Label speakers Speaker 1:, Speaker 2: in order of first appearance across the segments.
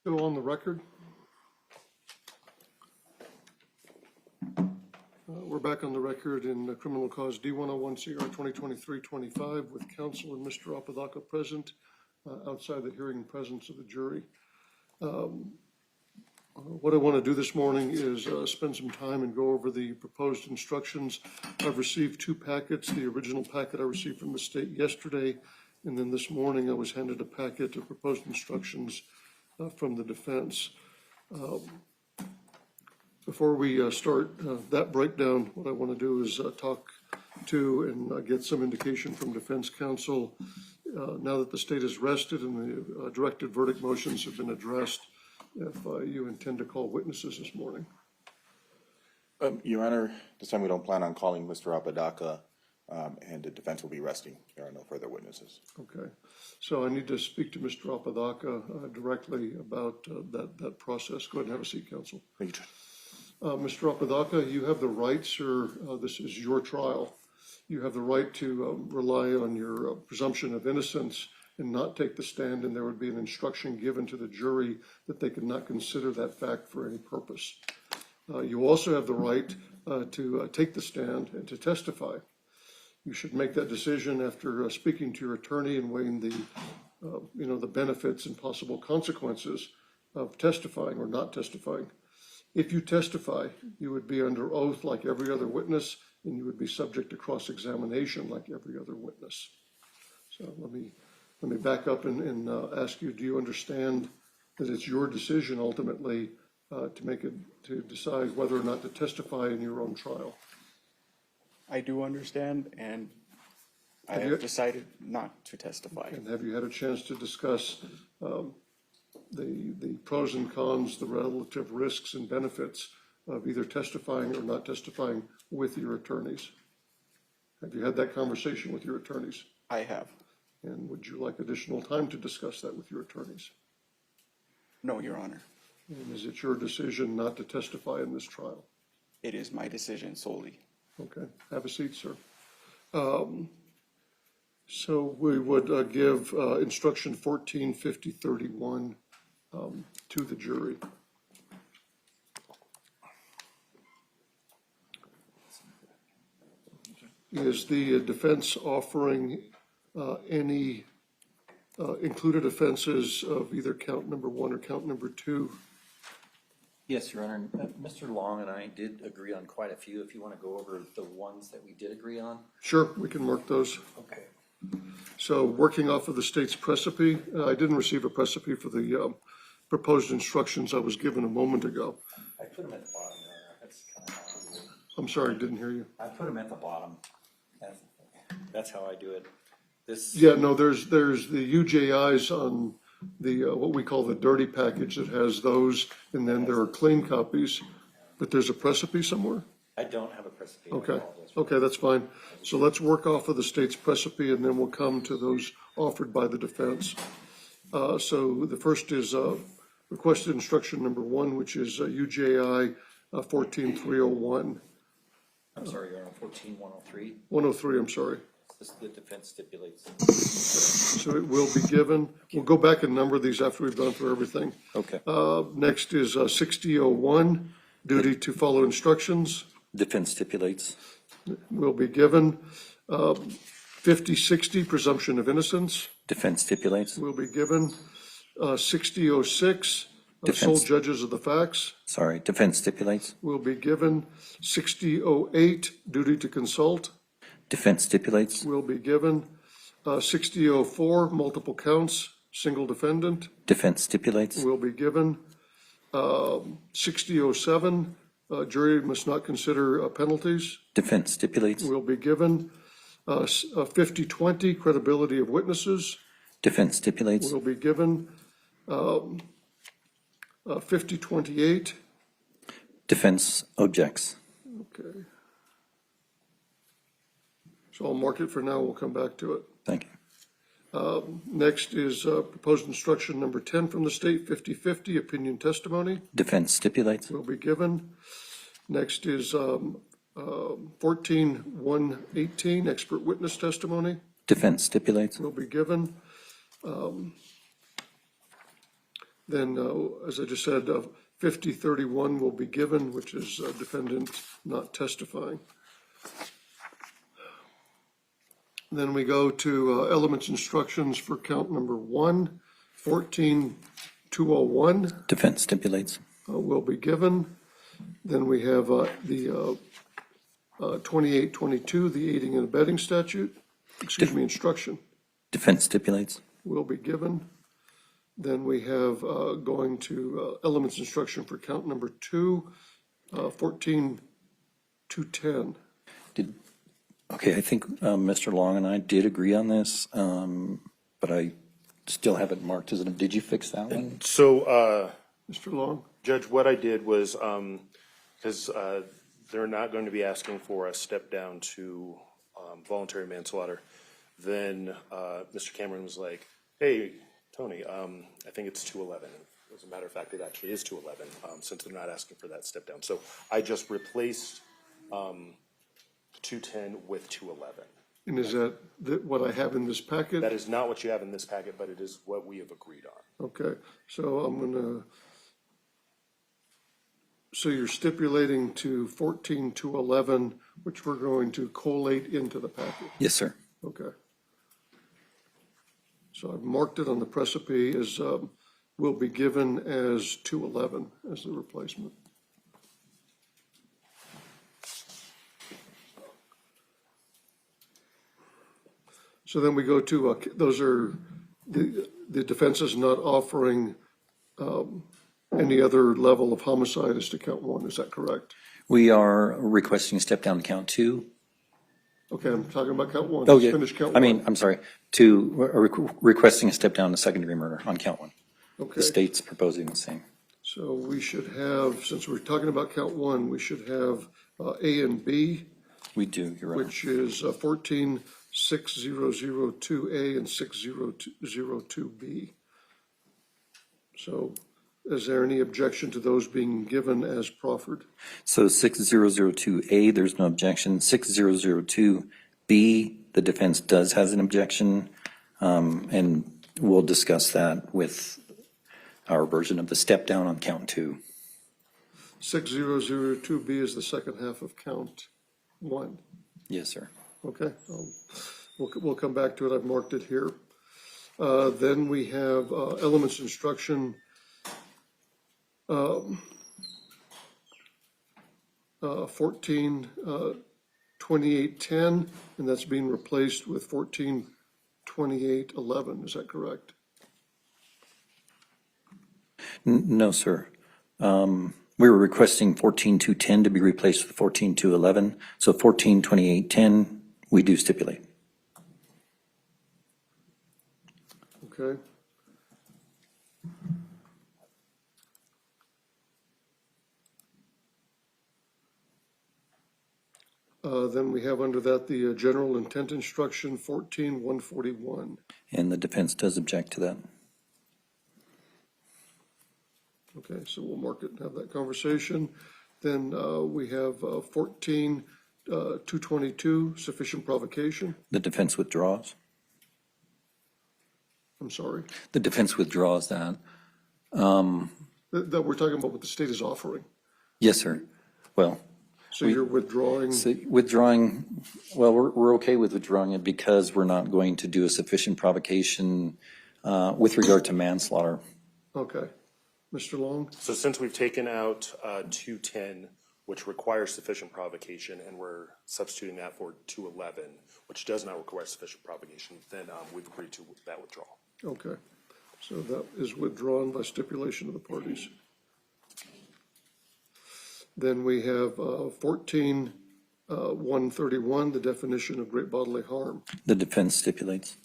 Speaker 1: Go on the record. We're back on the record in criminal cause D101CR 2023-25 with counsel and Mr. Apodaca present outside the hearing presence of the jury. What I want to do this morning is spend some time and go over the proposed instructions. I've received two packets. The original packet I received from the state yesterday, and then this morning I was handed a packet of proposed instructions from the defense. Before we start that breakdown, what I want to do is talk to and get some indication from defense counsel. Now that the state is rested and the directed verdict motions have been addressed, if you intend to call witnesses this morning.
Speaker 2: Your Honor, this time we don't plan on calling Mr. Apodaca, and the defense will be resting. There are no further witnesses.
Speaker 1: Okay, so I need to speak to Mr. Apodaca directly about that process. Go ahead and have a seat, counsel.
Speaker 2: Thank you.
Speaker 1: Mr. Apodaca, you have the right, sir, this is your trial. You have the right to rely on your presumption of innocence and not take the stand, and there would be an instruction given to the jury that they could not consider that fact for any purpose. You also have the right to take the stand and to testify. You should make that decision after speaking to your attorney and weighing the, the benefits and possible consequences of testifying or not testifying. If you testify, you would be under oath like every other witness, and you would be subject to cross-examination like every other witness. So let me back up and ask you, do you understand that it's your decision ultimately to decide whether or not to testify in your own trial?
Speaker 3: I do understand, and I have decided not to testify.
Speaker 1: And have you had a chance to discuss the pros and cons, the relative risks and benefits of either testifying or not testifying with your attorneys? Have you had that conversation with your attorneys?
Speaker 3: I have.
Speaker 1: And would you like additional time to discuss that with your attorneys?
Speaker 3: No, Your Honor.
Speaker 1: And is it your decision not to testify in this trial?
Speaker 3: It is my decision solely.
Speaker 1: Okay, have a seat, sir. So we would give instruction 145031 to the jury. Is the defense offering any included offenses of either count number 1 or count number 2?
Speaker 4: Yes, Your Honor. Mr. Long and I did agree on quite a few. If you want to go over the ones that we did agree on.
Speaker 1: Sure, we can mark those.
Speaker 4: Okay.
Speaker 1: So working off of the state's precipice, I didn't receive a precipice for the proposed instructions I was given a moment ago.
Speaker 4: I put them at the bottom there. That's kind of how I do it.
Speaker 1: I'm sorry, I didn't hear you.
Speaker 4: I put them at the bottom. That's how I do it. This.
Speaker 1: Yeah, no, there's the UJIs on the what we call the dirty package that has those, and then there are clean copies, but there's a precipice somewhere?
Speaker 4: I don't have a precipice.
Speaker 1: Okay, okay, that's fine. So let's work off of the state's precipice, and then we'll come to those offered by the defense. So the first is requested instruction number 1, which is UJI 14301.
Speaker 4: I'm sorry, Your Honor, 14103.
Speaker 1: 103, I'm sorry.
Speaker 4: The defense stipulates.
Speaker 1: So it will be given. We'll go back and number these after we've gone through everything.
Speaker 4: Okay.
Speaker 1: Next is 6001, duty to follow instructions.
Speaker 4: Defense stipulates.
Speaker 1: Will be given. 5060, presumption of innocence.
Speaker 4: Defense stipulates.
Speaker 1: Will be given. 6006, sole judges of the facts.
Speaker 4: Sorry, defense stipulates.
Speaker 1: Will be given. 6008, duty to consult.
Speaker 4: Defense stipulates.
Speaker 1: Will be given. 6004, multiple counts, single defendant.
Speaker 4: Defense stipulates.
Speaker 1: Will be given. 6007, jury must not consider penalties.
Speaker 4: Defense stipulates.
Speaker 1: Will be given. 5020, credibility of witnesses.
Speaker 4: Defense stipulates.
Speaker 1: Will be given. 5028.
Speaker 4: Defense objects.
Speaker 1: Okay. So I'll mark it for now. We'll come back to it.
Speaker 4: Thank you.
Speaker 1: Next is proposed instruction number 10 from the state, 5050, opinion testimony.
Speaker 4: Defense stipulates.
Speaker 1: Will be given. Next is 14118, expert witness testimony.
Speaker 4: Defense stipulates.
Speaker 1: Will be given. Then, as I just said, 5031 will be given, which is defendant not testifying. Then we go to elements instructions for count number 1, 14201
Speaker 4: Defense stipulates.
Speaker 1: will be given. Then we have the 2822, the aiding and abetting statute, instruction
Speaker 4: Defense stipulates.
Speaker 1: will be given. Then we have going to elements instruction for count number 2, 14210.
Speaker 4: Okay, I think Mr. Long and I did agree on this, but I still have it marked as did you fix that one?
Speaker 5: So,
Speaker 1: Mr. Long?
Speaker 5: Judge, what I did was, because they're not going to be asking for a step down to voluntary manslaughter, then Mr. Cameron was like, hey, Tony, I think it's 211. As a matter of fact, it actually is 211, since they're not asking for that step down. So I just replaced 210 with 211.
Speaker 1: And is that what I have in this packet?
Speaker 5: That is not what you have in this packet, but it is what we have agreed on.
Speaker 1: Okay, so I'm gonna, so you're stipulating to 14211, which we're going to collate into the packet.
Speaker 4: Yes, sir.
Speaker 1: Okay. So I've marked it on the precipice as, will be given as 211 as the replacement. So then we go to, those are, the defense is not offering any other level of homicide as to count 1, is that correct?
Speaker 4: We are requesting a step down to count 2.
Speaker 1: Okay, I'm talking about count 1.
Speaker 4: Oh,
Speaker 1: Let's
Speaker 4: yeah.
Speaker 1: finish count 1.
Speaker 4: I mean, I'm sorry, requesting a step down to second-degree murder on count 1.
Speaker 1: Okay.
Speaker 4: The state's proposing the same.
Speaker 1: So we should have, since we're talking about count 1, we should have A and B,
Speaker 4: We do, Your Honor.
Speaker 1: which is 146002A and 6002B. So is there any objection to those being given as proffered?
Speaker 4: So 6002A, there's no objection. 6002B, the defense does has an objection, and we'll discuss that with our version of the step down on count 2.
Speaker 1: 6002B is the second half of count 1.
Speaker 4: Yes, sir.
Speaker 1: Okay, we'll come back to it. I've marked it here. Then we have elements instruction 142810, and that's being replaced with 142811. Is that correct?
Speaker 4: No, sir. We were requesting 14210 to be replaced with 14211. So 142810, we do stipulate.
Speaker 1: Okay. Then we have under that the general intent instruction 14141.
Speaker 4: And the defense does object to that.
Speaker 1: Okay, so we'll mark it and have that conversation. Then we have 14222, sufficient provocation.
Speaker 4: The defense withdraws.
Speaker 1: I'm sorry.
Speaker 4: The defense withdraws that.
Speaker 1: That we're talking about what the state is offering.
Speaker 4: Yes, sir. Well,
Speaker 1: So you're withdrawing,
Speaker 4: so withdrawing, well, we're okay with withdrawing it because we're not going to do a sufficient provocation with regard to manslaughter.
Speaker 1: okay. Mr. Long?
Speaker 5: So since we've taken out 210, which requires sufficient provocation, and we're substituting that for 211, which does not require sufficient provocation, then we've agreed to that withdrawal.
Speaker 1: Okay. So that is withdrawn by stipulation of the parties. Then we have 14131, the definition of great bodily harm.
Speaker 4: The defense stipulates.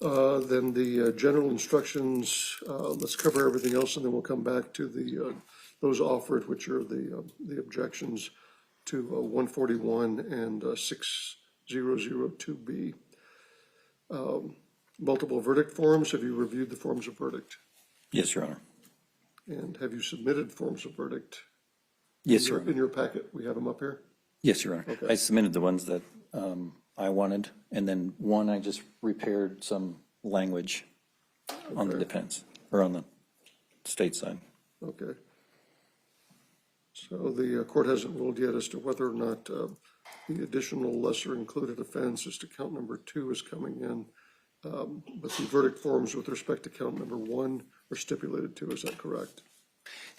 Speaker 1: Then the general instructions, let's cover everything else and then we'll come back to the those offered, which are the objections to 141 and 6002B. Multiple verdict forms, have you reviewed the forms of verdict?
Speaker 4: Yes, Your Honor.
Speaker 1: And have you submitted forms of verdict?
Speaker 4: Yes, Your Honor.
Speaker 1: In your packet, we have them up here?
Speaker 4: Yes, Your Honor.
Speaker 1: Okay.
Speaker 4: I submitted the ones that I wanted, and then one I just repaired some language on the defense, or on the state side.
Speaker 1: Okay. So the court hasn't ruled yet as to whether or not the additional lesser included offense as to count number 2 is coming in. But the verdict forms with respect to count number 1 are stipulated to, is that correct?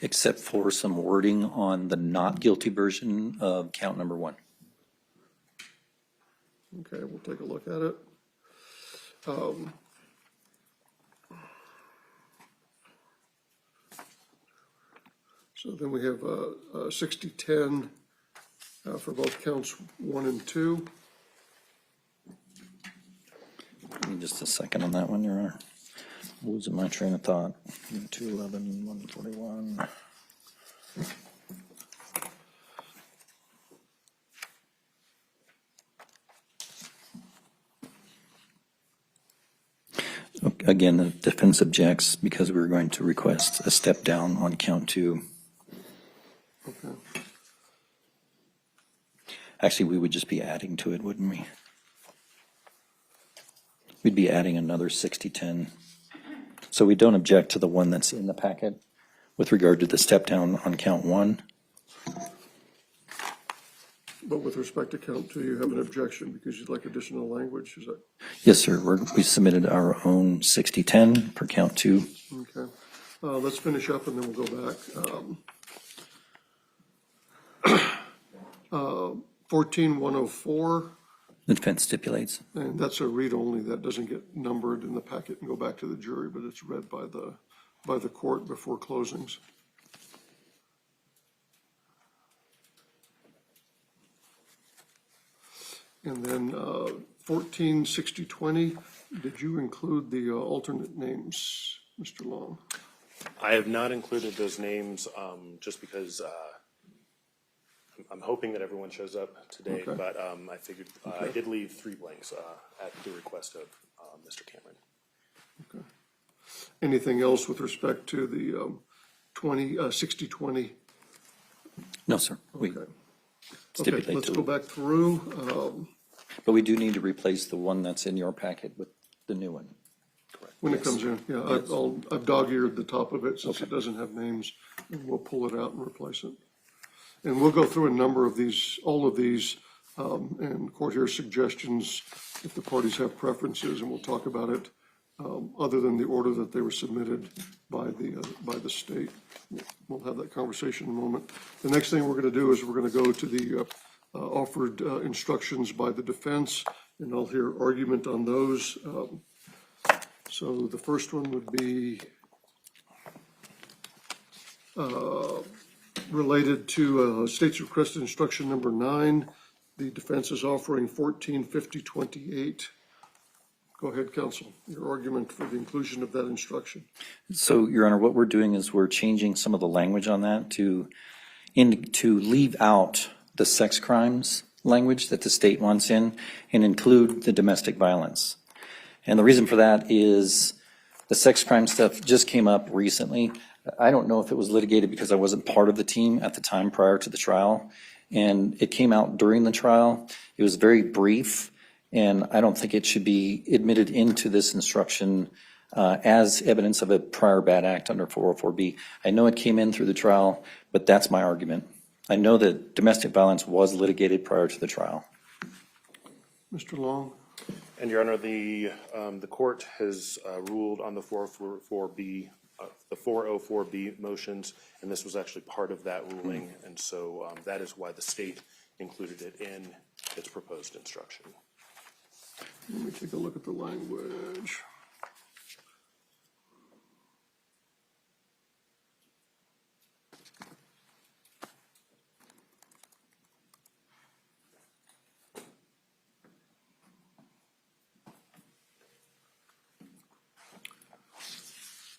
Speaker 4: Except for some wording on the not guilty version of count number 1.
Speaker 1: Okay, we'll take a look at it. So then we have 60-10 for both counts 1 and 2.
Speaker 4: Give me just a second on that one, Your Honor. Losing my train of thought. 211, 141. Again, the defense objects because we're going to request a step down on count 2.
Speaker 1: Okay.
Speaker 4: Actually, we would just be adding to it, wouldn't we? We'd be adding another 60-10. So we don't object to the one that's in the packet with regard to the step down on count 1.
Speaker 1: But with respect to count 2, you have an objection because you'd like additional language, is that?
Speaker 4: Yes, sir. We submitted our own 60-10 for count 2.
Speaker 1: Okay. Let's finish up and then we'll go back. 14-104,
Speaker 4: The defense stipulates.
Speaker 1: and that's a read only. That doesn't get numbered in the packet and go back to the jury, but it's read by the court before closings. And then 14-60-20, did you include the alternate names, Mr. Long?
Speaker 5: I have not included those names just because I'm hoping that everyone shows up today,
Speaker 1: Okay.
Speaker 5: but I figured I did leave 3 blanks at the request of Mr. Cameron.
Speaker 1: Okay. Anything else with respect to the 60-20?
Speaker 4: No, sir. We
Speaker 1: Okay.
Speaker 4: stipulate
Speaker 1: Okay, let's
Speaker 4: to
Speaker 1: go
Speaker 4: it.
Speaker 1: back through.
Speaker 4: But we do need to replace the one that's in your packet with the new one.
Speaker 1: When it comes in, yeah, I've dog-eared the top of it since it doesn't have names, and we'll pull it out and replace it. And we'll go through a number of these, all of these, and court hears suggestions if the parties have preferences, and we'll talk about it, other than the order that they were submitted by the state. We'll have that conversation in a moment. The next thing we're gonna do is we're gonna go to the offered instructions by the defense, and I'll hear argument on those. So the first one would be related to state's requested instruction number 9. The defense is offering 14-50-28. Go ahead, counsel, your argument for the inclusion of that instruction.
Speaker 4: So, Your Honor, what we're doing is we're changing some of the language on that to leave out the sex crimes language that the state wants in and include the domestic violence. And the reason for that is the sex crime stuff just came up recently. I don't know if it was litigated because I wasn't part of the team at the time prior to the trial. And it came out during the trial. It was very brief, and I don't think it should be admitted into this instruction as evidence of a prior bad act under 404B. I know it came in through the trial, but that's my argument. I know that domestic violence was litigated prior to the trial.
Speaker 1: Mr. Long?
Speaker 5: And Your Honor, the court has ruled on the 404B, the 404B motions, and this was actually part of that ruling, and so that is why the state included it in its proposed instruction.
Speaker 1: Let me take a look at the language.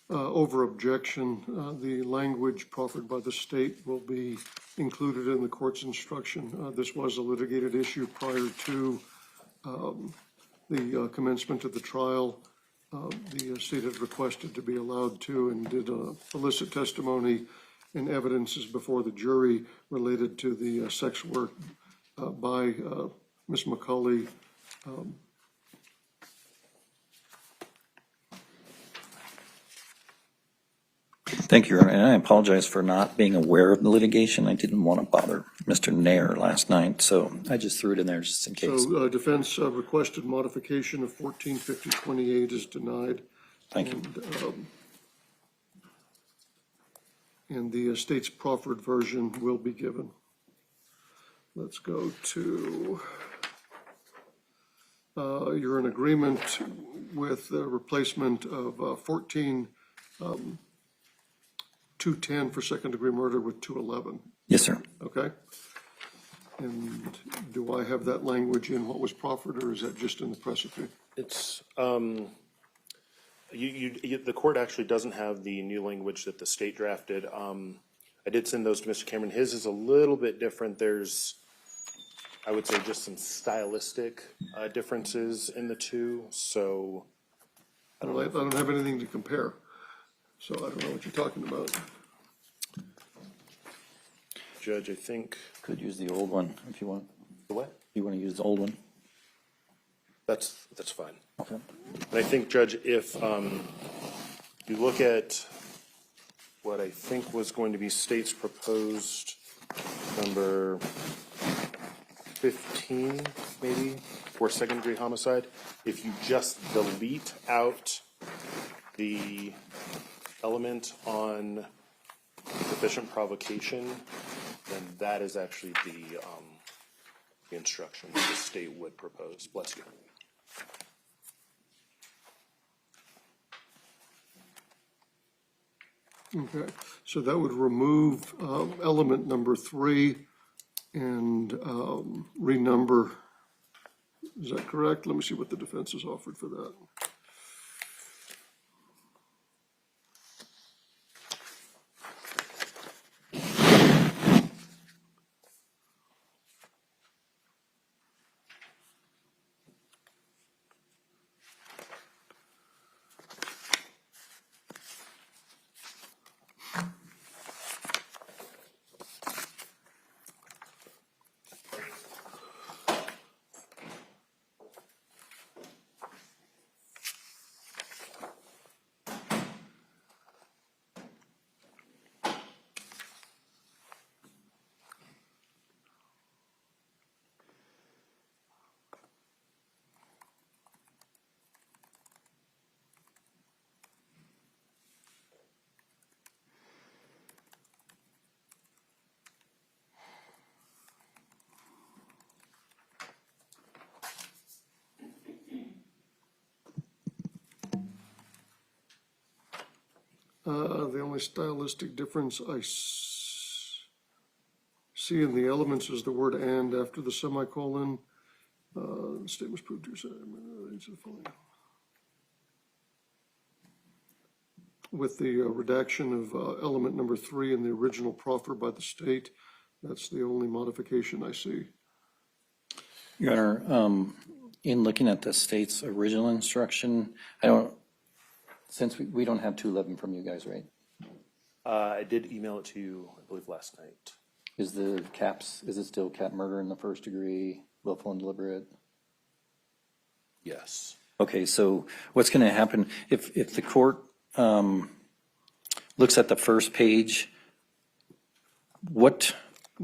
Speaker 1: Over objection, the language proffered by the state will be included in the court's instruction. This was a litigated issue prior to the commencement of the trial. The state had requested to be allowed to and did elicit testimony and evidences before the jury related to the sex work by Ms. McCulley
Speaker 4: Thank you, Your Honor, and I apologize for not being aware of the litigation. I didn't want to bother Mr. Nair last night, so I just threw it in there just in case.
Speaker 1: So defense requested modification of 145028 is denied.
Speaker 4: Thank you.
Speaker 1: And the state's proffered version will be given. Let's go to, you're in agreement with the replacement of 210 for second-degree murder with 211,
Speaker 4: Yes, sir.
Speaker 1: okay? And do I have that language in what was proffered, or is that just in the precedent?
Speaker 5: It's, the court actually doesn't have the new language that the state drafted. I did send those to Mr. Cameron. His is a little bit different. There's, I would say, just some stylistic differences in the two, so.
Speaker 1: I don't have anything to compare, so I don't know what you're talking about.
Speaker 5: Judge, I think.
Speaker 4: Could use the old one if you want.
Speaker 5: The what?
Speaker 4: You want to use the old one?
Speaker 5: That's fine.
Speaker 4: Okay.
Speaker 5: And I think, Judge, if you look at what I think was going to be state's proposed number 15, maybe, for second-degree homicide, if you just delete out the element on sufficient provocation, then that is actually the instruction that the state would propose. Bless you.
Speaker 1: Okay, so that would remove element number 3 and renumber, is that correct? Let me see what the defense has offered for that. The only stylistic difference I see in the elements is the word "and" after the semicolon. The state must prove to with the redaction of element number 3 in the original proffer by the state. That's the only modification I see.
Speaker 4: Your Honor, in looking at the state's original instruction, since we don't have 211 from you guys, right?
Speaker 5: I did email it to you, I believe, last night.
Speaker 4: Is it still cap murder in the first degree, willful and deliberate?
Speaker 5: Yes.
Speaker 4: Okay, so what's going to happen, if the court looks at the first page,
Speaker 1: The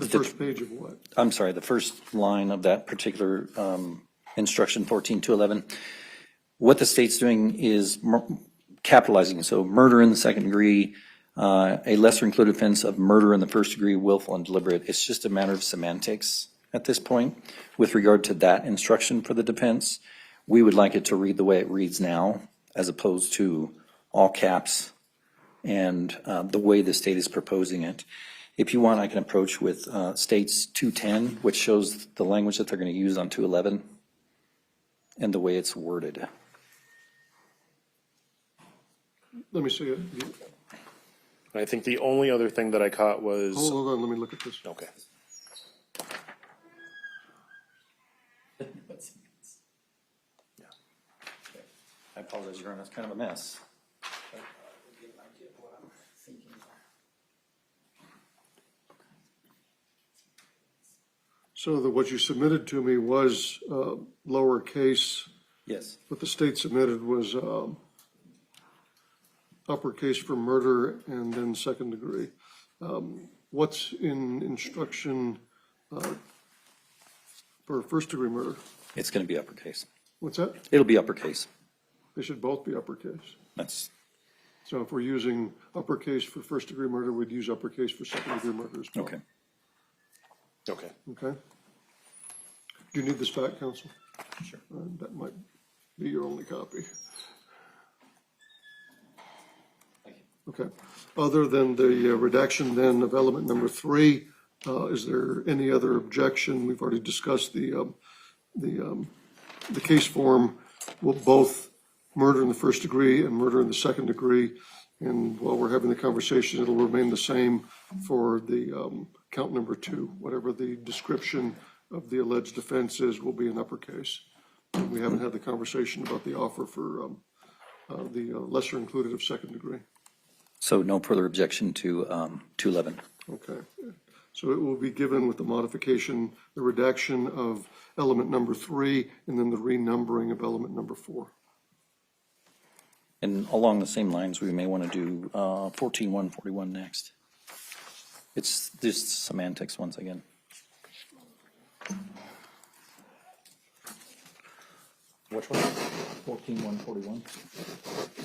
Speaker 1: first page of what?
Speaker 4: I'm sorry, the first line of that particular instruction 14-211, what the state's doing is capitalizing, so murder in the second degree, a lesser included offense of murder in the first degree, willful and deliberate. It's just a matter of semantics at this point with regard to that instruction for the defense. We would like it to read the way it reads now, as opposed to all caps and the way the state is proposing it. If you want, I can approach with state's 210, which shows the language that they're going to use on 211 and the way it's worded.
Speaker 1: Let me see it.
Speaker 5: I think the only other thing that I caught was.
Speaker 1: Hold on, let me look at this.
Speaker 5: Okay.
Speaker 4: Yeah. I apologize, Your Honor, that's kind of a mess.
Speaker 1: So what you submitted to me was lowercase,
Speaker 4: Yes.
Speaker 1: what the state submitted was uppercase for murder and then second degree. What's in instruction for first degree murder?
Speaker 4: It's going to be uppercase.
Speaker 1: What's that?
Speaker 4: It'll be uppercase.
Speaker 1: They should both be uppercase.
Speaker 4: That's,
Speaker 1: So if we're using uppercase for first degree murder, we'd use uppercase for second degree murder as well.
Speaker 4: okay.
Speaker 5: Okay.
Speaker 1: Okay? Do you need this back, counsel?
Speaker 4: Sure.
Speaker 1: That might be your only copy. Okay. Other than the redaction then of element number 3, is there any other objection? We've already discussed the case form will both murder in the first degree and murder in the second degree. And while we're having the conversation, it'll remain the same for the count number 2. Whatever the description of the alleged offense is will be in uppercase. And we haven't had the conversation about the offer for the lesser included of second degree.
Speaker 4: So no further objection to 211.
Speaker 1: Okay. So it will be given with the modification, the redaction of element number 3, and then the renumbering of element number 4.
Speaker 4: And along the same lines, we may want to do 14-141 next. It's just semantics once again.
Speaker 2: Which one?
Speaker 4: 14-141.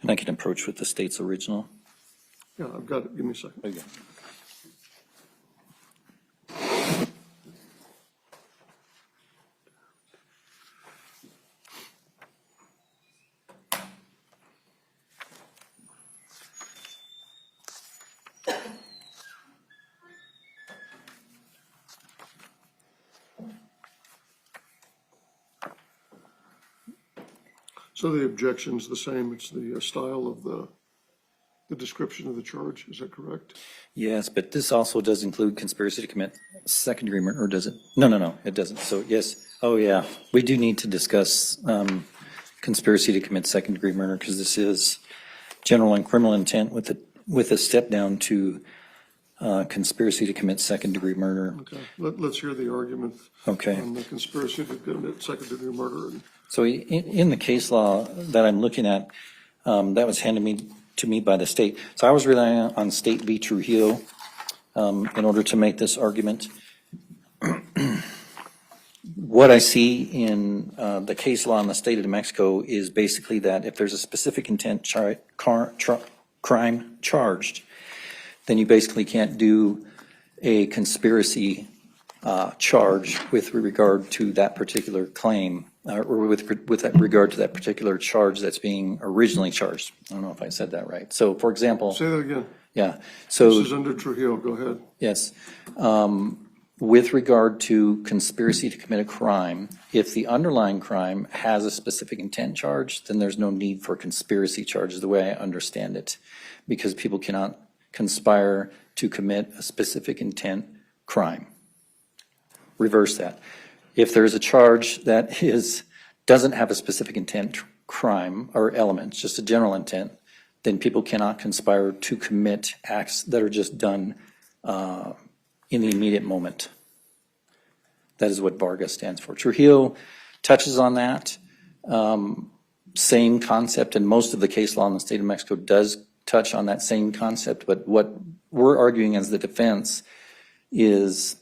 Speaker 4: And I can approach with the state's original.
Speaker 1: Yeah, I've got it. Give me a second.
Speaker 4: Okay.
Speaker 1: So the objection's the same. It's the style of the description of the charge. Is that correct?
Speaker 4: Yes, but this also does include conspiracy to commit second degree murder, or does it? No, it doesn't. So yes, oh yeah, we do need to discuss conspiracy to commit second degree murder because this is general and criminal intent with a step down to conspiracy to commit second degree murder.
Speaker 1: Okay. Let's hear the argument
Speaker 4: Okay.
Speaker 1: on the conspiracy to commit second degree murder.
Speaker 4: So in the case law that I'm looking at, that was handed to me by the state. So I was relying on State v. Trujillo in order to make this argument. What I see in the case law in the state of New Mexico is basically that if there's a specific intent crime charged, then you basically can't do a conspiracy charge with regard to that particular claim, or with regard to that particular charge that's being originally charged. I don't know if I said that right. So, for example,
Speaker 1: Say that again.
Speaker 4: yeah. So
Speaker 1: This is under Trujillo. Go ahead.
Speaker 4: yes, with regard to conspiracy to commit a crime, if the underlying crime has a specific intent charge, then there's no need for conspiracy charges, the way I understand it, because people cannot conspire to commit a specific intent crime. Reverse that. If there's a charge that doesn't have a specific intent crime or element, just a general intent, then people cannot conspire to commit acts that are just done in the immediate moment. That is what Vargas stands for. Trujillo touches on that same concept, and most of the case law in the state of Mexico does touch on that same concept, but what we're arguing as the defense is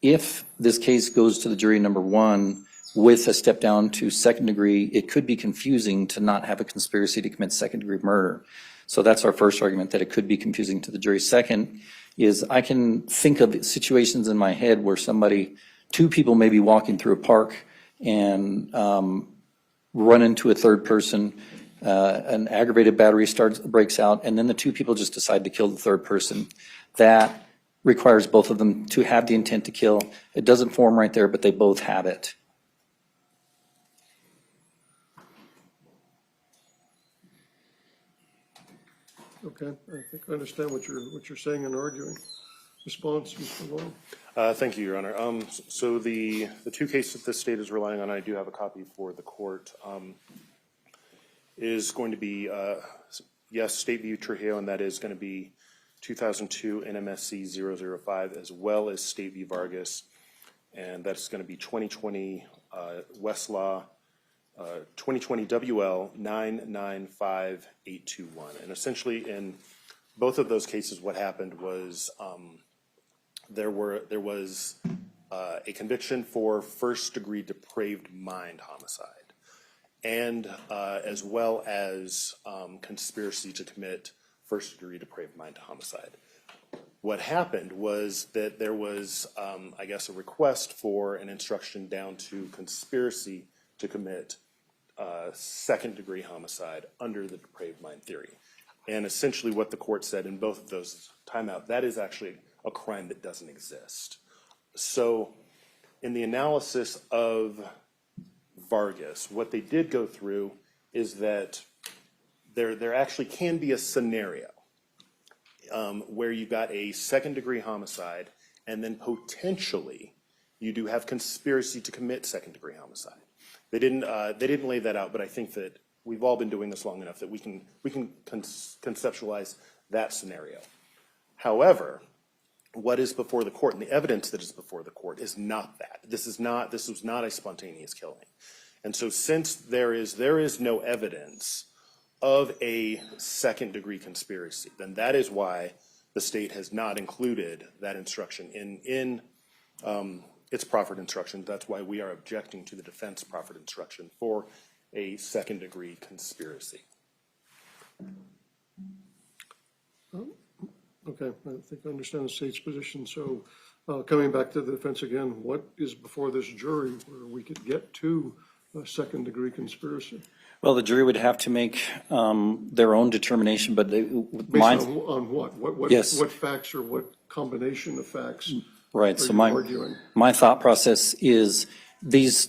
Speaker 4: if this case goes to the jury number 1 with a step down to second degree, it could be confusing to not have a conspiracy to commit second degree murder. So that's our first argument, that it could be confusing to the jury. Second is I can think of situations in my head where two people may be walking through a park and run into a third person, an aggravated battery breaks out, and then the two people just decide to kill the third person. That requires both of them to have the intent to kill. It doesn't form right there, but they both have it.
Speaker 1: Okay. I think I understand what you're saying and arguing. Response, Mr. Long?
Speaker 5: Thank you, Your Honor. So the two cases that the state is relying on, I do have a copy for the court, is going to be, yes, State v. Trujillo, and that is going to be 2002 NMSC 005, as well as State v. Vargas, and that's going to be 2020 Westlaw 2020 WL 995821. And essentially in both of those cases, what happened was there was a conviction for first-degree depraved mind homicide, and as well as conspiracy to commit first-degree depraved mind homicide. What happened was that there was, I guess, a request for an instruction down to conspiracy to commit second-degree homicide under the depraved mind theory. And essentially what the court said in both of those timeout, that is actually a crime that doesn't exist. So in the analysis of Vargas, what they did go through is that there actually can be a scenario where you got a second-degree homicide and then potentially you do have conspiracy to commit second-degree homicide. They didn't lay that out, but I think that we've all been doing this long enough that we can conceptualize that scenario. However, what is before the court and the evidence that is before the court is not that. This was not a spontaneous killing. And so since there is no evidence of a second-degree conspiracy, then that is why the state has not included that instruction in its proffered instruction. That's why we are objecting to the defense proffered instruction for a second-degree conspiracy.
Speaker 1: Okay, I think I understand the state's position. So coming back to the defense again, what is before this jury where we could get to a second-degree conspiracy?
Speaker 4: Well, the jury would have to make their own determination, but
Speaker 1: Based on what?
Speaker 4: Yes.
Speaker 1: What facts or what combination of facts
Speaker 4: right.
Speaker 1: are
Speaker 4: So
Speaker 1: you arguing?
Speaker 4: my thought process is these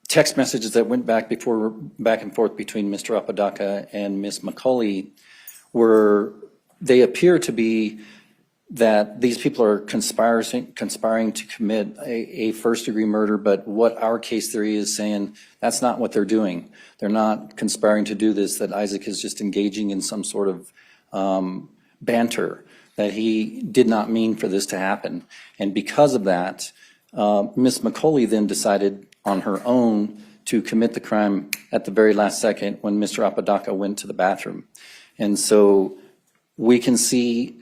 Speaker 4: text messages that went back and forth between Mr. Apodaca and Ms. McCulley they appear to be that these people are conspiring to commit a first-degree murder, but what our case theory is saying, that's not what they're doing. They're not conspiring to do this, that Isaac is just engaging in some sort of banter, that he did not mean for this to happen. And because of that, Ms. McCulley then decided on her own to commit the crime at the very last second when Mr. Apodaca went to the bathroom. And so we can see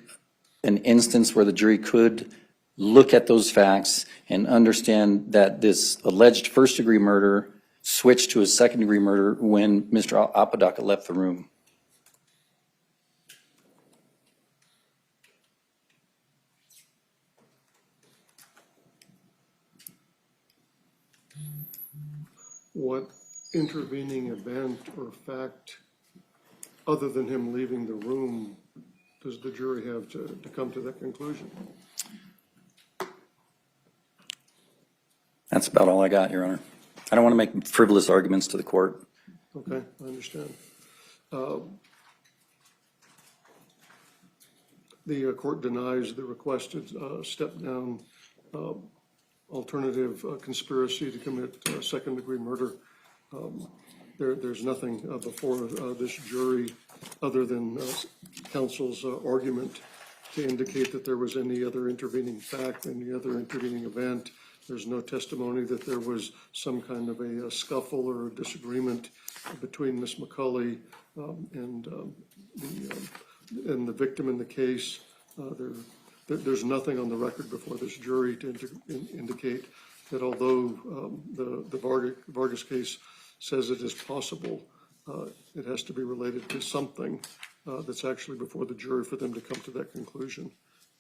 Speaker 4: an instance where the jury could look at those facts and understand that this alleged first-degree murder switched to a second-degree murder when Mr. Apodaca left the room.
Speaker 1: What intervening event or fact, other than him leaving the room, does the jury have to come to that conclusion?
Speaker 4: That's about all I got, Your Honor. I don't want to make frivolous arguments to the court.
Speaker 1: Okay, I understand. The court denies the requested step-down alternative conspiracy to commit second-degree murder. There's nothing before this jury other than counsel's argument to indicate that there was any other intervening fact, any other intervening event. There's no testimony that there was some kind of a scuffle or a disagreement between Ms. McCulley and the victim in the case. There's nothing on the record before this jury to indicate that although the Vargas case says it is possible, it has to be related to something that's actually before the jury for them to come to that conclusion.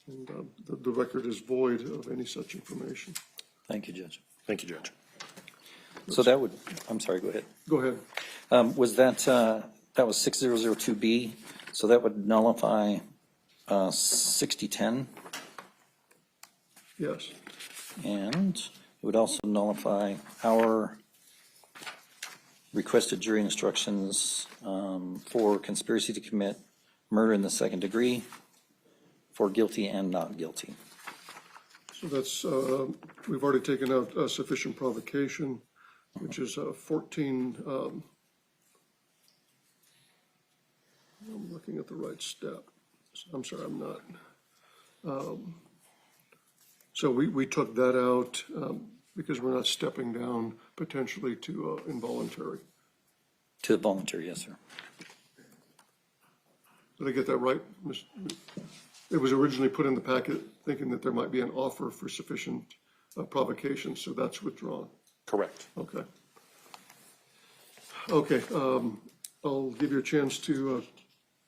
Speaker 1: And the record is void of any such information.
Speaker 4: Thank you, Judge.
Speaker 5: Thank you, Judge.
Speaker 4: So that would, I'm sorry, go ahead.
Speaker 1: Go ahead.
Speaker 4: Was that was 6002B, so that would nullify 6010,
Speaker 1: Yes.
Speaker 4: and it would also nullify our requested jury instructions for conspiracy to commit murder in the second degree, for guilty and not guilty.
Speaker 1: So that's, we've already taken out sufficient provocation, which is 14, I'm looking at the right step. I'm sorry, I'm not. So we took that out because we're not stepping down potentially to involuntary.
Speaker 4: To the voluntary, yes, sir.
Speaker 1: Did I get that right? It was originally put in the packet thinking that there might be an offer for sufficient provocation, so that's withdrawn.
Speaker 5: Correct.
Speaker 1: Okay. Okay, I'll give you a chance to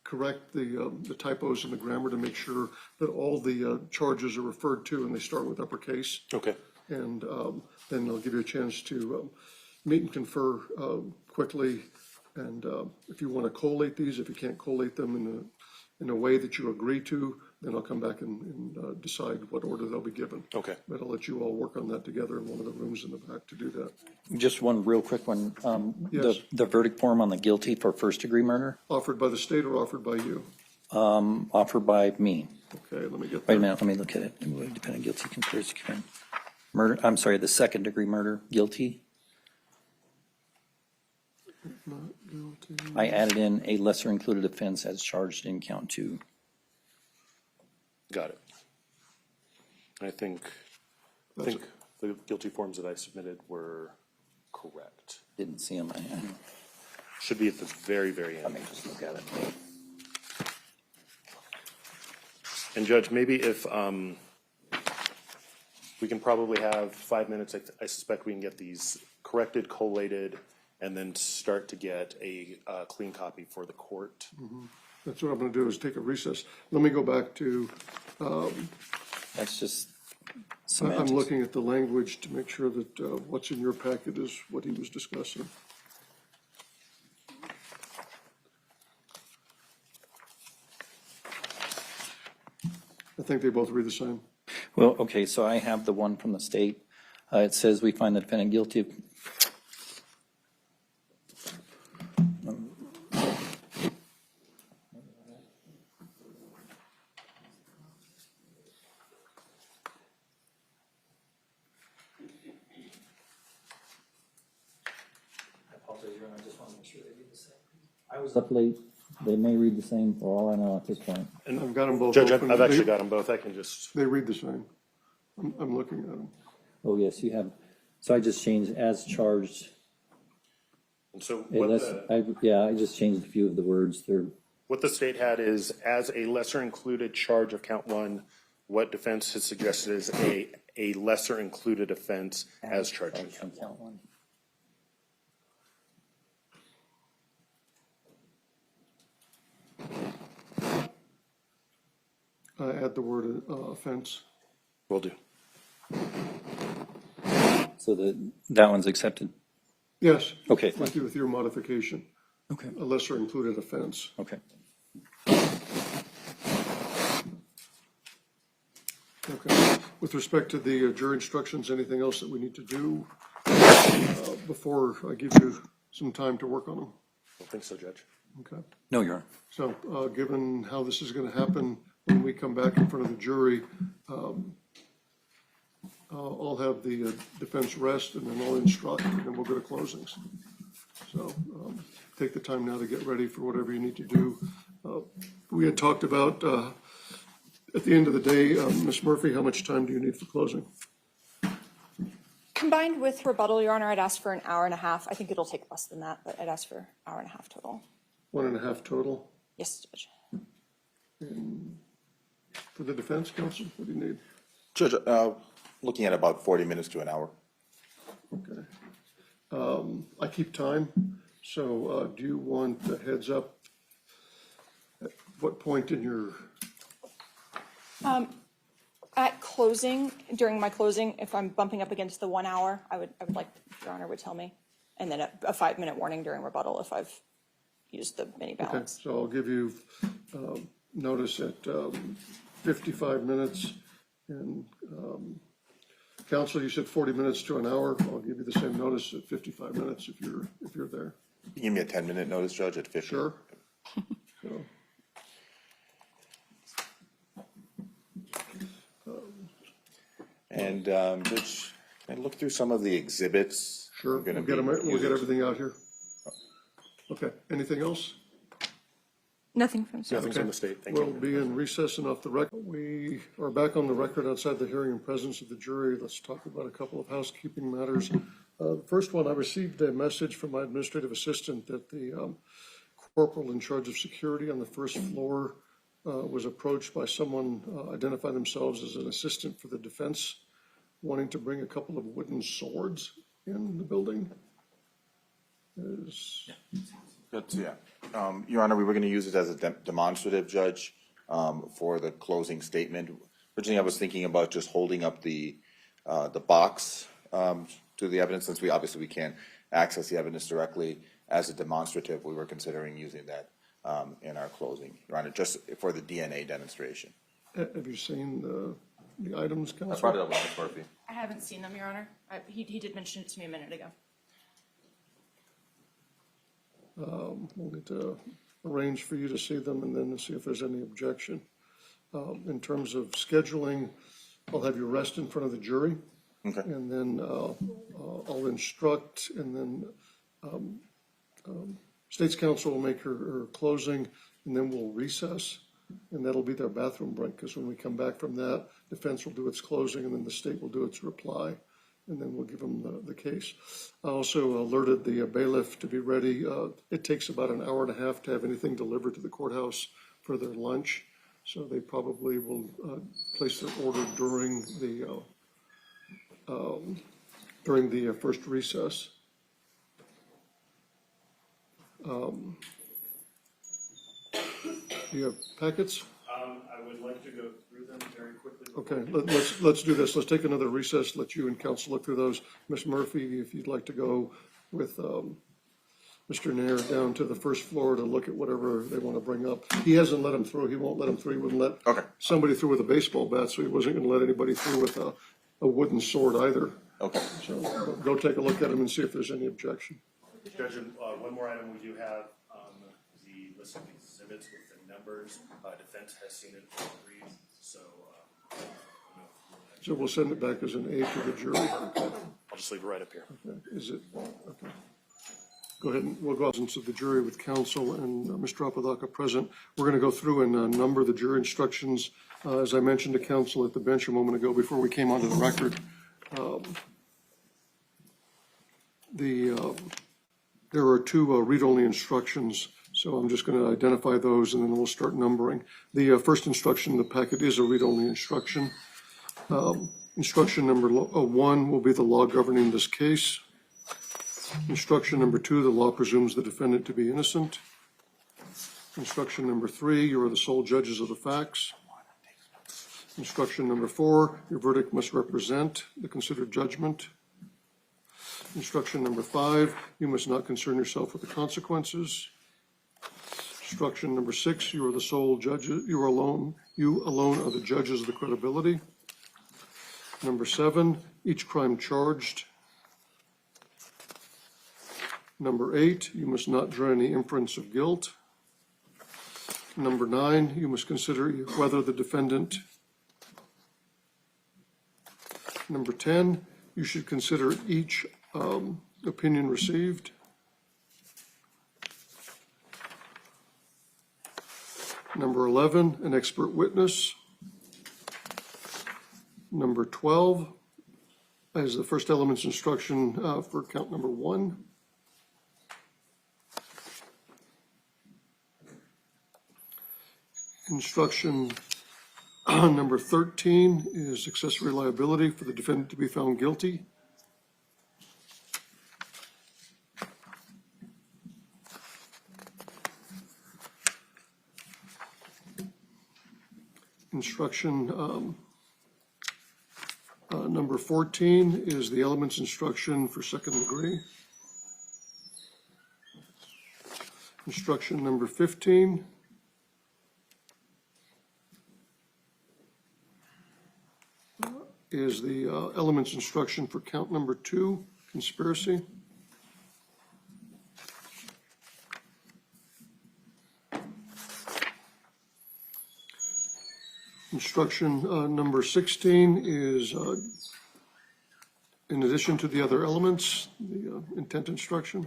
Speaker 1: correct the typos in the grammar to make sure that all the charges are referred to and they start with uppercase.
Speaker 5: Okay.
Speaker 1: And then I'll give you a chance to meet and confer quickly. And if you want to collate these, if you can't collate them in a way that you agree to, then I'll come back and decide what order they'll be given.
Speaker 5: Okay.
Speaker 1: But I'll let you all work on that together in one of the rooms in the back to do that.
Speaker 4: Just one real quick one.
Speaker 1: Yes.
Speaker 4: The verdict form on the guilty for first-degree murder,
Speaker 1: Offered by the state or offered by you?
Speaker 4: offered by me.
Speaker 1: Okay, let me get
Speaker 4: Wait a
Speaker 1: that.
Speaker 4: minute, let me look at it. Dependent guilty, conspiracy, murder, I'm sorry, the second-degree murder, guilty.
Speaker 1: Not guilty.
Speaker 4: I added in a lesser included offense as charged in count 2.
Speaker 5: Got it. I think the guilty forms that I submitted were correct.
Speaker 4: Didn't see them.
Speaker 5: Should be at the very, very
Speaker 4: Let
Speaker 5: end.
Speaker 4: me just look at it.
Speaker 5: And Judge, maybe if we can probably have 5 minutes, I suspect we can get these corrected, collated, and then start to get a clean copy for the court.
Speaker 1: That's what I'm gonna do is take a recess. Let me go back to,
Speaker 4: That's just
Speaker 1: I'm
Speaker 4: semantics.
Speaker 1: looking at the language to make sure that what's in your packet is what he was discussing. I think they both read the same.
Speaker 4: Well, okay, so I have the one from the state. It says we find the defendant guilty of I was up late. They may read the same for all I know at this point.
Speaker 1: I've got them both
Speaker 5: Judge,
Speaker 1: open.
Speaker 5: I've actually got them both. I can just,
Speaker 1: They read the same. I'm looking at them.
Speaker 4: Oh, yes, you have. So I just changed as charged.
Speaker 5: and so
Speaker 4: Unless, I just changed a few of the words. They're
Speaker 5: what the state had is, as a lesser included charge of count 1, what defense has suggested is a lesser included offense as charged in count 1.
Speaker 4: count 1.
Speaker 1: Add the word offense.
Speaker 5: Will do.
Speaker 4: So that one's accepted.
Speaker 1: Yes.
Speaker 4: Okay.
Speaker 1: With your modification,
Speaker 4: Okay.
Speaker 1: a lesser included offense.
Speaker 4: Okay.
Speaker 1: Okay. With respect to the jury instructions, anything else that we need to do before I give you some time to work on them?
Speaker 5: I don't think so, Judge.
Speaker 1: Okay.
Speaker 4: No, Your Honor.
Speaker 1: So given how this is going to happen, when we come back in front of the jury, I'll have the defense rest and then I'll instruct and then we'll go to closings. So take the time now to get ready for whatever you need to do. We had talked about, at the end of the day, Ms. Murphy, how much time do you need for closing?
Speaker 6: Combined with rebuttal, Your Honor, I'd ask for an hour and a half. I think it'll take less than that, but I'd ask for an hour and a half total.
Speaker 1: 1.5 total?
Speaker 6: Yes, Judge.
Speaker 1: For the defense counsel, what do you need?
Speaker 2: Judge, looking at about 40 minutes to an hour.
Speaker 1: Okay. I keep time, so do you want a heads up? At what point in your,
Speaker 6: At closing, during my closing, if I'm bumping up against the 1 hour, I would like, Your Honor would tell me. And then a 5-minute warning during rebuttal if I've used the mini
Speaker 1: okay,
Speaker 6: balance.
Speaker 1: so I'll give you notice at 55 minutes. And counsel, you said 40 minutes to an hour. I'll give you the same notice at 55 minutes if you're there.
Speaker 2: You give me a 10-minute notice, Judge, at 50.
Speaker 1: Sure. So,
Speaker 2: And, Judge, I looked through some of the exhibits.
Speaker 1: Sure,
Speaker 2: I'm gonna
Speaker 1: we'll
Speaker 2: be
Speaker 1: get
Speaker 2: using-
Speaker 1: everything out here. Okay, anything else?
Speaker 6: Nothing from Sir.
Speaker 5: Nothing's on the state, thank you.
Speaker 1: We'll be in recess and off the record. We are back on the record outside the hearing in presence of the jury. Let's talk about a couple of housekeeping matters. The first one, I received a message from my administrative assistant that the corporal in charge of security on the first floor was approached by someone identifying themselves as an assistant for the defense, wanting to bring a couple of wooden swords in the building.
Speaker 2: Good, yeah. Your Honor, we were gonna use it as a demonstrative, Judge, for the closing statement. Originally, I was thinking about just holding up the box, to the evidence, since we can't access the evidence directly. As a demonstrative, we were considering using that, in our closing, Your Honor, just for the DNA demonstration.
Speaker 1: Have you seen the items,
Speaker 2: I
Speaker 1: Counsel?
Speaker 2: brought it up with Ms. Murphy.
Speaker 6: I haven't seen them, Your Honor. He did mention it to me a minute ago.
Speaker 1: We'll need to arrange for you to see them and then see if there's any objection. In terms of scheduling, I'll have you rest in front of the jury.
Speaker 2: Okay.
Speaker 1: And then I'll instruct, and then State's Counsel will make her closing, and then we'll recess. And that'll be their bathroom break, because when we come back from that, defense will do its closing, and then the state will do its reply. And then we'll give them the case. I also alerted the bailiff to be ready. It takes about an hour and a half to have anything delivered to the courthouse for their lunch. So they probably will place their order during the first recess. Do you have packets?
Speaker 5: I would like to go through them very quickly.
Speaker 1: Okay, let's do this. Let's take another recess, let you and counsel look through those. Ms. Murphy, if you'd like to go with Mr. Nair down to the first floor to look at whatever they want to bring up. He hasn't let them through. He won't let them through. He wouldn't let
Speaker 2: Okay.
Speaker 1: somebody through with a baseball bat, so he wasn't going to let anybody through with a wooden sword either.
Speaker 2: Okay.
Speaker 1: So go take a look at them and see if there's any objection.
Speaker 5: Judge, one more item, we do have the list of exhibits with the numbers. Defense has seen it for read, so.
Speaker 1: So we'll send it back as an aid to the jury.
Speaker 5: I'll just leave it right up here.
Speaker 1: Okay. Is it, okay. Go ahead and we'll go out into the jury with counsel and Mr. Apodaca present. We're going to go through and number the jury instructions. As I mentioned to counsel at the bench a moment ago before we came onto the record, there are two read-only instructions, so I'm just going to identify those and then we'll start numbering. The first instruction in the packet is a read-only instruction. Instruction number 1 will be the law governing this case. Instruction number 2, the law presumes the defendant to be innocent. Instruction number 3, you are the sole judges of the facts. Instruction number 4, your verdict must represent the considered judgment. Instruction number 5, you must not concern yourself with the consequences. Instruction number 6, you are the sole judges, you alone are the judges of the credibility. Number 7, each crime charged. Number 8, you must not draw any inference of guilt. Number 9, you must consider whether the defendant. Number 10, you should consider each opinion received. Number 11, an expert witness. Number 12, as the first element's instruction for count number 1. Instruction number 13 is accessory liability for the defendant to be found guilty. Instruction number 14 is the elements instruction for second degree. Instruction number 15 is the elements instruction for count number 2, conspiracy. Instruction number 16 is, in addition to the other elements, the intent instruction.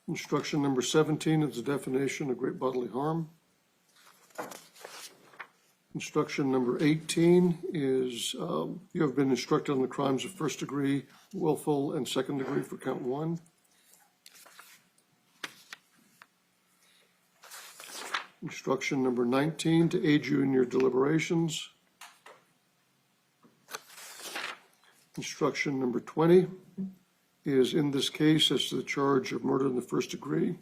Speaker 1: Instruction number 17 is the definition of great bodily harm. Instruction number 18 is you have been instructed on the crimes of first degree, willful, and second degree for count 1. Instruction number 19 to aid you in your deliberations. Instruction number 20 is in this case as to the charge of murder in the first degree.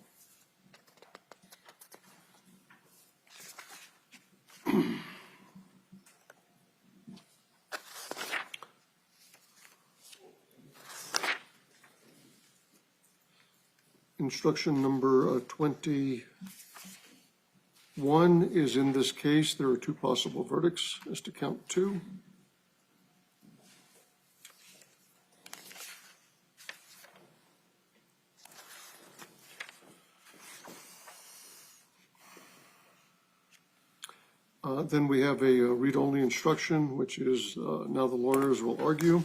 Speaker 1: Instruction number 21 is in this case, there are 2 possible verdicts as to count 2. Then we have a read-only instruction, which is now the lawyers will argue.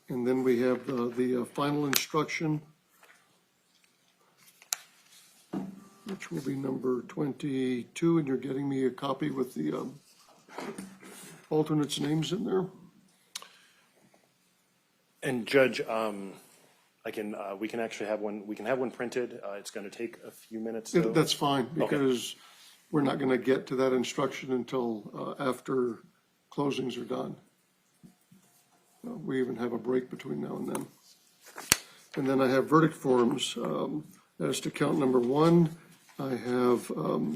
Speaker 1: And then we have the final instruction, which will be number 22, and you're getting me a copy with the alternates' names in there.
Speaker 5: And Judge, we can actually have one, we can have one printed. It's going to take a few minutes though.
Speaker 1: That's fine, because we're not going to get to that instruction until after closings are done. We even have a break between now and then. And then I have verdict forms. As to count number 1, I have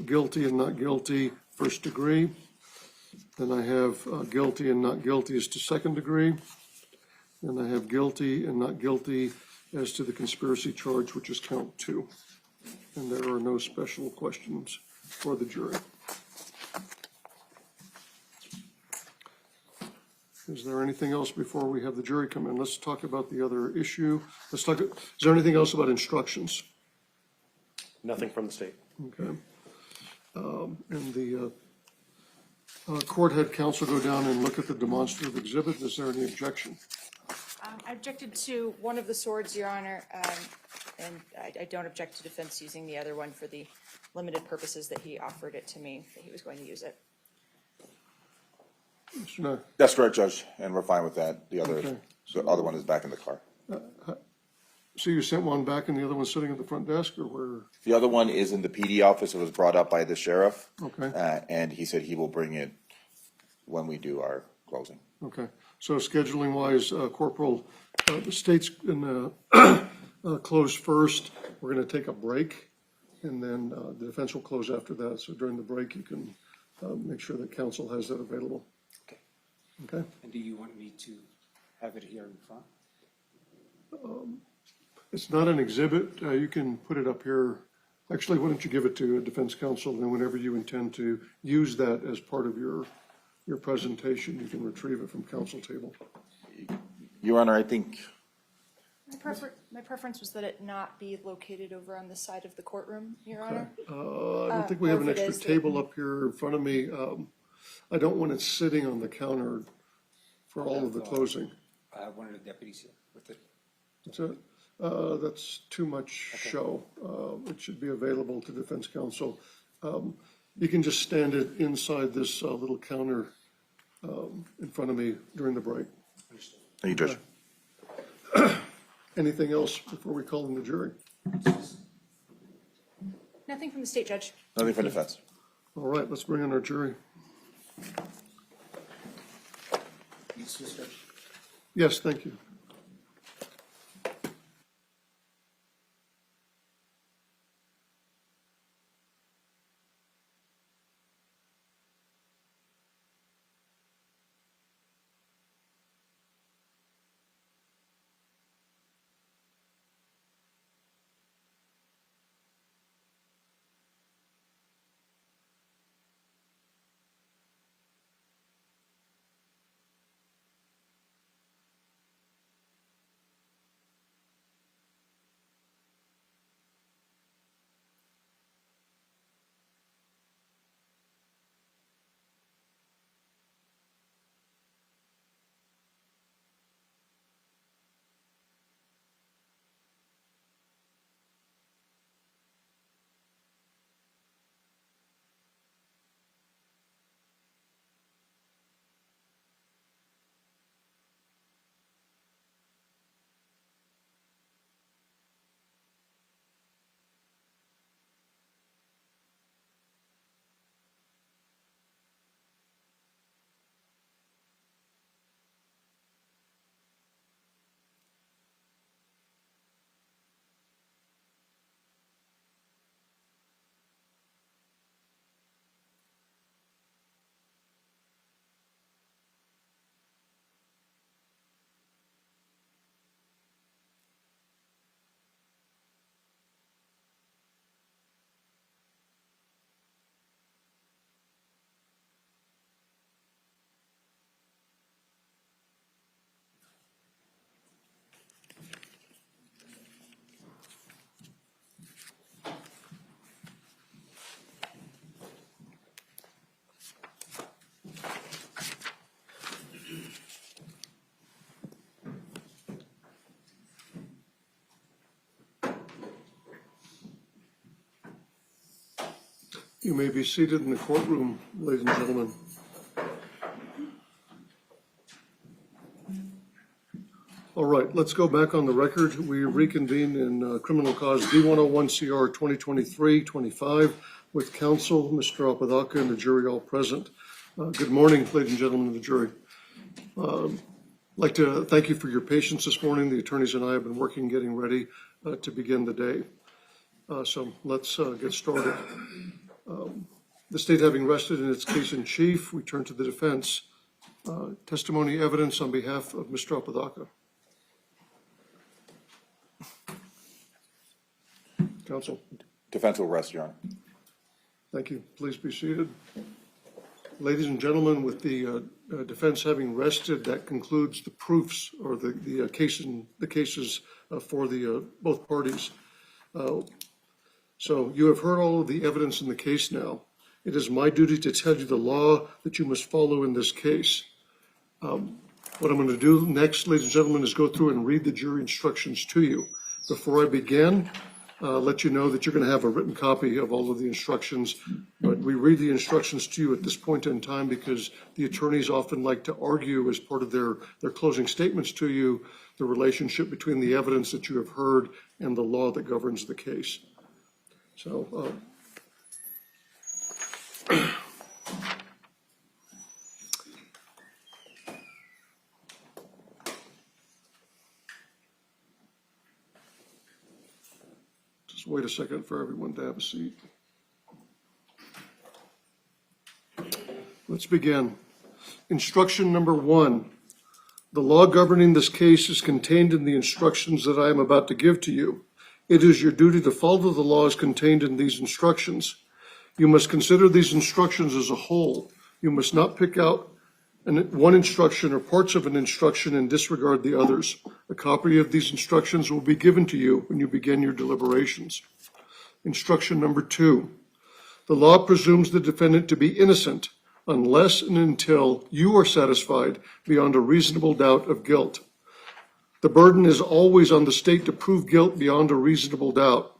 Speaker 1: guilty and not guilty, first degree. Then I have guilty and not guilty as to second degree. Then I have guilty and not guilty as to the conspiracy charge, which is count 2. And there are no special questions for the jury. Is there anything else before we have the jury come in? Let's talk about the other issue. Is there anything else about instructions?
Speaker 5: Nothing from the state.
Speaker 1: Okay. And the court had counsel go down and look at the demonstrative exhibit. Is there any objection?
Speaker 6: I objected to one of the swords, Your Honor, and I don't object to defense using the other one for the limited purposes that he offered it to me, that he was going to use it.
Speaker 1: Mr. Nair?
Speaker 2: That's correct, Judge, and we're fine with that. The
Speaker 1: Okay.
Speaker 2: other one is back in the car.
Speaker 1: So you sent one back and the other one's sitting at the front desk, or where?
Speaker 2: The other one is in the PD office. It was brought up by the sheriff.
Speaker 1: Okay.
Speaker 2: And he said he will bring it when we do our closing.
Speaker 1: Okay. So scheduling wise, Corporal, the state's going to close first. We're going to take a break, and then the defense will close after that. So during the break, you can make sure that counsel has that available.
Speaker 7: Okay.
Speaker 1: Okay?
Speaker 7: And do you want me to have it here in front?
Speaker 1: It's not an exhibit. You can put it up here. Actually, why don't you give it to a defense counsel, and whenever you intend to use that as part of your presentation, you can retrieve it from counsel table.
Speaker 2: Your Honor, I think,
Speaker 6: My preference was that it not be located over on the side of the courtroom, Your Honor.
Speaker 1: I don't think we have an
Speaker 6: or if it
Speaker 1: extra
Speaker 6: is,
Speaker 1: table up here in front of me. I don't want it sitting on the counter for all of the closing.
Speaker 7: I have one of the deputies here with it.
Speaker 1: That's it. That's too much show. It should be available to defense counsel. You can just stand it inside this little counter in front of me during the break.
Speaker 2: thank you, Judge.
Speaker 1: Anything else before we call in the jury?
Speaker 6: Nothing from the state, Judge.
Speaker 2: Nothing for defense.
Speaker 1: All right, let's bring in our jury. Yes, thank you. You may be seated in the courtroom, ladies and gentlemen. All right, let's go back on the record. We reconvene in criminal cause D101CR 2023-25 with counsel, Mr. Apodaca, and the jury all present. Good morning, ladies and gentlemen of the jury. I'd like to thank you for your patience this morning. The attorneys and I have been working, getting ready to begin the day. So let's get started. The state having rested in its case in chief, we turn to the defense. Testimony evidence on behalf of Mr. Apodaca. Counsel.
Speaker 2: Defense will rest, Your Honor.
Speaker 1: Thank you. Please be seated. Ladies and gentlemen, with the defense having rested, that concludes the proofs or the cases for the both parties. So you have heard all of the evidence in the case now. It is my duty to tell you the law that you must follow in this case. What I'm going to do next, ladies and gentlemen, is go through and read the jury instructions to you. Before I begin, let you know that you're going to have a written copy of all of the instructions, but we read the instructions to you at this point in time because the attorneys often like to argue as part of their closing statements to you the relationship between the evidence that you have heard and the law that governs the case. So, just wait a second for everyone to have a seat. Let's begin. Instruction number 1. The law governing this case is contained in the instructions that I am about to give to you. It is your duty to follow the laws contained in these instructions. You must consider these instructions as a whole. You must not pick out one instruction or parts of an instruction and disregard the others. A copy of these instructions will be given to you when you begin your deliberations. Instruction number 2. The law presumes the defendant to be innocent unless and until you are satisfied beyond a reasonable doubt of guilt. The burden is always on the state to prove guilt beyond a reasonable doubt.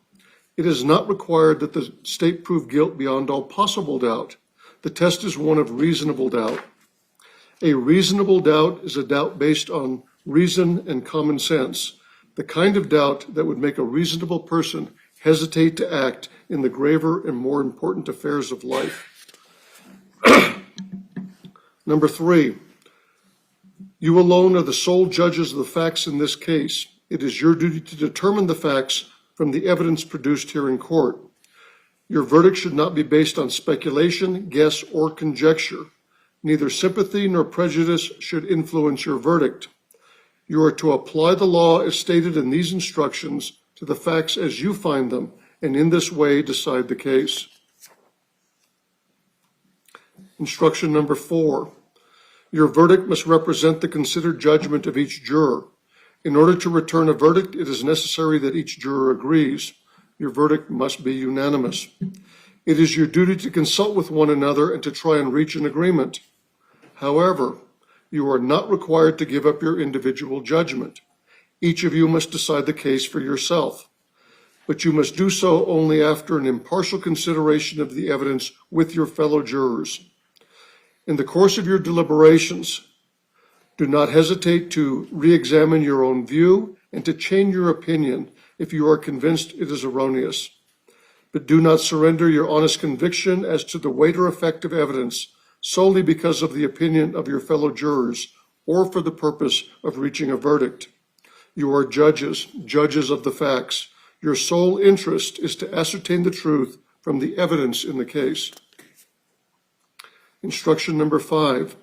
Speaker 1: It is not required that the state prove guilt beyond all possible doubt. The test is one of reasonable doubt. A reasonable doubt is a doubt based on reason and common sense, the kind of doubt that would make a reasonable person hesitate to act in the graver and more important affairs of life. Number 3. You alone are the sole judges of the facts in this case. It is your duty to determine the facts from the evidence produced here in court. Your verdict should not be based on speculation, guess, or conjecture. Neither sympathy nor prejudice should influence your verdict. You are to apply the law as stated in these instructions to the facts as you find them, and in this way decide the case. Instruction number 4. Your verdict must represent the considered judgment of each juror. In order to return a verdict, it is necessary that each juror agrees. Your verdict must be unanimous. It is your duty to consult with one another and to try and reach an agreement. However, you are not required to give up your individual judgment. Each of you must decide the case for yourself, but you must do so only after an impartial consideration of the evidence with your fellow jurors. In the course of your deliberations, do not hesitate to re-examine your own view and to change your opinion if you are convinced it is erroneous. But do not surrender your honest conviction as to the weight or effect of evidence solely because of the opinion of your fellow jurors or for the purpose of reaching a verdict. You are judges of the facts. Your sole interest is to ascertain the truth from the evidence in the case. Instruction number 5.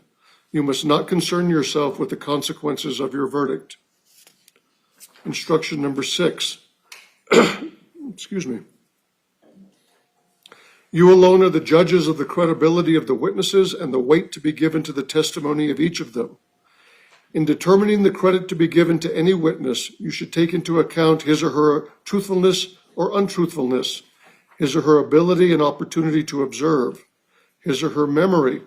Speaker 1: You must not concern yourself with the consequences of your verdict. Instruction number 6. Excuse me. You alone are the judges of the credibility of the witnesses and the weight to be given to the testimony of each of them. In determining the credit to be given to any witness, you should take into account his or her truthfulness or untruthfulness, his or her ability and opportunity to observe, his or her memory,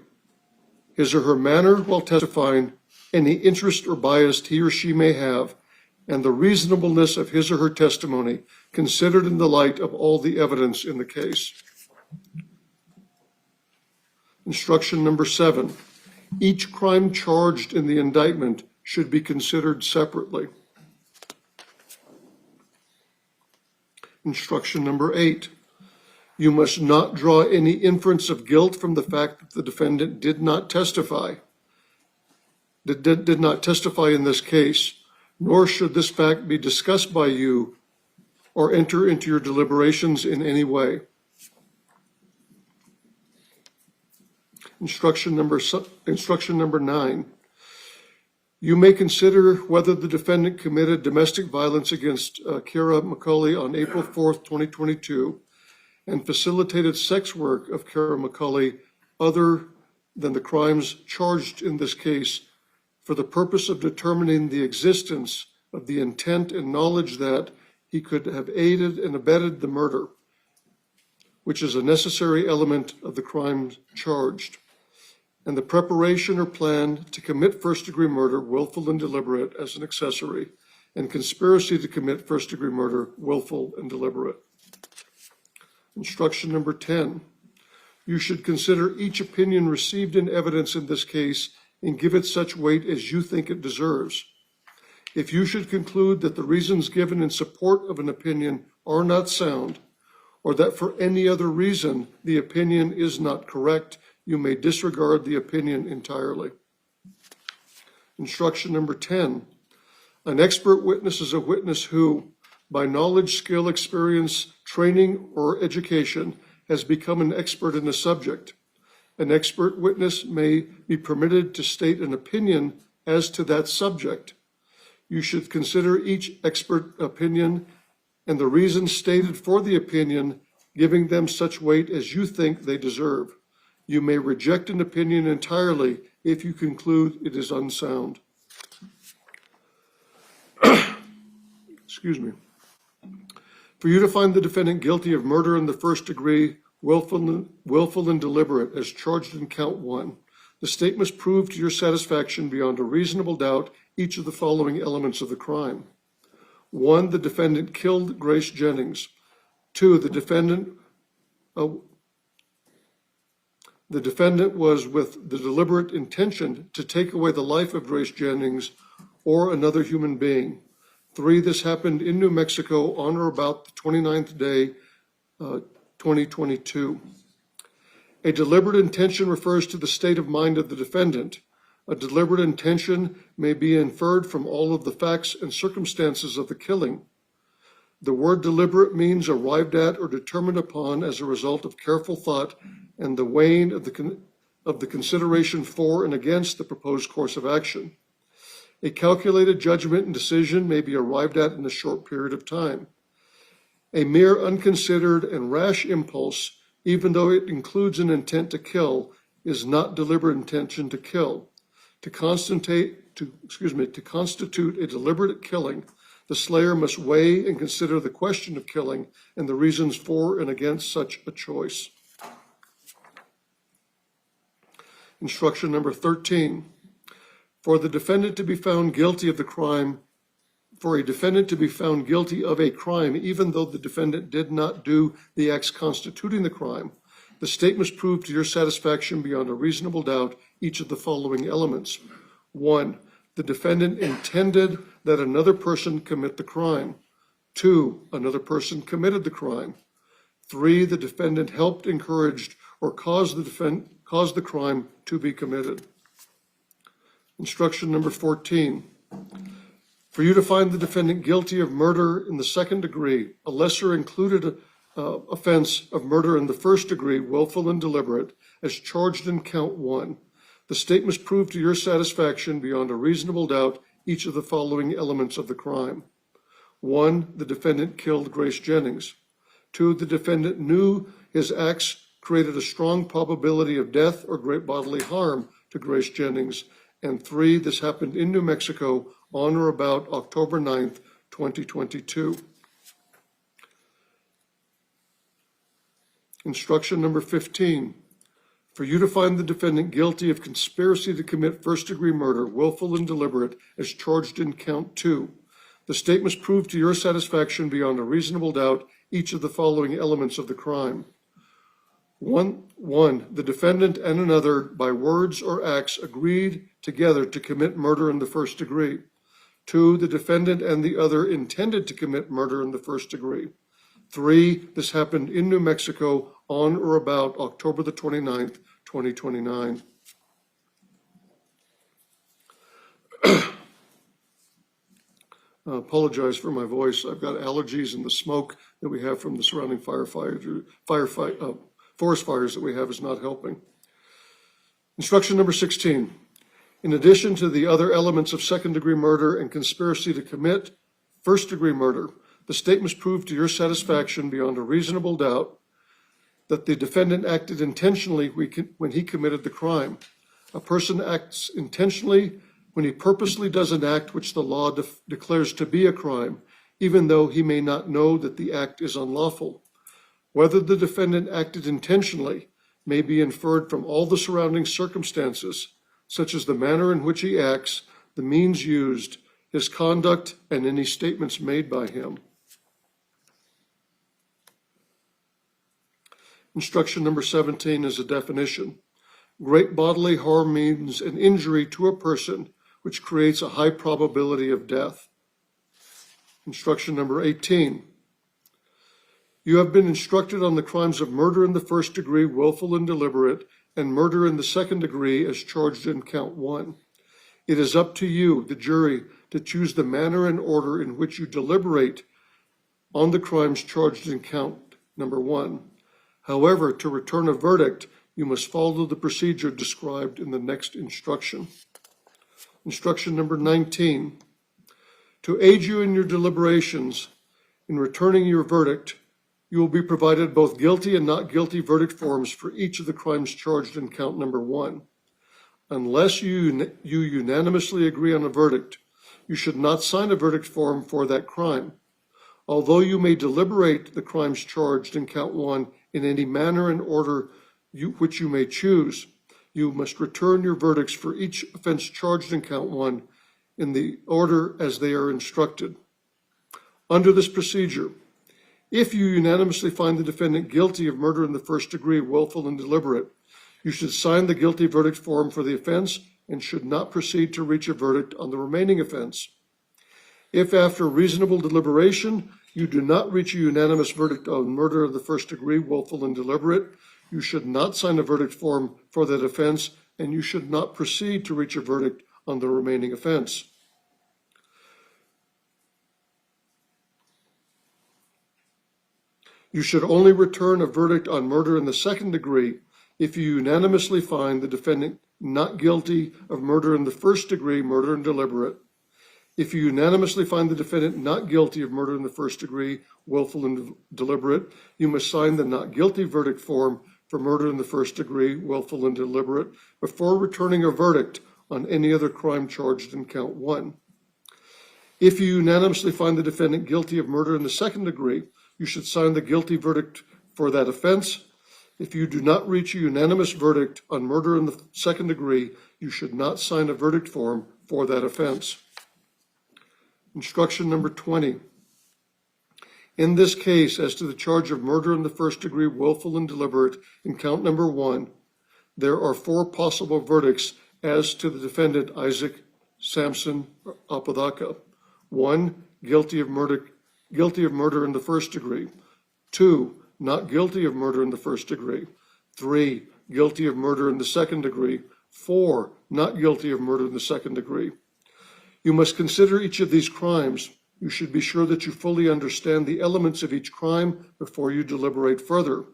Speaker 1: his or her manner while testifying, any interest or bias he or she may have, and the reasonableness of his or her testimony considered in the light of all the evidence in the case. Instruction number 7, each crime charged in the indictment should be considered separately. Instruction number 8, you must not draw any inference of guilt from the fact that the defendant did not testify in this case, nor should this fact be discussed by you or enter into your deliberations in any way. Instruction number 9. You may consider whether the defendant committed domestic violence against Kiara McCulley on April 4th, 2022, and facilitated sex work of Kiara McCulley other than the crimes charged in this case for the purpose of determining the existence of the intent and knowledge that he could have aided and abetted the murder, which is a necessary element of the crime charged, and the preparation or plan to commit first-degree murder, willful and deliberate, as an accessory, and conspiracy to commit first-degree murder, willful and deliberate. Instruction number 10. You should consider each opinion received in evidence in this case and give it such weight as you think it deserves. If you should conclude that the reasons given in support of an opinion are not sound, or that for any other reason the opinion is not correct, you may disregard the opinion entirely. Instruction number 10. An expert witness is a witness who, by knowledge, skill, experience, training, or education, has become an expert in a subject. An expert witness may be permitted to state an opinion as to that subject. You should consider each expert opinion and the reasons stated for the opinion, giving them such weight as you think they deserve. You may reject an opinion entirely if you conclude it is unsound. Excuse me. For you to find the defendant guilty of murder in the first degree, willful and deliberate, as charged in count 1, the state must prove to your satisfaction beyond a reasonable doubt each of the following elements of the crime. 1, the defendant killed Grace Jennings. 2, the defendant was with the deliberate intention to take away the life of Grace Jennings or another human being. 3, this happened in New Mexico on or about the 29th day, 2022. A deliberate intention refers to the state of mind of the defendant. A deliberate intention may be inferred from all of the facts and circumstances of the killing. The word deliberate means arrived at or determined upon as a result of careful thought and the weighing of the consideration for and against the proposed course of action. A calculated judgment and decision may be arrived at in a short period of time. A mere unconsidered and rash impulse, even though it includes an intent to kill, is not deliberate intention to kill. To constitute a deliberate killing, the slayer must weigh and consider the question of killing and the reasons for and against such a choice. Instruction number 13. For a defendant to be found guilty of a crime, even though the defendant did not do the acts constituting the crime, the state must prove to your satisfaction beyond a reasonable doubt each of the following elements. 1, the defendant intended that another person commit the crime. 2, another person committed the crime. 3, the defendant helped, encouraged, or caused the crime to be committed. Instruction number 14. For you to find the defendant guilty of murder in the second degree, a lesser included offense of murder in the first degree, willful and deliberate, as charged in count 1, the state must prove to your satisfaction beyond a reasonable doubt each of the following elements of the crime. 1, the defendant killed Grace Jennings. 2, the defendant knew his acts created a strong probability of death or great bodily harm to Grace Jennings. And 3, this happened in New Mexico on or about October 9th, 2022. Instruction number 15. For you to find the defendant guilty of conspiracy to commit first-degree murder, willful and deliberate, as charged in count 2, the state must prove to your satisfaction beyond a reasonable doubt each of the following elements of the crime. One, the defendant and another by words or acts agreed together to commit murder in the first degree. 2, the defendant and the other intended to commit murder in the first degree. 3, this happened in New Mexico on or about October the 29th, 2029. I apologize for my voice. I've got allergies, and the smoke that we have from the surrounding forest fires that we have is not helping. Instruction number 16. In addition to the other elements of second-degree murder and conspiracy to commit first-degree murder, the state must prove to your satisfaction beyond a reasonable doubt that the defendant acted intentionally when he committed the crime. A person acts intentionally when he purposely does an act which the law declares to be a crime, even though he may not know that the act is unlawful. Whether the defendant acted intentionally may be inferred from all the surrounding circumstances, such as the manner in which he acts, the means used, his conduct, and any statements made by him. Instruction number 17 is a definition. Great bodily harm means an injury to a person which creates a high probability of death. Instruction number 18. You have been instructed on the crimes of murder in the first degree, willful and deliberate, and murder in the second degree as charged in count 1. It is up to you, the jury, to choose the manner and order in which you deliberate on the crimes charged in count number 1. However, to return a verdict, you must follow the procedure described in the next instruction. Instruction number 19. To aid you in your deliberations in returning your verdict, you will be provided both guilty and not guilty verdict forms for each of the crimes charged in count number 1. Unless you unanimously agree on a verdict, you should not sign a verdict form for that crime. Although you may deliberate the crimes charged in count 1 in any manner and order which you may choose, you must return your verdicts for each offense charged in count 1 in the order as they are instructed. Under this procedure, if you unanimously find the defendant guilty of murder in the first degree, willful and deliberate, you should sign the guilty verdict form for the offense and should not proceed to reach a verdict on the remaining offense. If after reasonable deliberation you do not reach a unanimous verdict on murder of the first degree, willful and deliberate, you should not sign a verdict form for that offense, and you should not proceed to reach a verdict on the remaining offense. You should only return a verdict on murder in the second degree if you unanimously find the defendant not guilty of murder in the first degree, murder and deliberate. If you unanimously find the defendant not guilty of murder in the first degree, willful and deliberate, you must sign the not guilty verdict form for murder in the first degree, willful and deliberate, before returning a verdict on any other crime charged in count 1. If you unanimously find the defendant guilty of murder in the second degree, you should sign the guilty verdict for that offense. If you do not reach a unanimous verdict on murder in the second degree, you should not sign a verdict form for that offense. Instruction number 20. In this case, as to the charge of murder in the first degree, willful and deliberate, in count number 1, there are 4 possible verdicts as to the defendant, Isaac Apodaca. 1, guilty of murder in the first degree. 2, not guilty of murder in the first degree. 3, guilty of murder in the second degree. 4, not guilty of murder in the second degree. You must consider each of these crimes. You should be sure that you fully understand the elements of each crime before you deliberate further.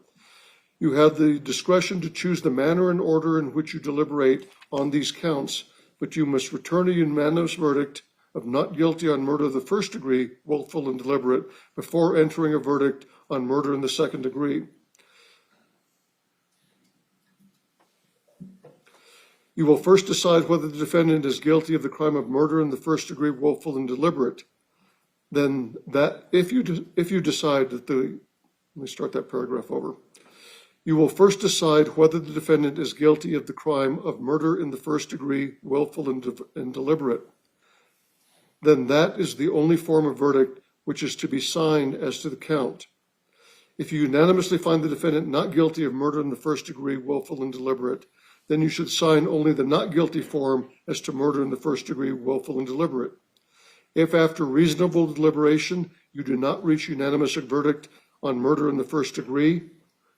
Speaker 1: You have the discretion to choose the manner and order in which you deliberate on these counts, but you must return a unanimous verdict of not guilty on murder of the first degree, willful and deliberate, before entering a verdict on murder in the second degree. You will first decide whether the defendant is guilty of the crime of murder in the first degree, willful and deliberate. Then that, if you decide that let me start that paragraph over. You will first decide whether the defendant is guilty of the crime of murder in the first degree, willful and deliberate. Then that is the only form of verdict which is to be signed as to the count. If you unanimously find the defendant not guilty of murder in the first degree, willful and deliberate, then you should sign only the not guilty form as to murder in the first degree, willful and deliberate. If after reasonable deliberation you do not reach unanimous verdict on murder in the first degree,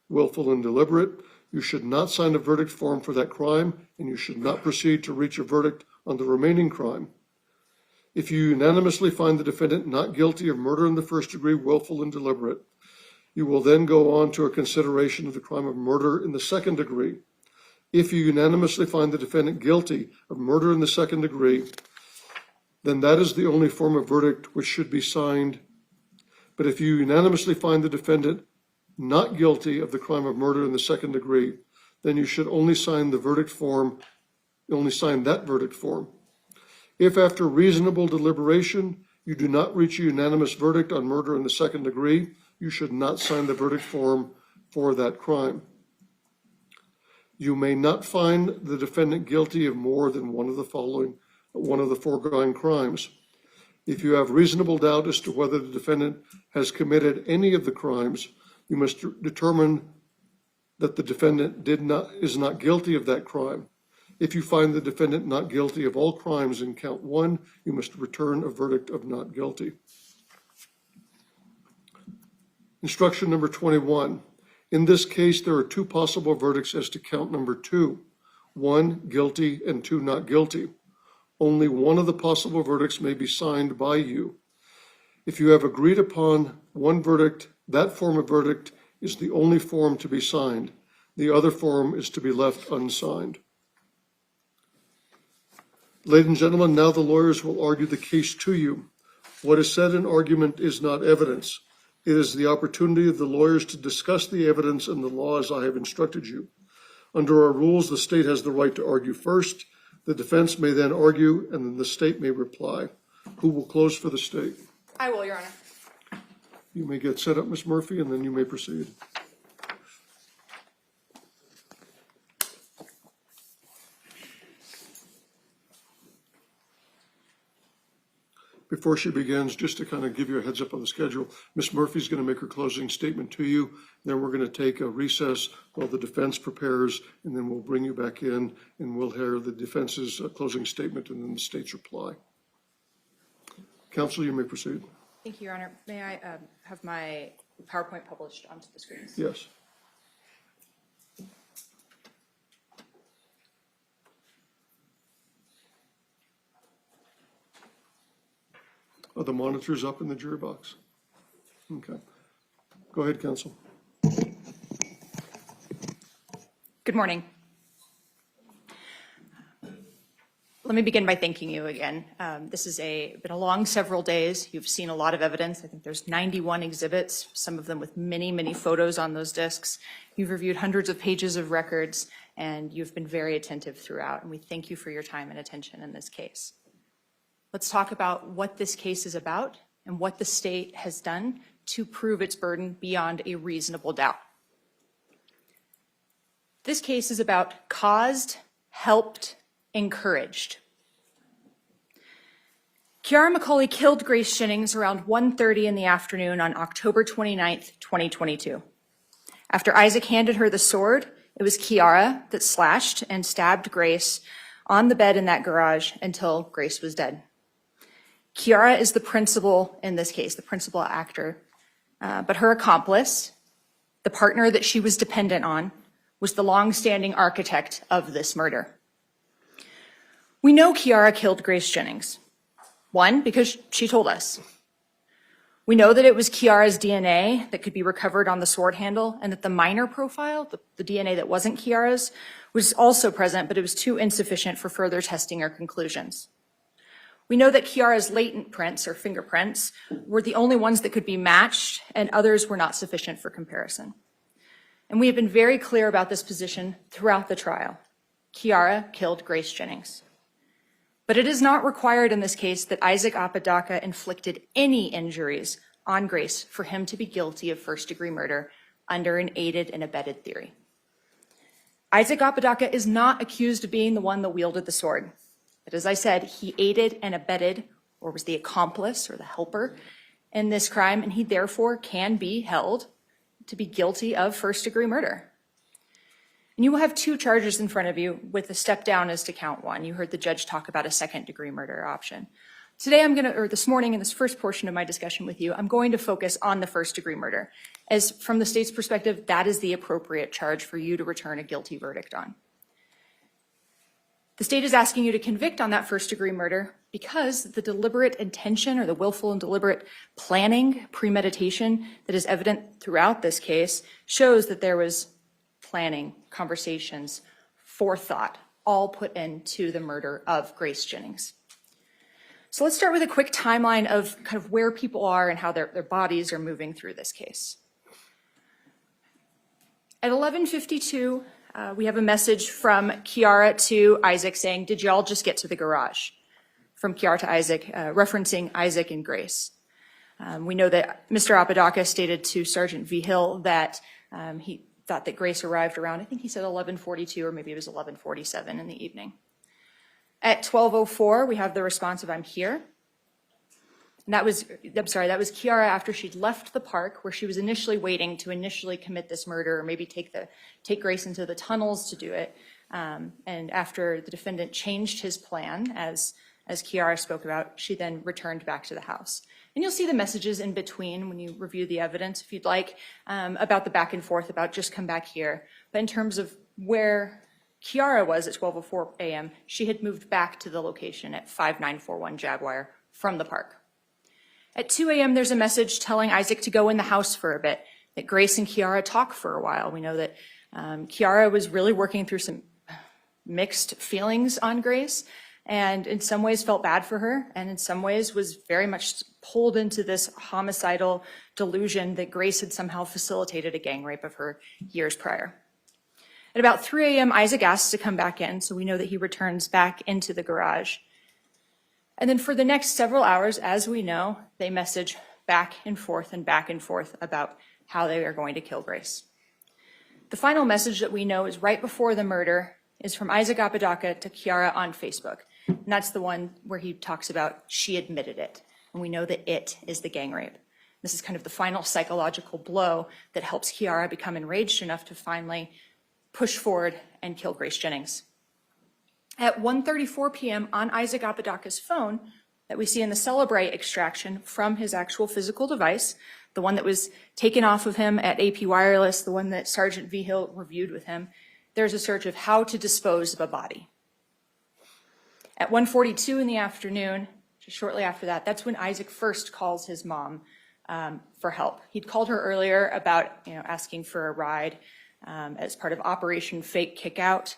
Speaker 1: willful and deliberate, you should not sign a verdict form for that crime, and you should not proceed to reach a verdict on the remaining crime. If you unanimously find the defendant not guilty of murder in the first degree, willful and deliberate, you will then go on to a consideration of the crime of murder in the second degree. If you unanimously find the defendant guilty of murder in the second degree, then that is the only form of verdict which should be signed. But if you unanimously find the defendant not guilty of the crime of murder in the second degree, then you should only sign the verdict form, only sign that verdict form. If after reasonable deliberation you do not reach a unanimous verdict on murder in the second degree, you should not sign the verdict form for that crime. You may not find the defendant guilty of more than one of the foregoing crimes. If you have reasonable doubt as to whether the defendant has committed any of the crimes, you must determine that the defendant is not guilty of that crime. If you find the defendant not guilty of all crimes in count 1, you must return a verdict of not guilty. Instruction number 21. In this case, there are 2 possible verdicts as to count number 2. 1, guilty, and 2, not guilty. Only one of the possible verdicts may be signed by you. If you have agreed upon one verdict, that form of verdict is the only form to be signed. The other form is to be left unsigned. Ladies and gentlemen, now the lawyers will argue the case to you. What is said in argument is not evidence. It is the opportunity of the lawyers to discuss the evidence and the law as I have instructed you. Under our rules, the state has the right to argue first. The defense may then argue, and then the state may reply. Who will close for the state?
Speaker 6: I will, Your Honor.
Speaker 1: You may get set up, Ms. Murphy, and then you may proceed. Before she begins, just to kind of give you a heads up on the schedule, Ms. Murphy's going to make her closing statement to you. Then we're going to take a recess while the defense prepares, and then we'll bring you back in, and we'll hear the defense's closing statement and then the state's reply. Counsel, you may proceed.
Speaker 6: Thank you, Your Honor. May I have my PowerPoint published onto the screens?
Speaker 1: Yes. Are the monitors up in the jury box? Okay. Go ahead, counsel.
Speaker 6: Good morning. Let me begin by thanking you again. This has been a long several days. You've seen a lot of evidence. I think there's 91 exhibits, some of them with many, many photos on those discs. You've reviewed hundreds of pages of records, and you've been very attentive throughout, and we thank you for your time and attention in this case. Let's talk about what this case is about and what the state has done to prove its burden beyond a reasonable doubt. This case is about caused, helped, encouraged. Kiara McCulley killed Grace Jennings around 1:30 in the afternoon on October 29th, 2022. After Isaac handed her the sword, it was Kiara that slashed and stabbed Grace on the bed in that garage until Grace was dead. Kiara is the principal in this case, the principal actor, but her accomplice, the partner that she was dependent on, was the long-standing architect of this murder. We know Kiara killed Grace Jennings. 1, because she told us. We know that it was Kiara's DNA that could be recovered on the sword handle, and that the minor profile, the DNA that wasn't Kiara's, was also present, but it was too insufficient for further testing or conclusions. We know that Kiara's latent prints or fingerprints were the only ones that could be matched, and others were not sufficient for comparison. And we have been very clear about this position throughout the trial. Kiara killed Grace Jennings. But it is not required in this case that Isaac Apodaca inflicted any injuries on Grace for him to be guilty of first-degree murder under an aided and abetted theory. Isaac Apodaca is not accused of being the one that wielded the sword. But as I said, he aided and abetted, or was the accomplice or the helper in this crime, and he therefore can be held to be guilty of first-degree murder. And you will have 2 charges in front of you with a step down as to count 1. You heard the judge talk about a second-degree murder option. Today this morning in this first portion of my discussion with you, I'm going to focus on the first-degree murder, as from the state's perspective, that is the appropriate charge for you to return a guilty verdict on. The state is asking you to convict on that first-degree murder because the deliberate intention or the willful and deliberate planning, premeditation that is evident throughout this case shows that there was planning, conversations, forethought, all put into the murder of Grace Jennings. So let's start with a quick timeline of kind of where people are and how their bodies are moving through this case. At 11:52, we have a message from Kiara to Isaac saying, "Did y'all just get to the garage?" From Kiara to Isaac, referencing Isaac and Grace. We know that Mr. Apodaca stated to Sergeant V. Hill that he thought that Grace arrived around, I think he said 11:42 or maybe it was 11:47 in the evening. At 12:04, we have the response of "I'm here." And that was Kiara after she'd left the park where she was initially waiting to initially commit this murder or maybe take Grace into the tunnels to do it. And after the defendant changed his plan, as Kiara spoke about, she then returned back to the house. And you'll see the messages in between when you review the evidence, if you'd like, about the back and forth, about just come back here. But in terms of where Kiara was at 12:04 a.m., she had moved back to the location at 5941 Jaguar from the park. At 2 a.m., there's a message telling Isaac to go in the house for a bit, that Grace and Kiara talk for a while. We know that Kiara was really working through some mixed feelings on Grace, and in some ways felt bad for her, and in some ways was very much pulled into this homicidal delusion that Grace had somehow facilitated a gang rape of her years prior. At about 3 a.m., Isaac asks to come back in, so we know that he returns back into the garage. And then for the next several hours, as we know, they message back and forth about how they are going to kill Grace. The final message that we know is right before the murder is from Isaac Apodaca to Kiara on Facebook. And that's the one where he talks about she admitted it. And we know that it is the gang rape. This is kind of the final psychological blow that helps Kiara become enraged enough to finally push forward and kill Grace Jennings. At 1:34 p.m. on Isaac Apodaca's phone that we see in the Celebrate extraction from his actual physical device, the one that was taken off of him at AP Wireless, the one that Sergeant V. Hill reviewed with him, there's a search of how to dispose of a body. At 1:42 in the afternoon, just shortly after that, that's when Isaac first calls his mom for help. He'd called her earlier about asking for a ride as part of Operation Fake Kickout.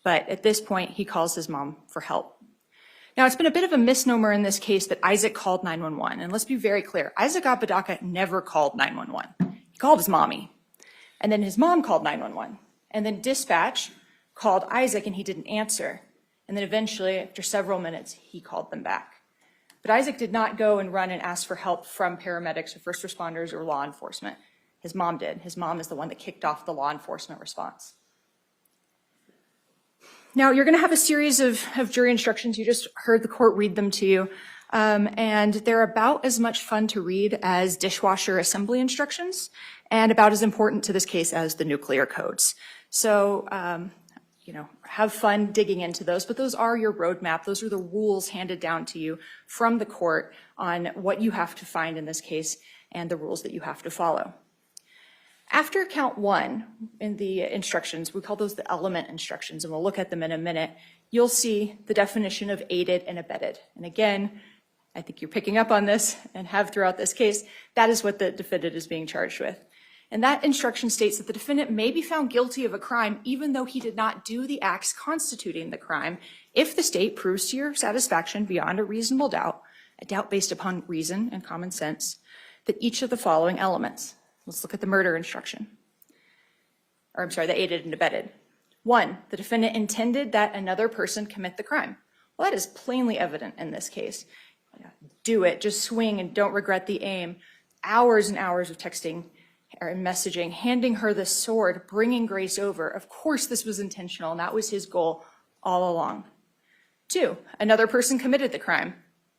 Speaker 6: But at this point, he calls his mom for help. Now, it's been a bit of a misnomer in this case that Isaac called 911. And let's be very clear, Isaac Apodaca never called 911. He called his mommy. And then his mom called 911. And then dispatch called Isaac and he didn't answer. And then eventually, after several minutes, he called them back. But Isaac did not go and run and ask for help from paramedics or first responders or law enforcement. His mom did. His mom is the one that kicked off the law enforcement response. Now, you're going to have a series of jury instructions. You just heard the court read them to you. And they're about as much fun to read as dishwasher assembly instructions and about as important to this case as the nuclear codes. So, have fun digging into those, but those are your roadmap. Those are the rules handed down to you from the court on what you have to find in this case and the rules that you have to follow. After count 1 in the instructions, we call those the element instructions, and we'll look at them in a minute, you'll see the definition of aided and abetted. And again, I think you're picking up on this and have throughout this case, that is what the defendant is being charged with. And that instruction states that the defendant may be found guilty of a crime even though he did not do the acts constituting the crime if the state proves to your satisfaction beyond a reasonable doubt, a doubt based upon reason and common sense, that each of the following elements. Let's look at the murder instruction. The aided and abetted. 1, the defendant intended that another person commit the crime. Well, that is plainly evident in this case. Do it, just swing and don't regret the aim. Hours and hours of texting or messaging, handing her the sword, bringing Grace over. Of course this was intentional and that was his goal all along. 2, another person committed the crime.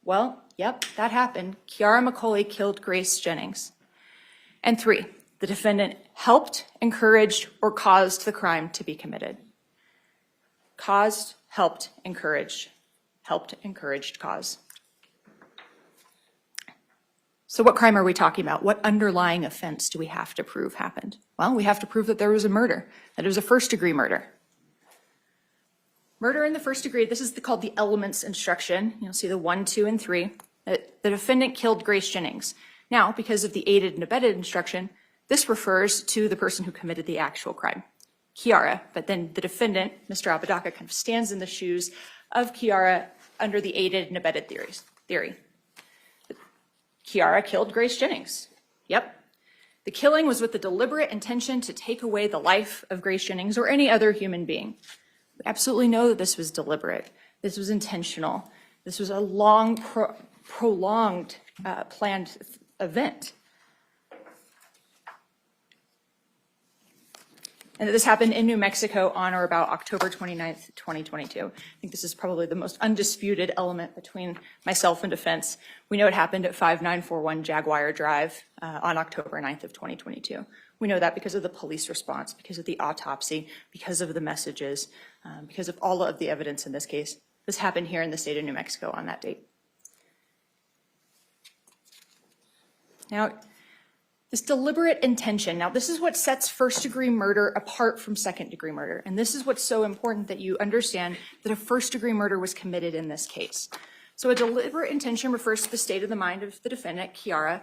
Speaker 6: Well, yep, that happened. Kiara McCulley killed Grace Jennings. And 3, the defendant helped, encouraged, or caused the crime to be committed. Caused, helped, encouraged, caused. So what crime are we talking about? What underlying offense do we have to prove happened? Well, we have to prove that there was a murder, that it was a first-degree murder. Murder in the first degree, this is called the elements instruction. You'll see the 1, 2, and 3. That the defendant killed Grace Jennings. Now, because of the aided and abetted instruction, this refers to the person who committed the actual crime, Kiara. But then the defendant, Mr. Apodaca, kind of stands in the shoes of Kiara under the aided and abetted theory. Kiara killed Grace Jennings. Yep. The killing was with the deliberate intention to take away the life of Grace Jennings or any other human being. We absolutely know that this was deliberate. This was intentional. This was a long, prolonged, planned event. And this happened in New Mexico on or about October 29th, 2022. I think this is probably the most undisputed element between myself and defense. We know it happened at 5941 Jaguar Drive on October 9th of 2022. We know that because of the police response, because of the autopsy, because of the messages, because of all of the evidence in this case. This happened here in the state of New Mexico on that date. Now, this deliberate intention, now this is what sets first-degree murder apart from second-degree murder. And this is what's so important that you understand that a first-degree murder was committed in this case. So a deliberate intention refers to the state of the mind of the defendant, Kiara,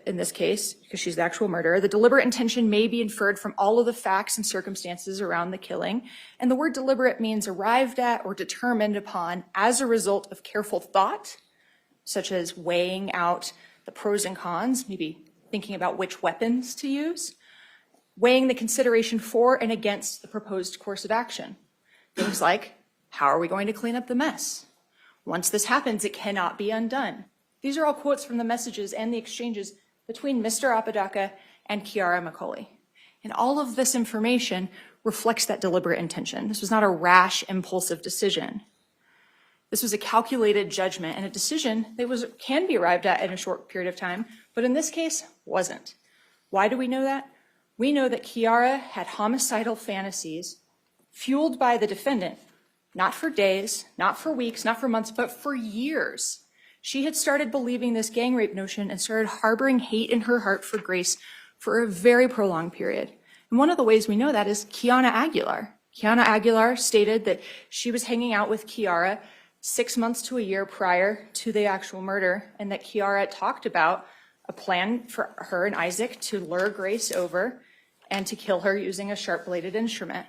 Speaker 6: in this case, because she's the actual murderer. The deliberate intention may be inferred from all of the facts and circumstances around the killing. And the word deliberate means arrived at or determined upon as a result of careful thought, such as weighing out the pros and cons, maybe thinking about which weapons to use, weighing the consideration for and against the proposed course of action. Things like, how are we going to clean up the mess? Once this happens, it cannot be undone. These are all quotes from the messages and the exchanges between Mr. Apodaca and Kiara McCulley. And all of this information reflects that deliberate intention. This was not a rash, impulsive decision. This was a calculated judgment and a decision that can be arrived at in a short period of time, but in this case, wasn't. Why do we know that? We know that Kiara had homicidal fantasies fueled by the defendant, not for days, not for weeks, not for months, but for years. She had started believing this gang rape notion and started harboring hate in her heart for Grace for a very prolonged period. And one of the ways we know that is Kiana Aguilar. Kiana Aguilar stated that she was hanging out with Kiara 6 months to a year prior to the actual murder, and that Kiara talked about a plan for her and Isaac to lure Grace over and to kill her using a sharp-bladed instrument.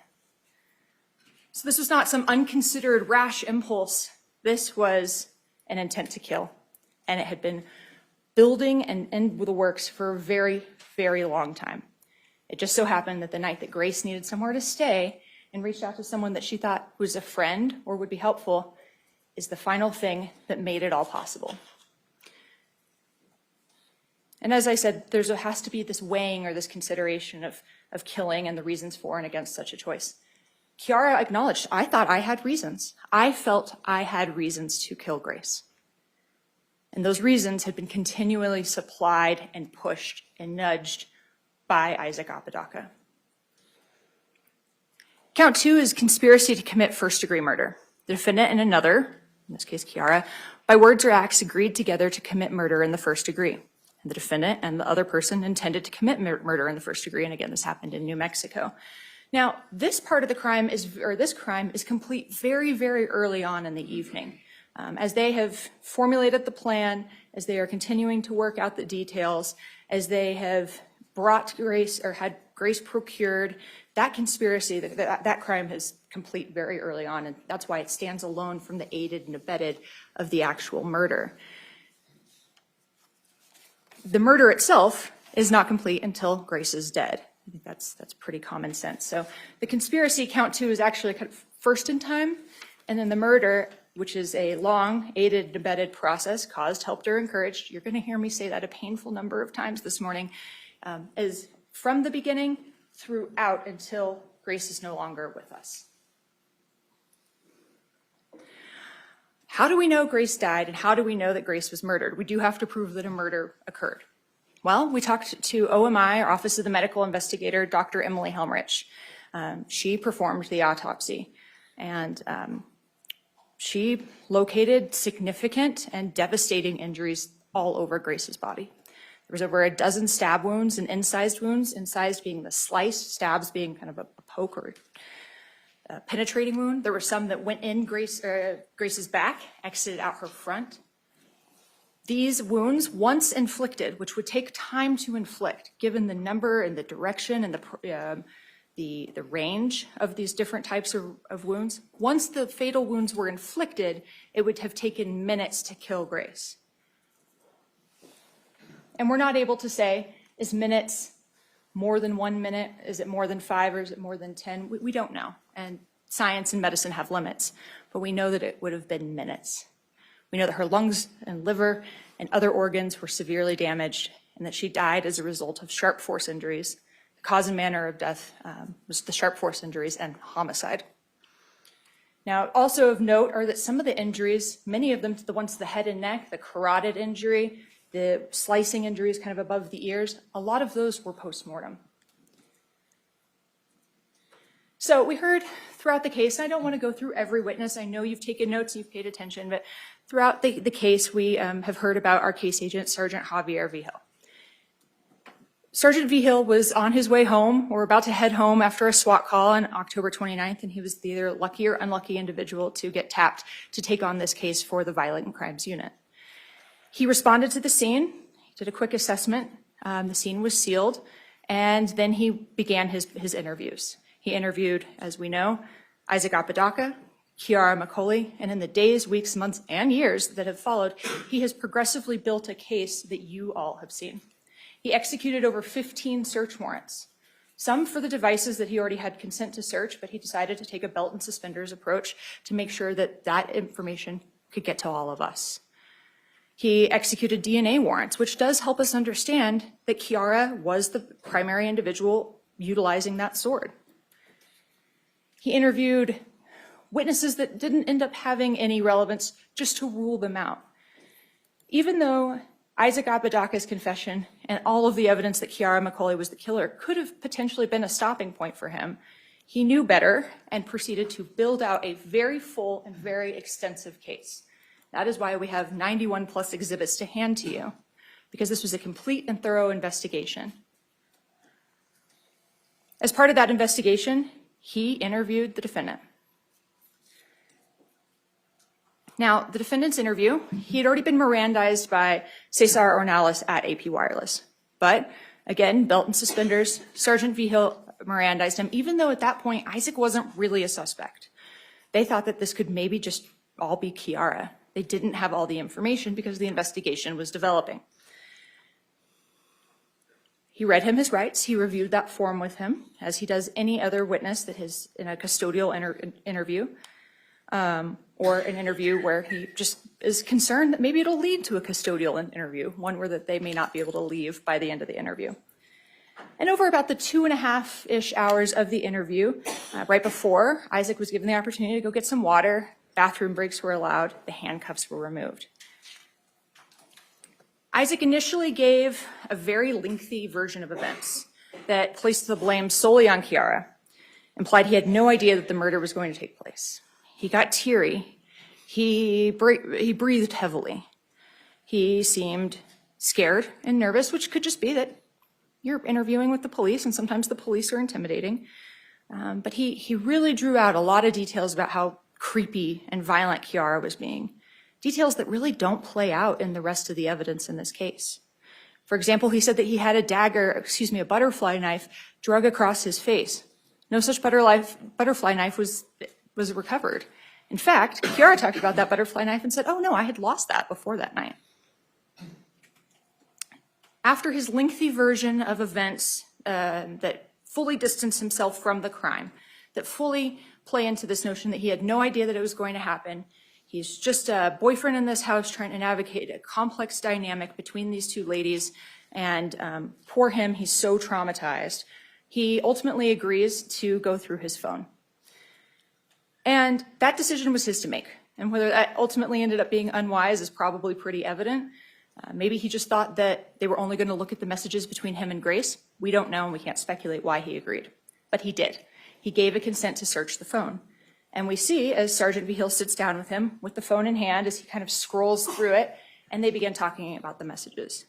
Speaker 6: So this was not some unconsidered rash impulse. This was an intent to kill, and it had been building and in the works for a very, very long time. It just so happened that the night that Grace needed somewhere to stay and reached out to someone that she thought was a friend or would be helpful is the final thing that made it all possible. And as I said, there has to be this weighing or this consideration of killing and the reasons for and against such a choice. Kiara acknowledged, I thought I had reasons. I felt I had reasons to kill Grace. And those reasons had been continually supplied and pushed and nudged by Isaac Apodaca. Count 2 is conspiracy to commit first-degree murder. The defendant and another, in this case Kiara, by words or acts agreed together to commit murder in the first degree. And the defendant and the other person intended to commit murder in the first degree, and again, this happened in New Mexico. Now, this part of the crime this crime is complete very, very early on in the evening. As they have formulated the plan, as they are continuing to work out the details, as they have brought Grace or had Grace procured, that conspiracy, that crime is complete very early on, and that's why it stands alone from the aided and abetted of the actual murder. The murder itself is not complete until Grace is dead. I think that's pretty common sense. So the conspiracy, count 2, is actually kind of first in time, and then the murder, which is a long aided and abetted process, caused, helped, or encouraged. You're going to hear me say that a painful number of times this morning, is from the beginning throughout until Grace is no longer with us. How do we know Grace died, and how do we know that Grace was murdered? We do have to prove that a murder occurred. Well, we talked to OMI, or Office of the Medical Investigator, Dr. Emily Helmrich. She performed the autopsy, and she located significant and devastating injuries all over Grace's body. There was over a dozen stab wounds and incised wounds, incised being the slice, stabs being kind of a poke or a penetrating wound. There were some that went in Grace's back, exited out her front. These wounds, once inflicted, which would take time to inflict, given the number and the direction and the range of these different types of wounds, once the fatal wounds were inflicted, it would have taken minutes to kill Grace. And we're not able to say, is minutes more than 1 minute? Is it more than 5 or is it more than 10? We don't know. And science and medicine have limits, but we know that it would have been minutes. We know that her lungs and liver and other organs were severely damaged and that she died as a result of sharp force injuries. The cause and manner of death was the sharp force injuries and homicide. Now, also of note are that some of the injuries, many of them, the ones to the head and neck, the carotid injury, the slicing injuries kind of above the ears, a lot of those were post-mortem. So we heard throughout the case, and I don't want to go through every witness. I know you've taken notes, you've paid attention, but throughout the case, we have heard about our case agent, Sergeant Javier Vigil. Sergeant Vigil was on his way home or about to head home after a SWAT call on October 29th, and he was the either lucky or unlucky individual to get tapped to take on this case for the Violent Crimes Unit. He responded to the scene, he did a quick assessment, the scene was sealed, and then he began his interviews. He interviewed, as we know, Isaac Apodaca, Kiara McCulley, and in the days, weeks, months, and years that have followed, he has progressively built a case that you all have seen. He executed over 15 search warrants, some for the devices that he already had consent to search, but he decided to take a belt and suspenders approach to make sure that that information could get to all of us. He executed DNA warrants, which does help us understand that Kiara was the primary individual utilizing that sword. He interviewed witnesses that didn't end up having any relevance just to rule them out. Even though Isaac Apodaca's confession and all of the evidence that Kiara McCulley was the killer could have potentially been a stopping point for him, he knew better and proceeded to build out a very full and very extensive case. That is why we have 91 plus exhibits to hand to you, because this was a complete and thorough investigation. As part of that investigation, he interviewed the defendant. Now, the defendant's interview, he had already been Mirandized by Cesar Ornelas at AP Wireless. But again, belt and suspenders, Sergeant Vigil Mirandized him, even though at that point, Isaac wasn't really a suspect. They thought that this could maybe just all be Kiara. They didn't have all the information because the investigation was developing. He read him his rights. He reviewed that form with him, as he does any other witness that is in a custodial interview, or an interview where he just is concerned that maybe it'll lead to a custodial interview, one where that they may not be able to leave by the end of the interview. And over about the 2.5-ish hours of the interview, right before, Isaac was given the opportunity to go get some water, bathroom breaks were allowed, the handcuffs were removed. Isaac initially gave a very lengthy version of events that placed the blame solely on Kiara, implied he had no idea that the murder was going to take place. He got teary. He breathed heavily. He seemed scared and nervous, which could just be that you're interviewing with the police, and sometimes the police are intimidating. But he really drew out a lot of details about how creepy and violent Kiara was being. Details that really don't play out in the rest of the evidence in this case. For example, he said that he had a butterfly knife drug across his face. No such butterfly knife was recovered. In fact, Kiara talked about that butterfly knife and said, oh no, I had lost that before that night. After his lengthy version of events that fully distance himself from the crime, that fully play into this notion that he had no idea that it was going to happen, he's just a boyfriend in this house trying to navigate a complex dynamic between these two ladies, and poor him, he's so traumatized. He ultimately agrees to go through his phone. And that decision was his to make. And whether that ultimately ended up being unwise is probably pretty evident. Maybe he just thought that they were only going to look at the messages between him and Grace. We don't know, and we can't speculate why he agreed. But he did. He gave a consent to search the phone. And we see as Sergeant Vigil sits down with him with the phone in hand as he kind of scrolls through it, and they begin talking about the messages.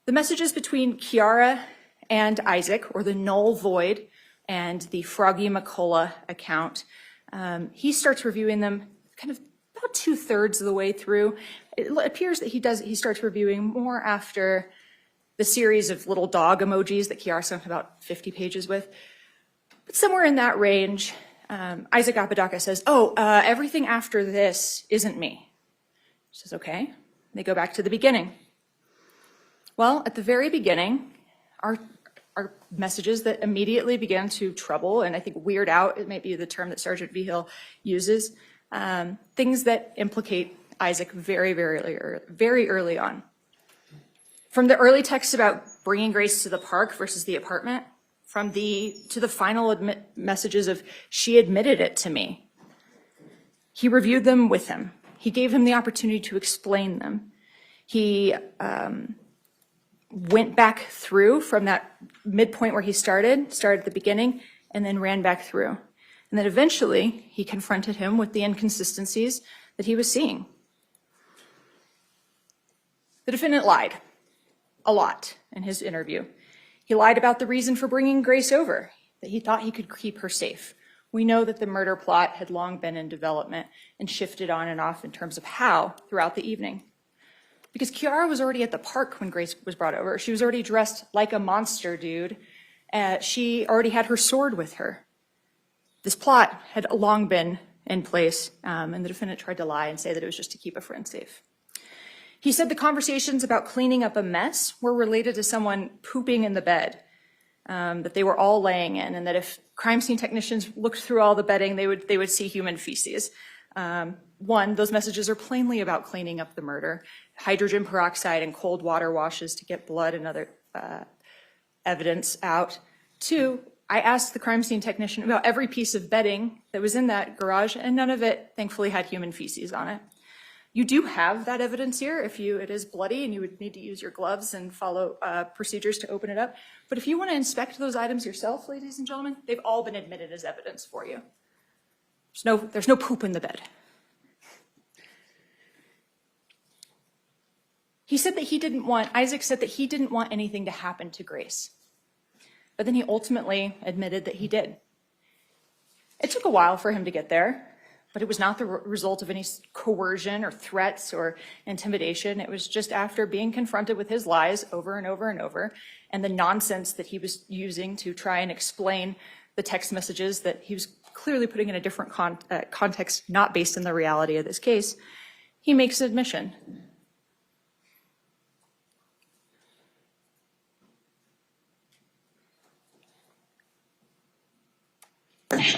Speaker 6: The messages between Kiara and Isaac, or the null void, and the Froggy McCulley account, he starts reviewing them kind of about 2/3 of the way through. It appears that he starts reviewing more after the series of little dog emojis that Kiara sent about 50 pages with. But somewhere in that range, Isaac Apodaca says, everything after this isn't me. She says, okay. They go back to the beginning. Well, at the very beginning are messages that immediately began to trouble, and I think weird out, it may be the term that Sergeant Vigil uses, things that implicate Isaac very, very early on. From the early text about bringing Grace to the park versus the apartment, to the final messages of, she admitted it to me. He reviewed them with him. He gave him the opportunity to explain them. He went back through from that midpoint where he started at the beginning, and then ran back through. And then eventually, he confronted him with the inconsistencies that he was seeing. The defendant lied a lot in his interview. He lied about the reason for bringing Grace over, that he thought he could keep her safe. We know that the murder plot had long been in development and shifted on and off in terms of how throughout the evening. Because Kiara was already at the park when Grace was brought over. She was already dressed like a monster dude. She already had her sword with her. This plot had long been in place, and the defendant tried to lie and say that it was just to keep a friend safe. He said the conversations about cleaning up a mess were related to someone pooping in the bed that they were all laying in, and that if crime scene technicians looked through all the bedding, they would see human feces. Those messages are plainly about cleaning up the murder, hydrogen peroxide and cold water washes to get blood and other evidence out. 2, I asked the crime scene technician about every piece of bedding that was in that garage, and none of it, thankfully, had human feces on it. You do have that evidence here if it is bloody and you would need to use your gloves and follow procedures to open it up. But if you want to inspect those items yourself, ladies and gentlemen, they've all been admitted as evidence for you. There's no poop in the bed. Isaac said that he didn't want anything to happen to Grace. But then he ultimately admitted that he did. It took a while for him to get there, but it was not the result of any coercion or threats or intimidation. It was just after being confronted with his lies over and over and over, and the nonsense that he was using to try and explain the text messages that he was clearly putting in a different context, not based in the reality of this case. He makes an admission.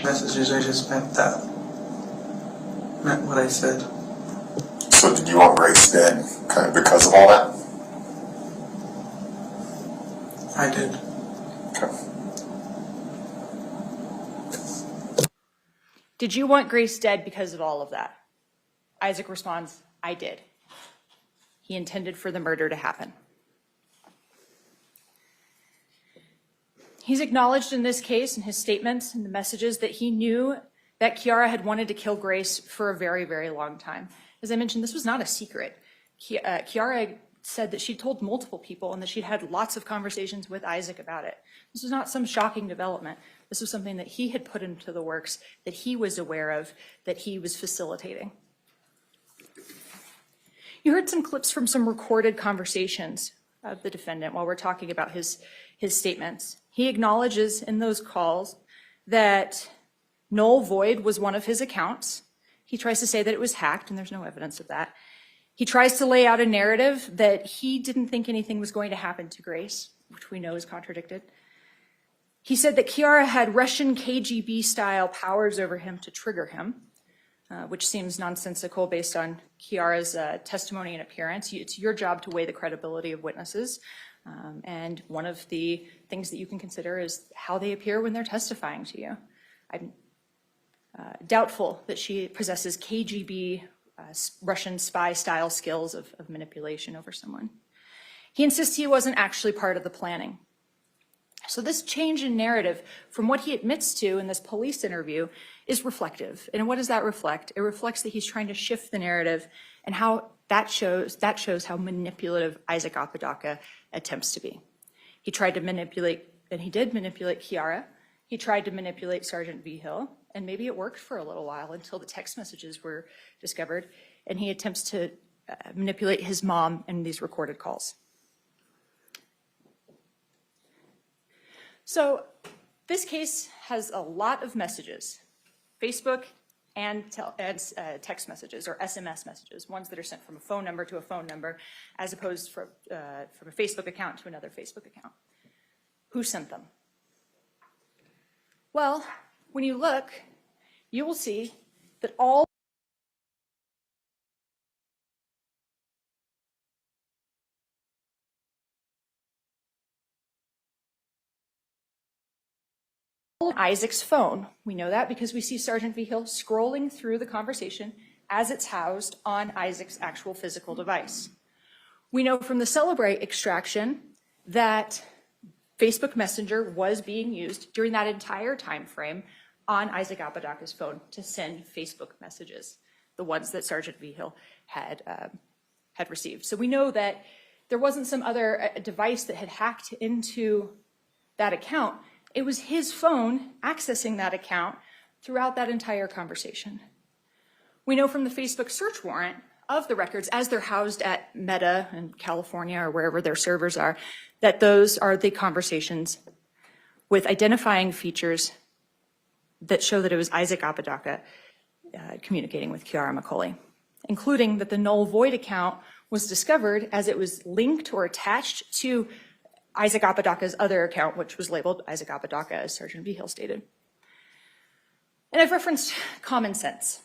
Speaker 8: Messages I just meant what I said.
Speaker 9: So did you want Grace dead kind of because of all that?
Speaker 8: I did.
Speaker 9: Okay.
Speaker 6: Did you want Grace dead because of all of that? Isaac responds, I did. He intended for the murder to happen. He's acknowledged in this case, in his statements and the messages, that he knew that Kiara had wanted to kill Grace for a very, very long time. As I mentioned, this was not a secret. Kiara said that she'd told multiple people and that she'd had lots of conversations with Isaac about it. This was not some shocking development. This was something that he had put into the works, that he was aware of, that he was facilitating. You heard some clips from some recorded conversations of the defendant while we're talking about his statements. He acknowledges in those calls that null void was one of his accounts. He tries to say that it was hacked, and there's no evidence of that. He tries to lay out a narrative that he didn't think anything was going to happen to Grace, which we know is contradicted. He said that Kiara had Russian KGB-style powers over him to trigger him, which seems nonsensical based on Kiara's testimony and appearance. It's your job to weigh the credibility of witnesses. And one of the things that you can consider is how they appear when they're testifying to you. I'm doubtful that she possesses KGB Russian spy-style skills of manipulation over someone. He insists he wasn't actually part of the planning. So this change in narrative from what he admits to in this police interview is reflective. And what does that reflect? It reflects that he's trying to shift the narrative and how that shows how manipulative Isaac Apodaca attempts to be. He tried to manipulate, and he did manipulate Kiara. He tried to manipulate Sergeant Vigil, and maybe it worked for a little while until the text messages were discovered, and he attempts to manipulate his mom in these recorded calls. So this case has a lot of messages, Facebook and text messages or SMS messages, ones that are sent from a phone number to a phone number, as opposed from a Facebook account to another Facebook account. Who sent them? Well, when you look, you will see that all Isaac's phone. We know that because we see Sergeant Vigil scrolling through the conversation as it's housed on Isaac's actual physical device. We know from the Celebrate extraction that Facebook Messenger was being used during that entire time frame on Isaac Apodaca's phone to send Facebook messages, the ones that Sergeant Vigil had received. So we know that there wasn't some other device that had hacked into that account. It was his phone accessing that account throughout that entire conversation. We know from the Facebook search warrant of the records as they're housed at Meta in California or wherever their servers are, that those are the conversations with identifying features that show that it was Isaac Apodaca communicating with Kiara McCulley, including that the null void account was discovered as it was linked or attached to Isaac Apodaca's other account, which was labeled Isaac Apodaca, as Sergeant Vigil stated. And I've referenced common sense.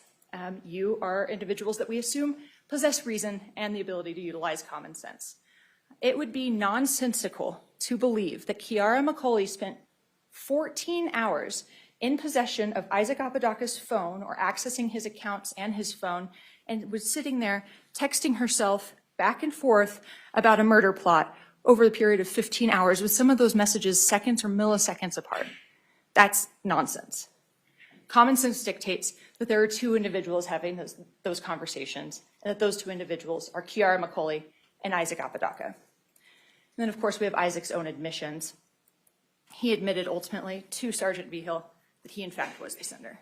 Speaker 6: You are individuals that we assume possess reason and the ability to utilize common sense. It would be nonsensical to believe that Kiara McCulley spent 14 hours in possession of Isaac Apodaca's phone or accessing his accounts and his phone and was sitting there texting herself back and forth about a murder plot over the period of 15 hours with some of those messages seconds or milliseconds apart. That's nonsense. Common sense dictates that there are two individuals having those conversations, and that those two individuals are Kiara McCulley and Isaac Apodaca. And then, of course, we have Isaac's own admissions. He admitted ultimately to Sergeant Vigil that he, in fact, was the sender.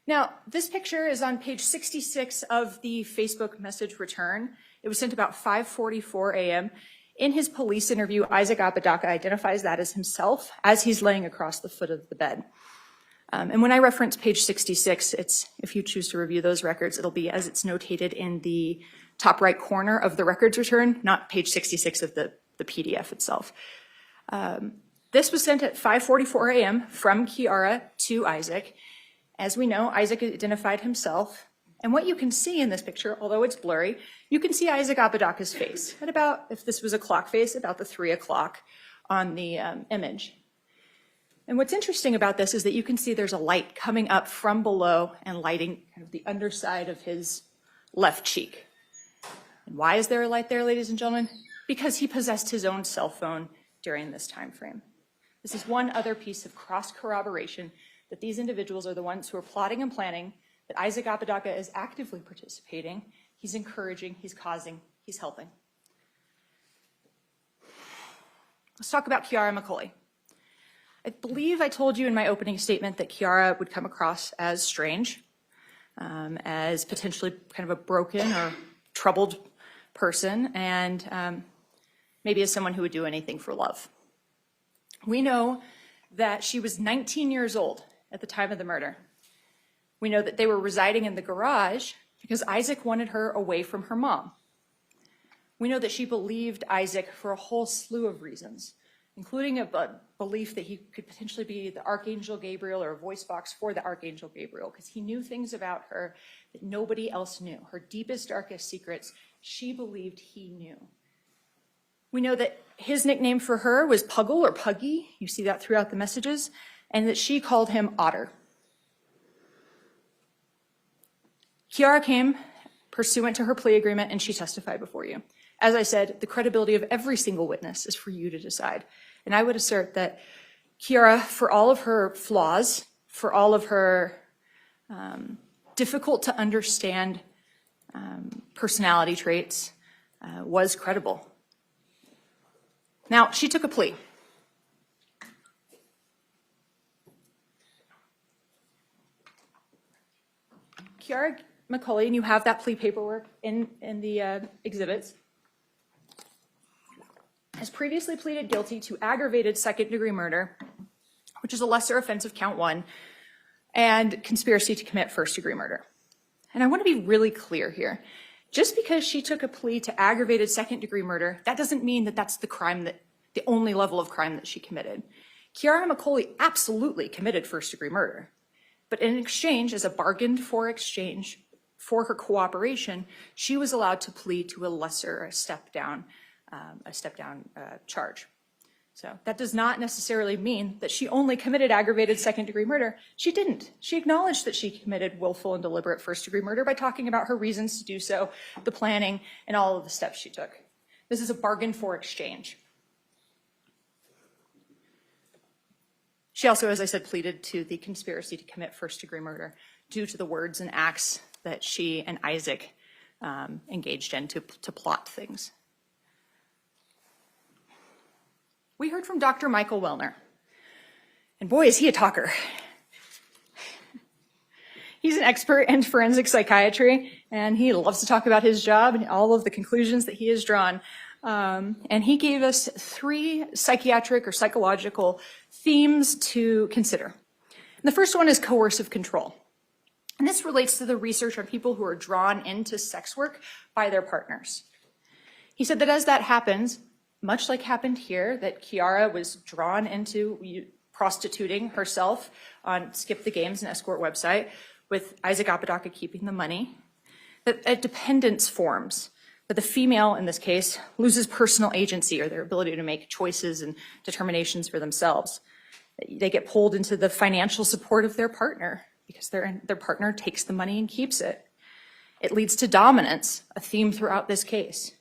Speaker 6: Now, this picture is on page 66 of the Facebook message return. It was sent about 5:44 a.m. In his police interview, Isaac Apodaca identifies that as himself as he's laying across the foot of the bed. And when I reference page 66, it's, if you choose to review those records, it'll be as it's notated in the top right corner of the records return, not page 66 of the PDF itself. This was sent at 5:44 a.m. from Kiara to Isaac. As we know, Isaac identified himself. And what you can see in this picture, although it's blurry, you can see Isaac Apodaca's face at about, if this was a clock face, about the 3 o'clock on the image. And what's interesting about this is that you can see there's a light coming up from below and lighting kind of the underside of his left cheek. And why is there a light there, ladies and gentlemen? Because he possessed his own cell phone during this time frame. This is one other piece of cross-corroboration that these individuals are the ones who are plotting and planning, that Isaac Apodaca is actively participating, he's encouraging, he's causing, he's helping. Let's talk about Kiara McCulley. I believe I told you in my opening statement that Kiara would come across as strange, as potentially kind of a broken or troubled person, and maybe as someone who would do anything for love. We know that she was 19 years old at the time of the murder. We know that they were residing in the garage because Isaac wanted her away from her mom. We know that she believed Isaac for a whole slew of reasons, including a belief that he could potentially be the Archangel Gabriel or a voice box for the Archangel Gabriel, because he knew things about her that nobody else knew. Her deepest, darkest secrets, she believed he knew. We know that his nickname for her was Puggle or Puggy. You see that throughout the messages, and that she called him Otter. Kiara came pursuant to her plea agreement, and she testified before you. As I said, the credibility of every single witness is for you to decide. And I would assert that Kiara, for all of her flaws, for all of her difficult to understand personality traits, was credible. Now, she took a plea. Kiara McCulley, and you have that plea paperwork in the exhibits, has previously pleaded guilty to aggravated second-degree murder, which is a lesser offense of count 1, and conspiracy to commit first-degree murder. And I want to be really clear here. Just because she took a plea to aggravated second-degree murder, that doesn't mean that that's the only level of crime that she committed. Kiara McCulley absolutely committed first-degree murder. But in exchange, as a bargained for exchange for her cooperation, she was allowed to plead to a lesser, a step down charge. So that does not necessarily mean that she only committed aggravated second-degree murder. She didn't. She acknowledged that she committed willful and deliberate first-degree murder by talking about her reasons to do so, the planning, and all of the steps she took. This is a bargain for exchange. She also, as I said, pleaded to the conspiracy to commit first-degree murder due to the words and acts that she and Isaac engaged in to plot things. We heard from Dr. Michael Wellner, and boy, is he a talker. He's an expert in forensic psychiatry, and he loves to talk about his job and all of the conclusions that he has drawn. And he gave us 3 psychiatric or psychological themes to consider. And the first one is coercive control. And this relates to the research on people who are drawn into sex work by their partners. He said that as that happens, much like happened here, that Kiara was drawn into prostituting herself on Skip the Games and Escort website, with Isaac Apodaca keeping the money, that a dependence forms, that the female, in this case, loses personal agency or their ability to make choices and determinations for themselves. They get pulled into the financial support of their partner because their partner takes the money and keeps it. It leads to dominance, a theme throughout this case.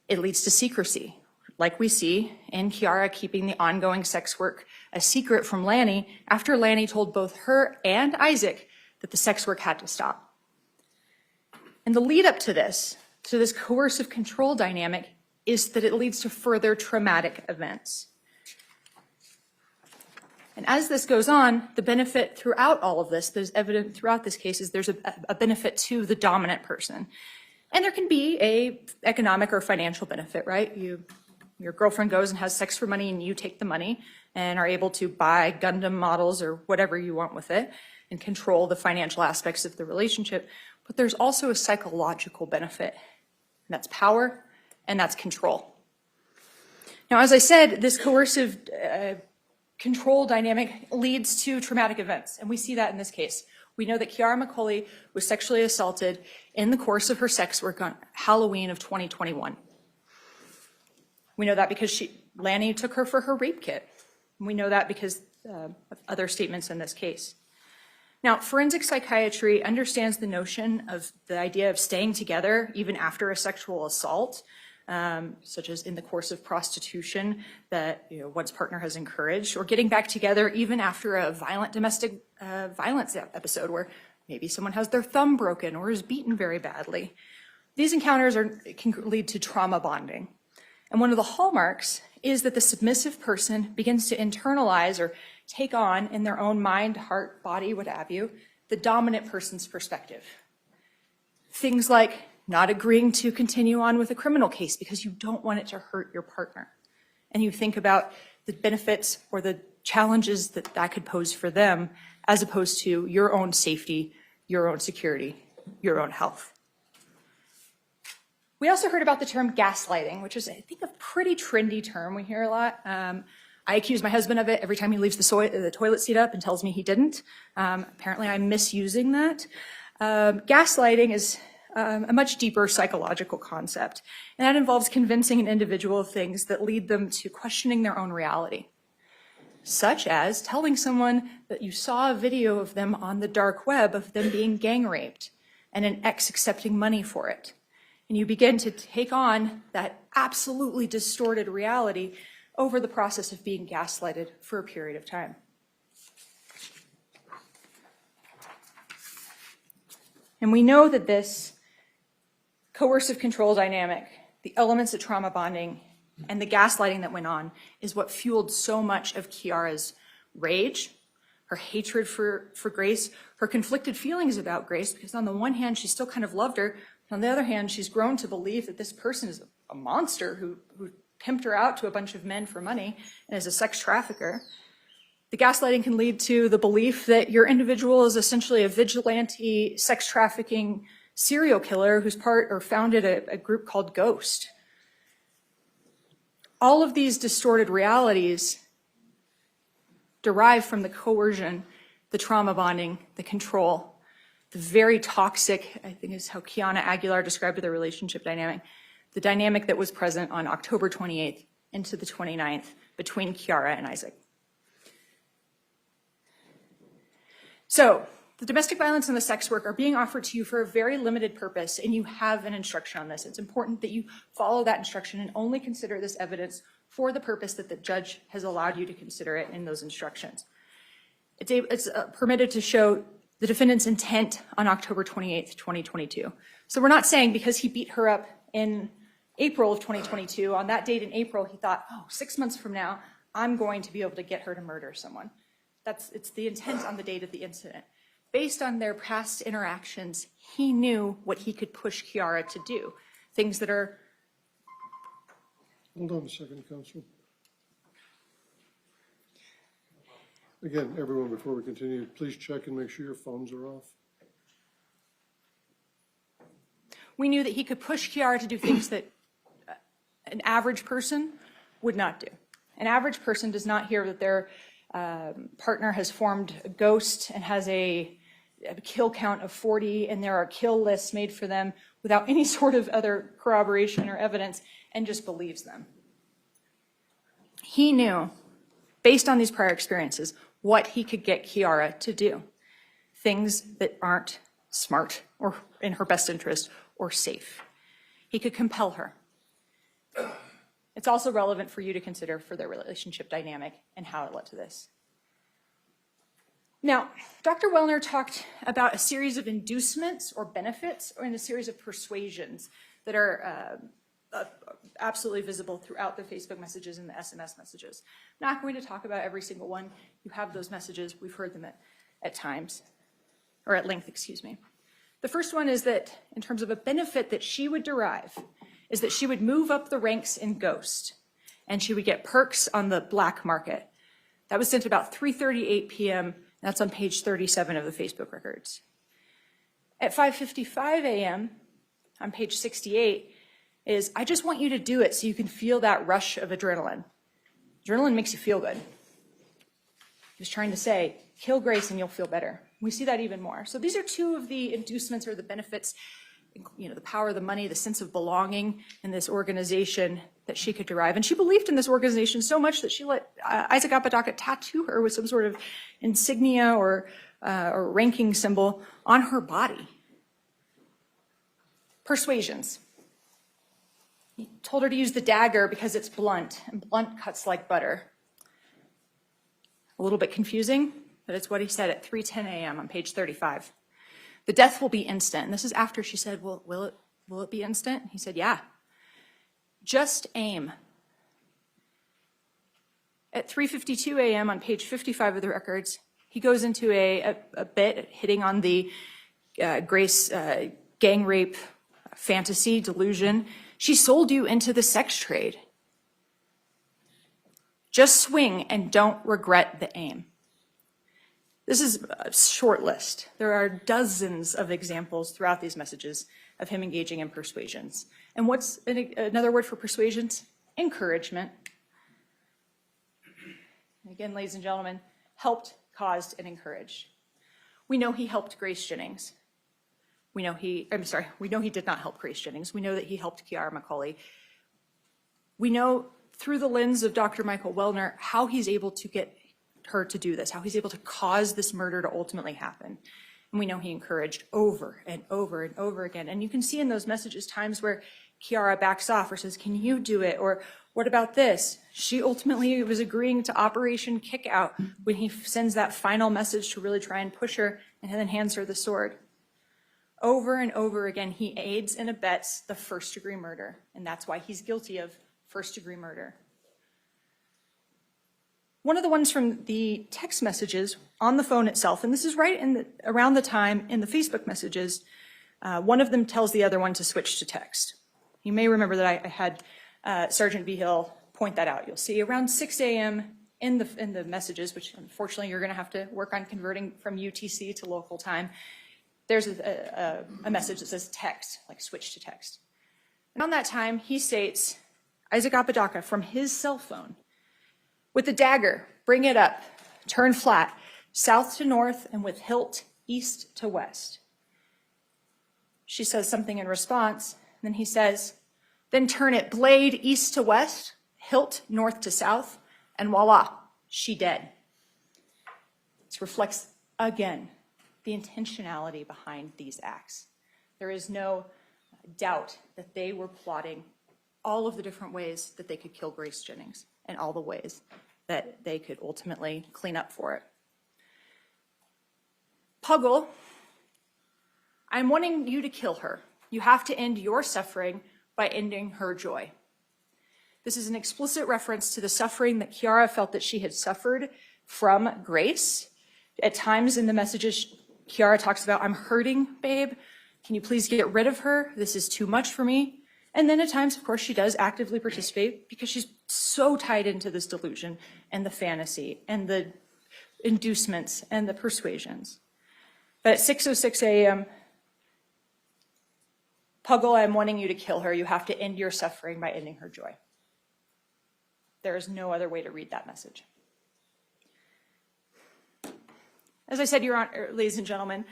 Speaker 6: It leads to secrecy, like we see in Kiara keeping the ongoing sex work a secret from Lanny after Lanny told both her and Isaac that the sex work had to stop. And the lead up to this coercive control dynamic is that it leads to further traumatic events. And as this goes on, the benefit throughout all of this, there's evident throughout this case, is there's a benefit to the dominant person. And there can be a economic or financial benefit, right? Your girlfriend goes and has sex for money and you take the money and are able to buy Gundam models or whatever you want with it and control the financial aspects of the relationship. But there's also a psychological benefit, and that's power and that's control. Now, as I said, this coercive control dynamic leads to traumatic events, and we see that in this case. We know that Kiara McCulley was sexually assaulted in the course of her sex work on Halloween of 2021. We know that because Lanny took her for her rape kit. We know that because of other statements in this case. Now, forensic psychiatry understands the notion of the idea of staying together even after a sexual assault, such as in the course of prostitution that one's partner has encouraged, or getting back together even after a violent domestic violence episode where maybe someone has their thumb broken or is beaten very badly. These encounters can lead to trauma bonding. And one of the hallmarks is that the submissive person begins to internalize or take on in their own mind, heart, body, what have you, the dominant person's perspective. Things like not agreeing to continue on with a criminal case because you don't want it to hurt your partner. And you think about the benefits or the challenges that could pose for them as opposed to your own safety, your own security, your own health. We also heard about the term gaslighting, which is, I think, a pretty trendy term we hear a lot. I accuse my husband of it every time he leaves the toilet seat up and tells me he didn't. Apparently, I'm misusing that. Gaslighting is a much deeper psychological concept, and that involves convincing an individual of things that lead them to questioning their own reality, such as telling someone that you saw a video of them on the dark web of them being gang raped, and an ex accepting money for it. And you begin to take on that absolutely distorted reality over the process of being gaslighted for a period of time. And we know that this coercive control dynamic, the elements of trauma bonding, and the gaslighting that went on is what fueled so much of Kiara's rage, her hatred for Grace, her conflicted feelings about Grace, because on the one hand, she still kind of loved her. On the other hand, she's grown to believe that this person is a monster who pimped her out to a bunch of men for money and is a sex trafficker. The gaslighting can lead to the belief that your individual is essentially a vigilante sex trafficking serial killer who's part or founded a group called Ghost. All of these distorted realities derive from the coercion, the trauma bonding, the control, the very toxic, I think is how Kiana Aguilar described the relationship dynamic, the dynamic that was present on October 28th into the 29th between Kiara and Isaac. So, the domestic violence and the sex work are being offered to you for a very limited purpose, and you have an instruction on this. It's important that you follow that instruction and only consider this evidence for the purpose that the judge has allowed you to consider it in those instructions. It's permitted to show the defendant's intent on October 28th, 2022. So we're not saying because he beat her up in April of 2022, on that date in April, he thought, oh, 6 months from now, I'm going to be able to get her to murder someone. It's the intent on the date of the incident. Based on their past interactions, he knew what he could push Kiara to do. Things that are...
Speaker 1: Hold on a second, Counsel. Again, everyone, before we continue, please check and make sure your phones are off.
Speaker 6: We knew that he could push Kiara to do things that an average person would not do. An average person does not hear that their partner has formed a Ghost and has a kill count of 40, and there are kill lists made for them without any sort of other corroboration or evidence, and just believes them. He knew, based on these prior experiences, what he could get Kiara to do. Things that aren't smart or in her best interest or safe. He could compel her. It's also relevant for you to consider for their relationship dynamic and how it led to this. Now, Dr. Wellner talked about a series of inducements or benefits and a series of persuasions that are absolutely visible throughout the Facebook messages and the SMS messages. I'm not going to talk about every single one. You have those messages. We've heard them at times, or at length, excuse me. The first one is that in terms of a benefit that she would derive is that she would move up the ranks in Ghost and she would get perks on the black market. That was sent about 3:38 p.m. That's on page 37 of the Facebook records. At 5:55 a.m. on page 68 is, I just want you to do it so you can feel that rush of adrenaline. Adrenaline makes you feel good. He was trying to say, kill Grace and you'll feel better. We see that even more. So these are two of the inducements or the benefits, you know, the power, the money, the sense of belonging in this organization that she could derive. And she believed in this organization so much that she let Isaac Apodaca tattoo her with some sort of insignia or ranking symbol on her body. Persuasions. He told her to use the dagger because it's blunt, and blunt cuts like butter. A little bit confusing, but it's what he said at 3:10 a.m. on page 35. The death will be instant. And this is after she said, well, will it be instant? He said, yeah. Just aim. At 3:52 a.m. on page 55 of the records, he goes into a bit hitting on the Grace gang rape fantasy, delusion. She sold you into the sex trade. Just swing and don't regret the aim. This is a short list. There are dozens of examples throughout these messages of him engaging in persuasions. And what's another word for persuasions? Encouragement. Again, ladies and gentlemen, helped, caused, and encouraged. We know he helped Grace Jennings. We know he did not help Grace Jennings. We know that he helped Kiara McCulley. We know through the lens of Dr. Michael Wellner how he's able to get her to do this, how he's able to cause this murder to ultimately happen. And we know he encouraged over and over and over again. And you can see in those messages times where Kiara backs off or says, can you do it? Or what about this? She ultimately was agreeing to Operation Kickout when he sends that final message to really try and push her and then hands her the sword. Over and over again, he aids and abets the first-degree murder, and that's why he's guilty of first-degree murder. One of the ones from the text messages on the phone itself, and this is right around the time in the Facebook messages, one of them tells the other one to switch to text. You may remember that I had Sergeant Behill point that out. You'll see around 6 a.m. in the messages, which unfortunately you're going to have to work on converting from UTC to local time. There's a message that says text, like switch to text. And on that time, he states, Isaac Apodaca from his cell phone, with the dagger, bring it up, turn flat, south to north, and with hilt east to west. She says something in response, and then he says, then turn it blade east to west, hilt north to south, and voila, she dead. This reflects, again, the intentionality behind these acts. There is no doubt that they were plotting all of the different ways that they could kill Grace Jennings and all the ways that they could ultimately clean up for it. Puggle, I'm wanting you to kill her. You have to end your suffering by ending her joy. This is an explicit reference to the suffering that Kiara felt that she had suffered from Grace. At times in the messages, Kiara talks about, I'm hurting, babe. Can you please get rid of her? This is too much for me. And then at times, of course, she does actively participate because she's so tied into this delusion and the fantasy and the inducements and the persuasions. But at 6:06 a.m., Puggle, I'm wanting you to kill her. You have to end your suffering by ending her joy. There is no other way to read that message. As I said, Your Honor, ladies and gentlemen,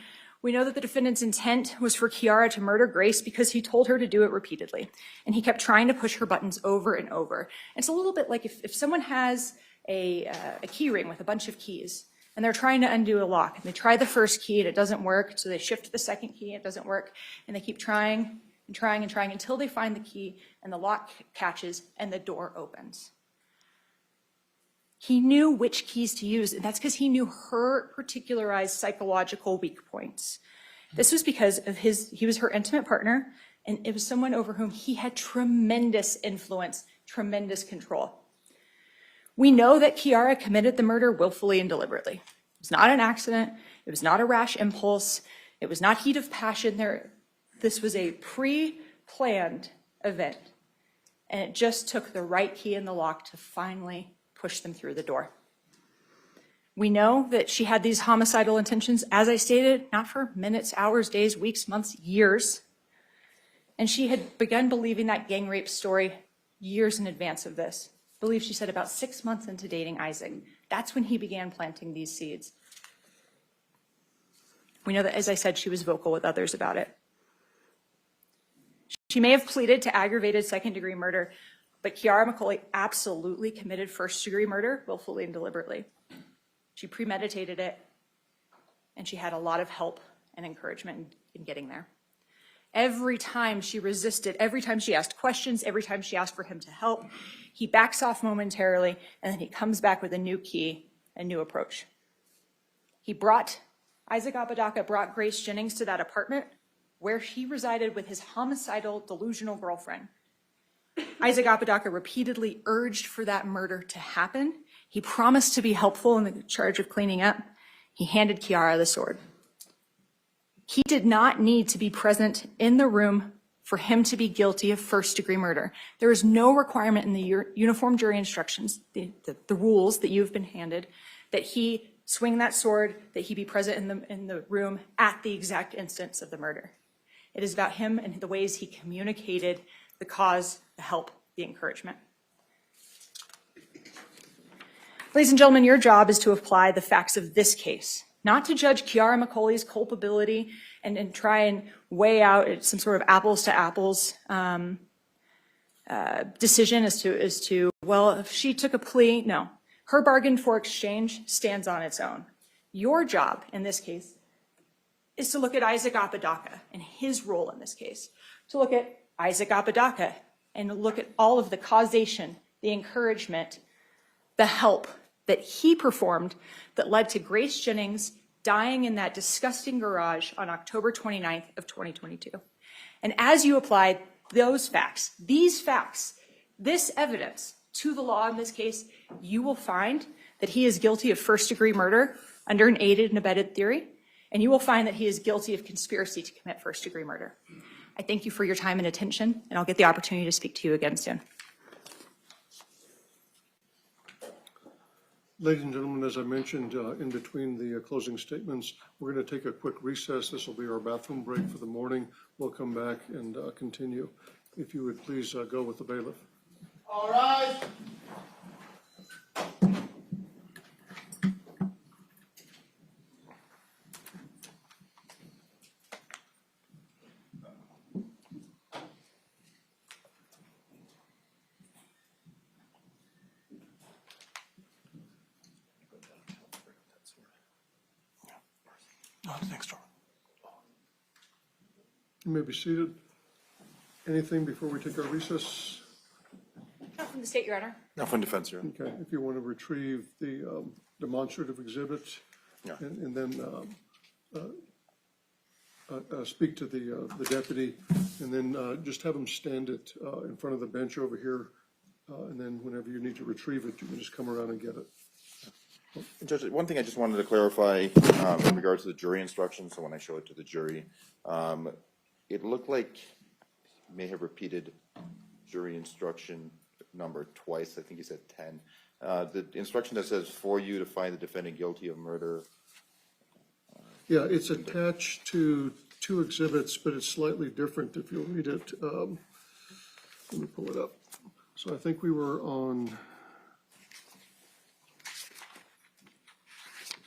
Speaker 6: we know that the defendant's intent was for Kiara to murder Grace because he told her to do it repeatedly. And he kept trying to push her buttons over and over. It's a little bit like if someone has a key ring with a bunch of keys and they're trying to undo a lock and they try the first key and it doesn't work, so they shift to the second key and it doesn't work, and they keep trying and trying and trying until they find the key and the lock catches and the door opens. He knew which keys to use, and that's because he knew her particularized psychological weak points. This was because of he was her intimate partner, and it was someone over whom he had tremendous influence, tremendous control. We know that Kiara committed the murder willfully and deliberately. It was not an accident. It was not a rash impulse. It was not heat of passion. This was a pre-planned event, and it just took the right key in the lock to finally push them through the door. We know that she had these homicidal intentions, as I stated, not for minutes, hours, days, weeks, months, years. And she had begun believing that gang rape story years in advance of this. I believe she said about 6 months into dating Isaac. That's when he began planting these seeds. We know that, as I said, she was vocal with others about it. She may have pleaded to aggravated second-degree murder, but Kiara McCulley absolutely committed first-degree murder willfully and deliberately. She premeditated it, and she had a lot of help and encouragement in getting there. Every time she resisted, every time she asked questions, every time she asked for him to help, he backs off momentarily, and then he comes back with a new key, a new approach. Isaac Apodaca brought Grace Jennings to that apartment where he resided with his homicidal, delusional girlfriend. Isaac Apodaca repeatedly urged for that murder to happen. He promised to be helpful in the charge of cleaning up. He handed Kiara the sword. He did not need to be present in the room for him to be guilty of first-degree murder. There is no requirement in the uniform jury instructions, the rules that you've been handed, that he swing that sword, that he be present in the room at the exact instance of the murder. It is about him and the ways he communicated the cause, the help, the encouragement. Ladies and gentlemen, your job is to apply the facts of this case, not to judge Kiara McCulley's culpability and try and weigh out some sort of apples to apples decision as to, well, if she took a plea, no. Her bargain for exchange stands on its own. Your job in this case is to look at Isaac Apodaca and his role in this case, to look at Isaac Apodaca and look at all of the causation, the encouragement, the help that he performed that led to Grace Jennings dying in that disgusting garage on October 29th of 2022. And as you applied those facts, these facts, this evidence to the law in this case, you will find that he is guilty of first-degree murder under an aided and abetted theory, and you will find that he is guilty of conspiracy to commit first-degree murder. I thank you for your time and attention, and I'll get the opportunity to speak to you again soon.
Speaker 1: Ladies and gentlemen, as I mentioned in between the closing statements, we're going to take a quick recess. This will be our bathroom break for the morning. We'll come back and continue. If you would please go with the bailiff.
Speaker 10: All right.
Speaker 2: Next door.
Speaker 1: You may be seated. Anything before we take our recess?
Speaker 6: Not from the state, Your Honor.
Speaker 2: Now from defense, Your Honor.
Speaker 1: Okay, if you want to retrieve the demonstrative exhibit
Speaker 2: Yeah.
Speaker 1: and then speak to the deputy, and then just have him stand it in front of the bench over here, and then whenever you need to retrieve it, you can just come around and get it.
Speaker 2: Judge, one thing I just wanted to clarify in regards to the jury instructions, so when I show it to the jury, it looked like you may have repeated jury instruction number twice. I think you said 10. The instruction that says for you to find the defendant guilty of murder.
Speaker 1: Yeah, it's attached to two exhibits, but it's slightly different if you'll read it. Let me pull it up. So I think we were on,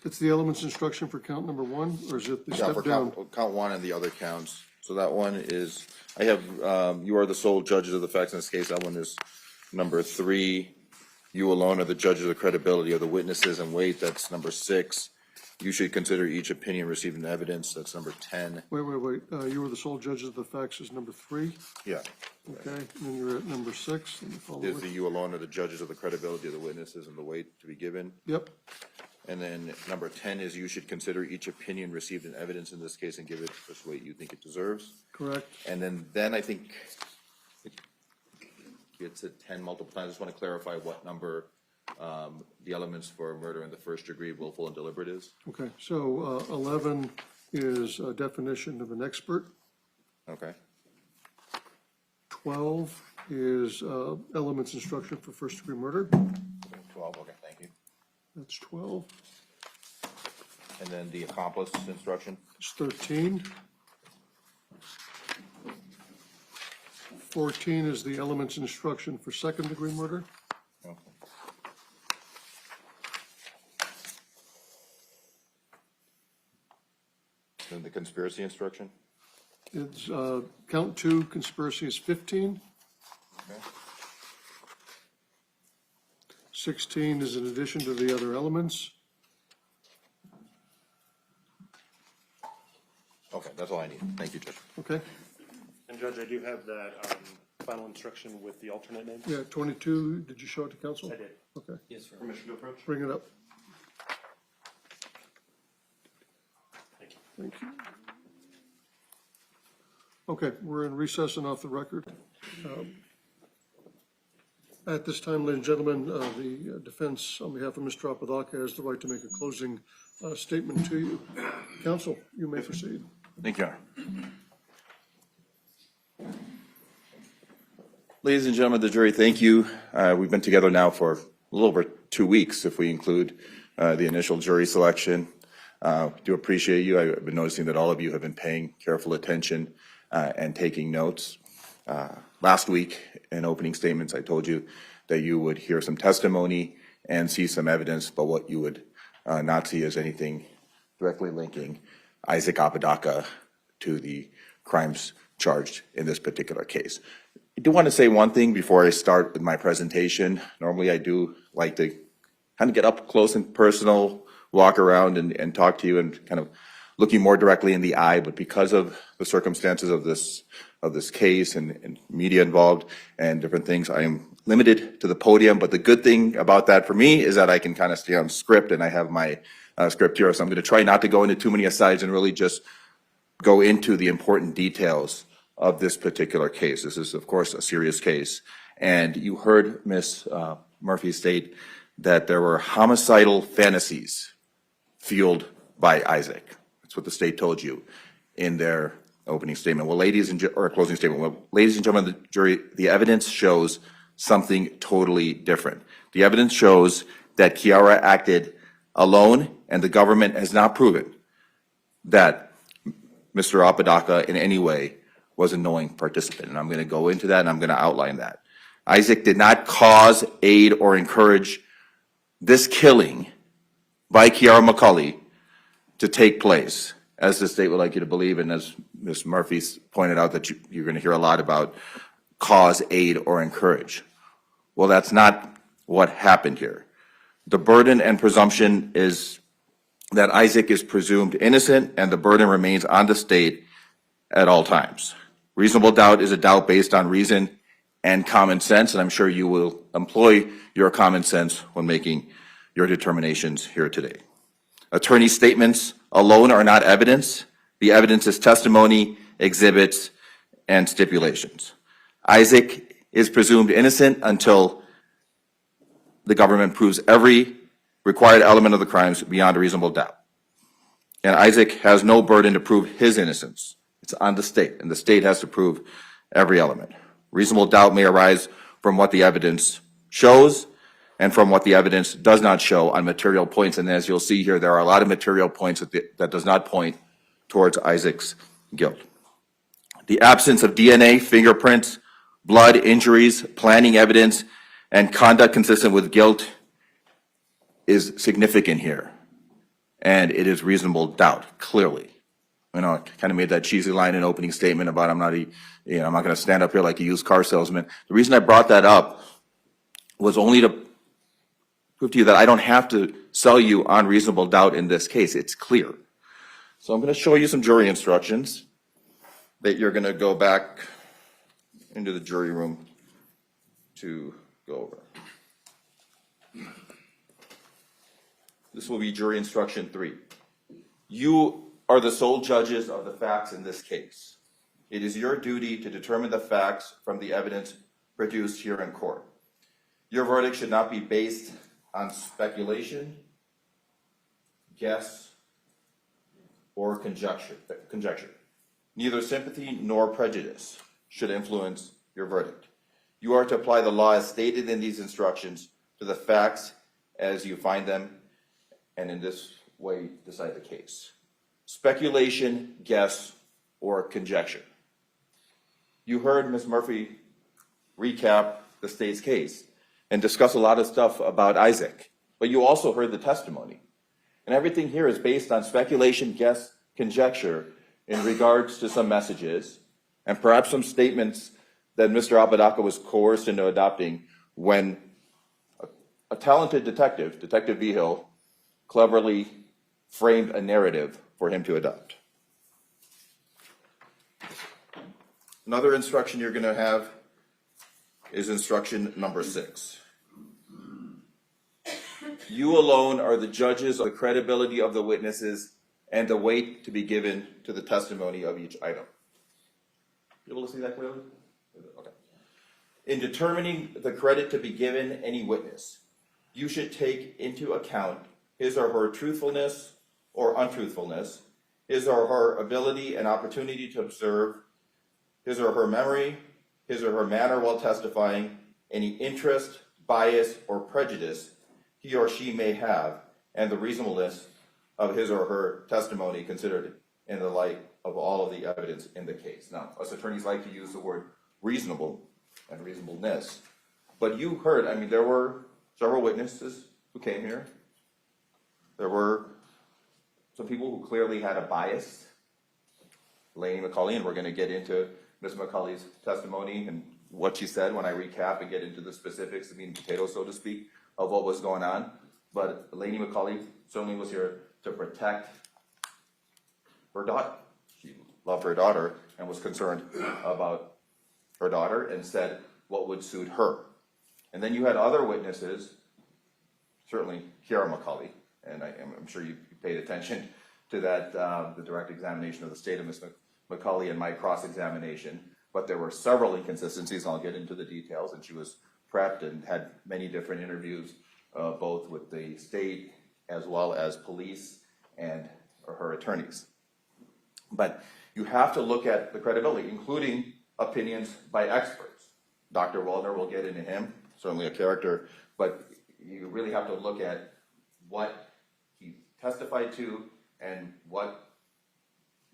Speaker 1: it's the elements instruction for count number 1, or is it the
Speaker 2: Yeah,
Speaker 1: step
Speaker 2: for
Speaker 1: down?
Speaker 2: count 1 and the other counts. So that one is, I have, you are the sole judges of the facts in this case. That one is number 3. You alone are the judges of the credibility of the witnesses and weight. That's number 6. You should consider each opinion received in evidence. That's number 10.
Speaker 1: Wait. You were the sole judges of the facts is number 3.
Speaker 2: Yeah.
Speaker 1: Okay, and then you're at number 6. Let me follow
Speaker 2: Is
Speaker 1: it.
Speaker 2: the you alone are the judges of the credibility of the witnesses and the weight to be given.
Speaker 1: Yep,
Speaker 2: And then number 10 is you should consider each opinion received in evidence in this case and give it the weight you think it deserves.
Speaker 1: correct.
Speaker 2: And then I think it's at 10 multiple times. I just want to clarify what number the elements for murder in the first degree, willful and deliberate is.
Speaker 1: Okay, so 11 is a definition of an expert.
Speaker 2: Okay.
Speaker 1: 12 is elements instruction for first-degree murder.
Speaker 2: 12, okay, thank you.
Speaker 1: That's 12.
Speaker 2: And then the accomplice instruction.
Speaker 1: It's 13. 14 is the elements instruction for second-degree murder.
Speaker 2: Okay. Then the conspiracy instruction.
Speaker 1: It's count 2, conspiracy is 15.
Speaker 2: Okay.
Speaker 1: 16 is in addition to the other elements.
Speaker 2: Okay, that's all I need. Thank you, Judge.
Speaker 1: Okay,
Speaker 5: And Judge, I do have that final instruction with the alternate name.
Speaker 1: yeah, 22, did you show it to council?
Speaker 5: I did.
Speaker 1: Okay,
Speaker 7: Yes, sir.
Speaker 5: Permission to approach?
Speaker 1: bring it up.
Speaker 5: Thank you.
Speaker 1: Thank you. Okay, we're in recess and off the record. At this time, ladies and gentlemen, the defense, on behalf of Mr. Apodaca, has the right to make a closing statement to you. Counsel, you may proceed.
Speaker 2: Thank you, Your Honor. Ladies and gentlemen of the jury, thank you. We've been together now for a little over 2 weeks, if we include the initial jury selection. Do appreciate you. I've been noticing that all of you have been paying careful attention and taking notes. Last week, in opening statements, I told you that you would hear some testimony and see some evidence, but what you would not see is anything directly linking Isaac Apodaca to the crimes charged in this particular case. I do want to say one thing before I start with my presentation. Normally, I do like to kind of get up close and personal, walk around and talk to you and kind of looking more directly in the eye, but because of the circumstances of this case and media involved and different things, I am limited to the podium. But the good thing about that for me is that I can kind of stay on script, and I have my script here. So I'm going to try not to go into too many asides and really just go into the important details of this particular case. This is, of course, a serious case. And you heard Ms. Murphy state that there were homicidal fantasies fueled by Isaac. That's what the state told you in their opening statement. Well, or closing statement. Well, ladies and gentlemen of the jury, the evidence shows something totally different. The evidence shows that Kiara acted alone, and the government has not proven that Mr. Apodaca in any way was a knowing participant. And I'm going to go into that, and I'm going to outline that. Isaac did not cause, aid, or encourage this killing by Kiara McCulley to take place, as the state would like you to believe, and as Ms. Murphy pointed out that you're going to hear a lot about cause, aid, or encourage. Well, that's not what happened here. The burden and presumption is that Isaac is presumed innocent, and the burden remains on the state at all times. Reasonable doubt is a doubt based on reason and common sense, and I'm sure you will employ your common sense when making your determinations here today. Attorney statements alone are not evidence. The evidence is testimony, exhibits, and stipulations. Isaac is presumed innocent until the government proves every required element of the crimes beyond a reasonable doubt. And Isaac has no burden to prove his innocence. It's on the state, and the state has to prove every element. Reasonable doubt may arise from what the evidence shows and from what the evidence does not show on material points. And as you'll see here, there are a lot of material points that does not point towards Isaac's guilt. The absence of DNA, fingerprints, blood, injuries, planning evidence, and conduct consistent with guilt is significant here. And it is reasonable doubt, clearly. You know, I kind of made that cheesy line in opening statement about I'm not going to stand up here like a used car salesman. The reason I brought that up was only to prove to you that I don't have to sell you on reasonable doubt in this case. It's clear. So I'm going to show you some jury instructions that you're going to go back into the jury room to go over. This will be jury instruction 3. You are the sole judges of the facts in this case. It is your duty to determine the facts from the evidence produced here in court. Your verdict should not be based on speculation, guess, or conjecture. Neither sympathy nor prejudice should influence your verdict. You are to apply the law as stated in these instructions to the facts as you find them, and in this way decide the case. Speculation, guess, or conjecture. You heard Ms. Murphy recap the state's case and discuss a lot of stuff about Isaac, but you also heard the testimony. And everything here is based on speculation, guess, conjecture in regards to some messages and perhaps some statements that Mr. Apodaca was coerced into adopting when a talented detective, Detective Vigil, cleverly framed a narrative for him to adopt. Another instruction you're going to have is instruction number 6. You alone are the judges of the credibility of the witnesses and the weight to be given to the testimony of each item. You able to see that clearly? Okay. In determining the credit to be given any witness, you should take into account his or her truthfulness or untruthfulness, his or her ability and opportunity to observe, his or her memory, his or her manner while testifying, any interest, bias, or prejudice he or she may have, and the reasonableness of his or her testimony considered in the light of all of the evidence in the case. Now, us attorneys like to use the word reasonable and reasonableness, but you heard, I mean, there were several witnesses who came here. There were some people who clearly had a bias. Lainey McCulley, and we're going to get into Ms. McCulley's testimony and what she said when I recap and get into the specifics, the meat and potatoes, so to speak, of what was going on. But Lainey McCulley certainly was here to protect her daughter. She loved her daughter and was concerned about her daughter and said what would suit her. And then you had other witnesses, certainly Kiara McCulley, and I'm sure you paid attention to that, the direct examination of the state of Ms. McCulley and my cross-examination, but there were several inconsistencies, and I'll get into the details, and she was prepped and had many different interviews, both with the state as well as police and her attorneys. But you have to look at the credibility, including opinions by experts. Dr. Waldner, will get into him, certainly a character, but you really have to look at what he testified to and what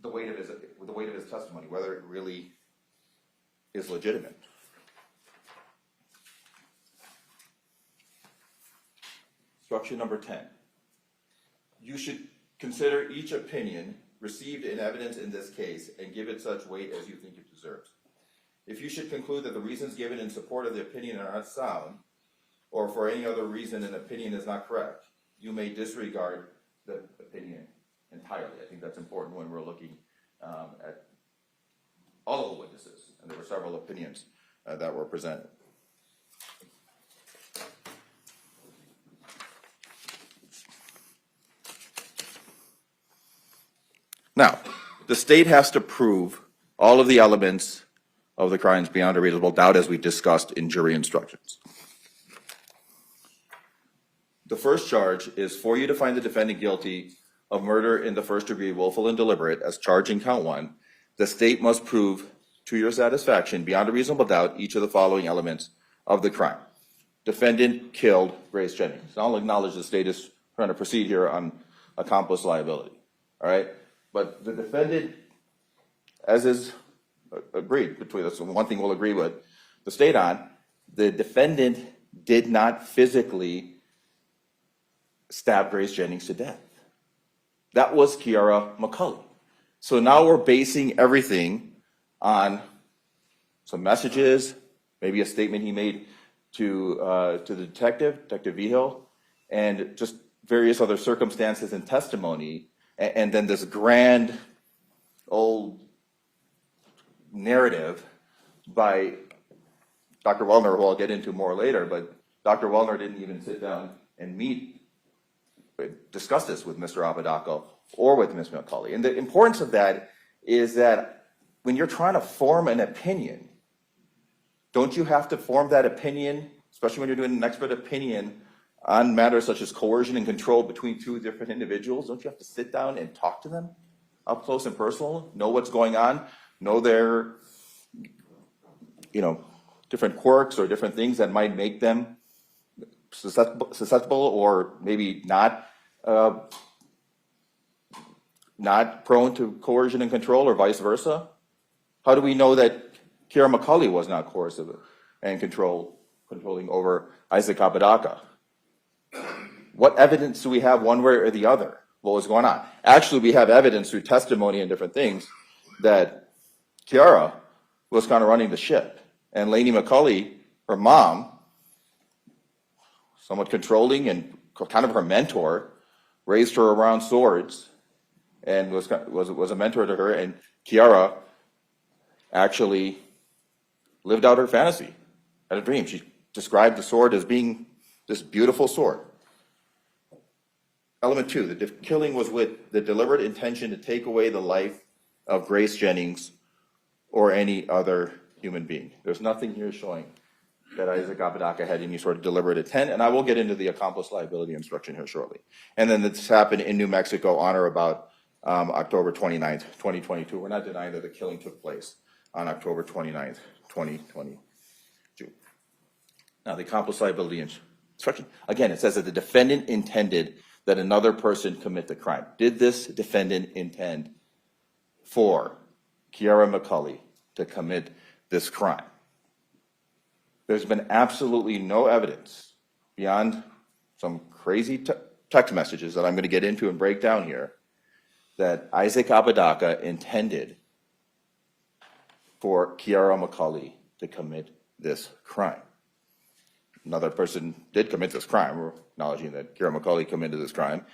Speaker 2: the weight of his testimony, whether it really is legitimate. Instruction number 10. You should consider each opinion received in evidence in this case and give it such weight as you think it deserves. If you should conclude that the reasons given in support of the opinion are not sound, or for any other reason an opinion is not correct, you may disregard the opinion entirely. I think that's important when we're looking at all of the witnesses, and there were several opinions that were presented. Now, the state has to prove all of the elements of the crimes beyond a reasonable doubt, as we discussed in jury instructions. The first charge is for you to find the defendant guilty of murder in the first degree, willful and deliberate, as charged in count 1. The state must prove to your satisfaction, beyond a reasonable doubt, each of the following elements of the crime. Defendant killed Grace Jennings. I'll acknowledge the state is trying to proceed here on accomplice liability. All right? But the defendant, as is agreed between us, one thing we'll agree with the state on, the defendant did not physically stab Grace Jennings to death. That was Kiara McCulley. So now we're basing everything on some messages, maybe a statement he made to the Detective Vigil, and just various other circumstances and testimony, and then this grand old narrative by Dr. Wellner, who I'll get into more later, but Dr. Wellner didn't even sit down and discuss this with Mr. Apodaca or with Ms. McCulley. And the importance of that is that when you're trying to form an opinion, don't you have to form that opinion, especially when you're doing an expert opinion on matters such as coercion and control between two different individuals? Don't you have to sit down and talk to them up close and personal, know what's going on, know their, different quirks or different things that might make them susceptible or maybe not prone to coercion and control, or vice versa? How do we know that Kiara McCulley was not coercive and controlling over Isaac Apodaca? What evidence do we have one way or the other what was going on? Actually, we have evidence through testimony and different things that Kiara was kind of running the ship. And Lainey McCulley, her mom, somewhat controlling and kind of her mentor, raised her around swords and was a mentor to her. And Kiara actually lived out her fantasy, had a dream. She described the sword as being this beautiful sword. Element 2, the killing was with the deliberate intention to take away the life of Grace Jennings or any other human being. There's nothing here showing that Isaac Apodaca had any sort of deliberate intent, and I will get into the accomplice liability instruction here shortly. And then this happened in New Mexico on or about October 29th, 2022. We're not denying that the killing took place on October 29th, 2022. Now, the accomplice liability instruction, again, it says that the defendant intended that another person commit the crime. Did this defendant intend for Kiara McCulley to commit this crime? There's been absolutely no evidence beyond some crazy text messages that I'm going to get into and break down here that Isaac Apodaca intended for Kiara McCulley to commit this crime. Another person did commit this crime. We're acknowledging that Kiara McCulley committed this crime.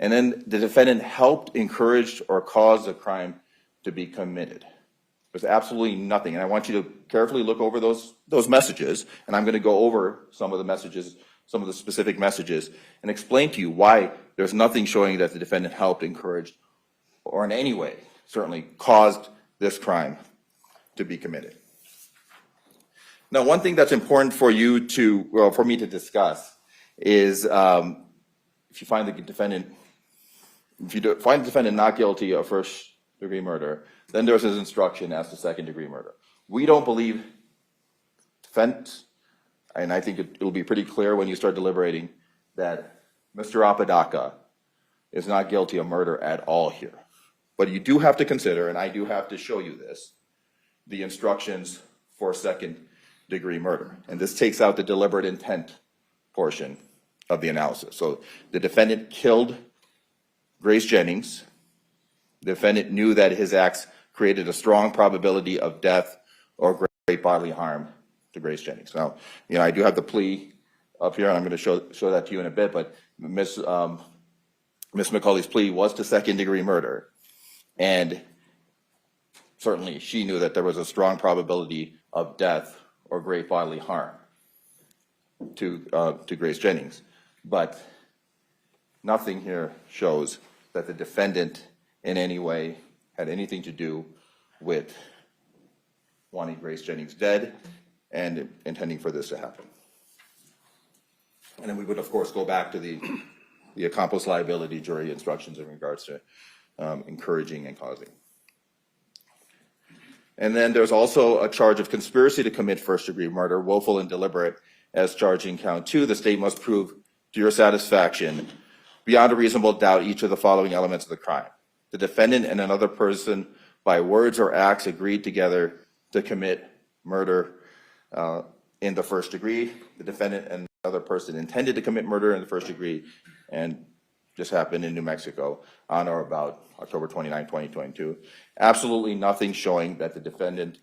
Speaker 2: And then the defendant helped, encouraged, or caused a crime to be committed. There's absolutely nothing. And I want you to carefully look over those messages, and I'm going to go over some of the messages, some of the specific messages, and explain to you why there's nothing showing that the defendant helped, encouraged, or in any way certainly caused this crime to be committed. Now, one thing that's important for you to, well, for me to discuss is if you find the defendant, find the defendant not guilty of first-degree murder, then there's his instruction as to second-degree murder. We don't believe defense, and I think it will be pretty clear when you start deliberating that Mr. Apodaca is not guilty of murder at all here. But you do have to consider, and I do have to show you this, the instructions for second-degree murder. And this takes out the deliberate intent portion of the analysis. So the defendant killed Grace Jennings. The defendant knew that his acts created a strong probability of death or great bodily harm to Grace Jennings. Now, you know, I do have the plea up here, and I'm going to show that to you in a bit, but Ms. McCulley's plea was to second-degree murder, and certainly she knew that there was a strong probability of death or great bodily harm to Grace Jennings. But nothing here shows that the defendant in any way had anything to do with wanting Grace Jennings dead and intending for this to happen. And then we would, of course, go back to the accomplice liability jury instructions in regards to encouraging and causing. And then there's also a charge of conspiracy to commit first-degree murder, willful and deliberate, as charged in count 2. The state must prove to your satisfaction, beyond a reasonable doubt, each of the following elements of the crime. The defendant and another person, by words or acts, agreed together to commit murder in the first degree. The defendant and another person intended to commit murder in the first degree, and this happened in New Mexico on or about October 29, 2022. Absolutely nothing showing that the defendant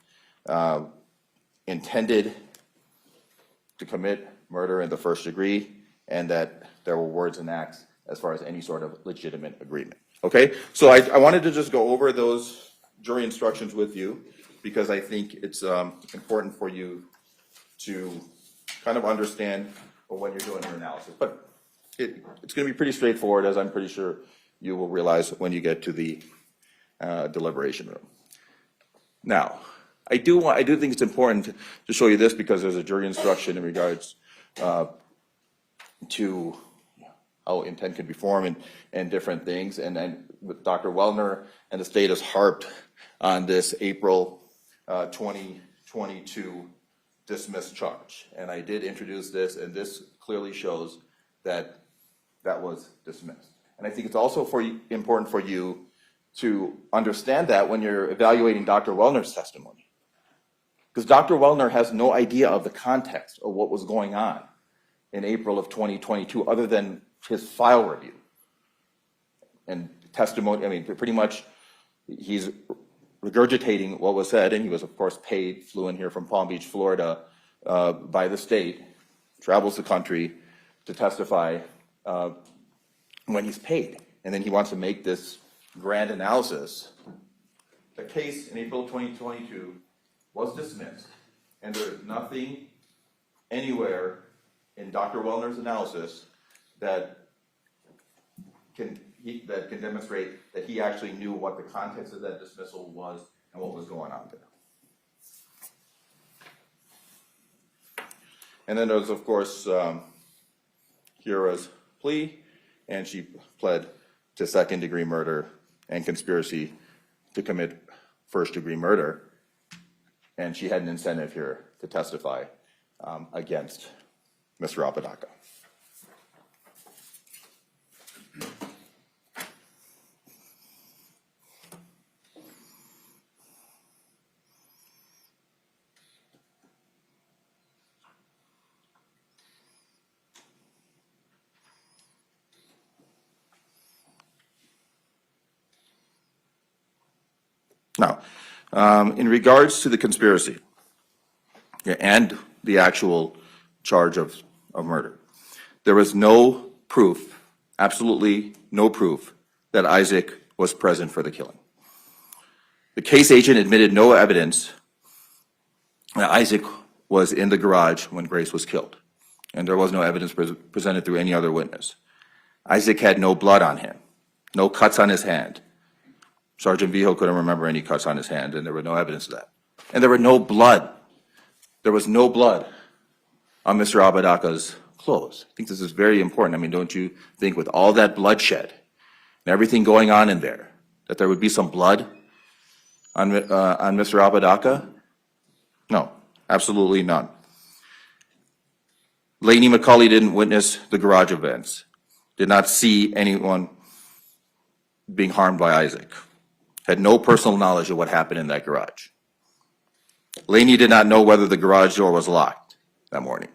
Speaker 2: intended to commit murder in the first degree, and that there were words and acts as far as any sort of legitimate agreement. Okay, so I wanted to just go over those jury instructions with you because I think it's important for you to kind of understand when you're doing your analysis. But it's going to be pretty straightforward, as I'm pretty sure you will realize when you get to the deliberation room. Now, I do think it's important to show you this because there's a jury instruction in regards to how intent could be formed and different things. And then with Dr. Wellner and the state has harped on this April 2022 dismissed charge. And I did introduce this, and this clearly shows that that was dismissed. And I think it's also important for you to understand that when you're evaluating Dr. Wellner's testimony. Because Dr. Wellner has no idea of the context of what was going on in April of 2022 other than his file review and testimony. I mean, pretty much he's regurgitating what was said, and he was, of course, paid, flew in here from Palm Beach, Florida, by the state, travels the country to testify when he's paid. And then he wants to make this grand analysis. The case in April 2022 was dismissed, and there is nothing anywhere in Dr. Wellner's analysis that can demonstrate that he actually knew what the context of that dismissal was and what was going on there. And then there's, of course, Kiara's plea, and she pled to second-degree murder and conspiracy to commit first-degree murder, and she had an incentive here to testify against Mr. Apodaca. Now, in regards to the conspiracy and the actual charge of murder, there was no proof absolutely no proof that Isaac was present for the killing. The case agent admitted no evidence that Isaac was in the garage when Grace was killed, and there was no evidence presented through any other witness. Isaac had no blood on him, no cuts on his hand. Sergeant Vigil couldn't remember any cuts on his hand, and there was no evidence of that. And there was no blood. There was no blood on Mr. Apodaca's clothes. I think this is very important. I mean, don't you think with all that bloodshed and everything going on in there, that there would be some blood on Mr. Apodaca? No, absolutely none. Lainey McCulley didn't witness the garage events, did not see anyone being harmed by Isaac, had no personal knowledge of what happened in that garage. Lainey did not know whether the garage door was locked that morning.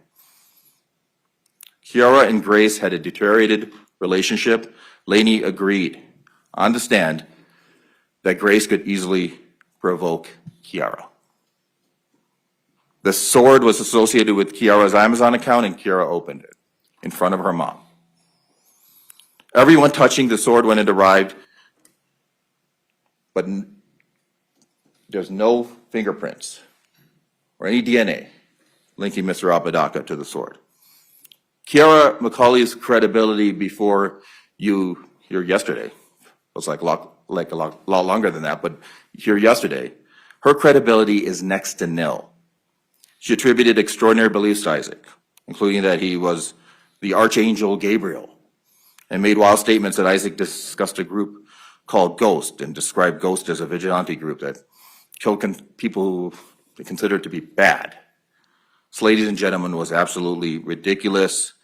Speaker 2: Kiara and Grace had a deteriorated relationship. Lainey agreed on the stand that Grace could easily provoke Kiara. The sword was associated with Kiara's Amazon account, and Kiara opened it in front of her mom. Everyone touching the sword when it arrived, but there's no fingerprints or any DNA linking Mr. Apodaca to the sword. Kiara McCulley's credibility before you here yesterday was like a lot longer than that, but here yesterday, her credibility is next to nil. She attributed extraordinary beliefs to Isaac, including that he was the Archangel Gabriel, and made wild statements that Isaac discussed a group called Ghost and described Ghost as a vigilante group that killed people who they considered to be bad. This, ladies and gentlemen, was absolutely ridiculous.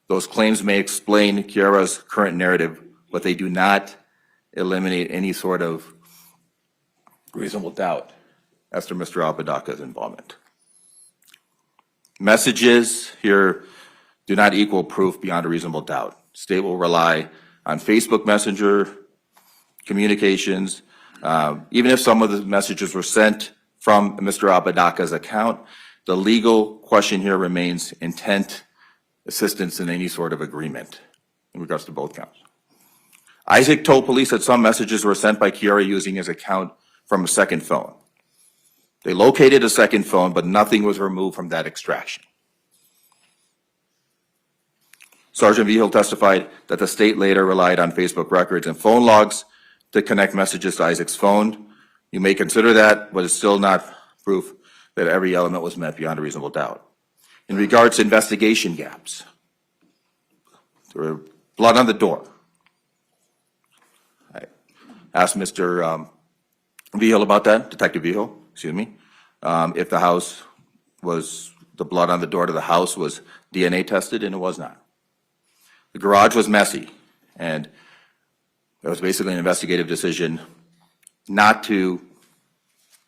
Speaker 2: Those claims may explain Kiara's current narrative, but they do not eliminate any sort of reasonable doubt as to Mr. Apodaca's involvement. Messages here do not equal proof beyond a reasonable doubt. State will rely on Facebook Messenger communications. Even if some of the messages were sent from Mr. Apodaca's account, the legal question here remains intent, assistance in any sort of agreement in regards to both counts. Isaac told police that some messages were sent by Kiara using his account from a second phone. They located a second phone, but nothing was removed from that extraction. Sergeant Vigil testified that the state later relied on Facebook records and phone logs to connect messages to Isaac's phone. You may consider that, but it's still not proof that every element was met beyond a reasonable doubt. In regards to investigation gaps, there were blood on the door. I asked Mr. Vigil about that, Detective Vigil, excuse me, if the house was, the blood on the door to the house was DNA tested, and it was not. The garage was messy, and it was basically an investigative decision not to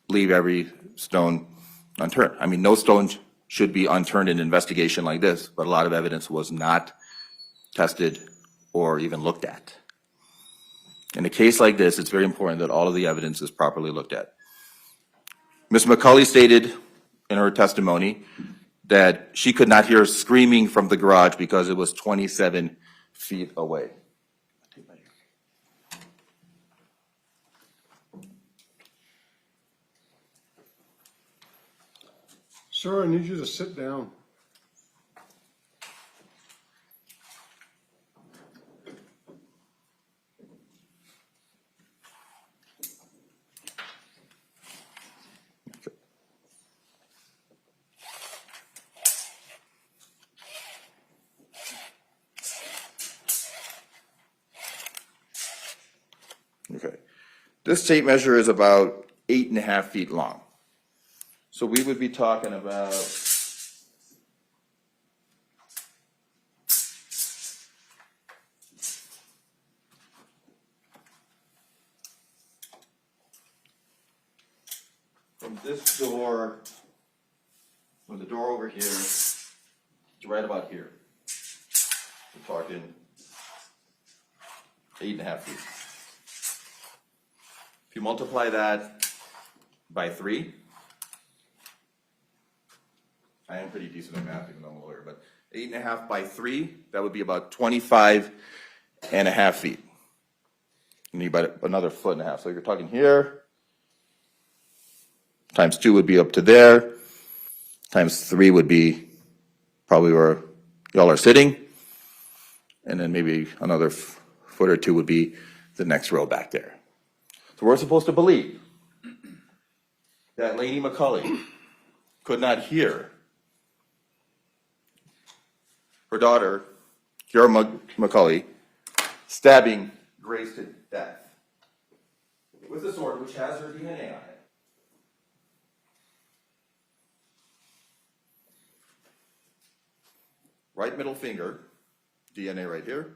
Speaker 2: leave every stone unturned. I mean, no stone should be unturned in an investigation like this, but a lot of evidence was not tested or even looked at. In a case like this, it's very important that all of the evidence is properly looked at. Ms. McCulley stated in her testimony that she could not hear screaming from the garage because it was 27 feet away.
Speaker 1: Sir, I need you to sit down.
Speaker 2: Okay. This tape measure is about 8.5 feet long. So we would be talking about from this door, from the door over here to right about here. We're talking 8.5 feet. If you multiply that by 3, I am pretty decent at math, even though I'm a lawyer, but 8.5 by 3, that would be about 25 1.5 feet. You need about another 1.5 feet. So you're talking here, times 2 would be up to there, times 3 would be probably where y'all are sitting, and then maybe another foot or 2 would be the next row back there. So we're supposed to believe that Lady McCulley could not hear her daughter, Kiara McCulley, stabbing Grace to death with a sword which has her DNA on it. Right middle finger, DNA right here.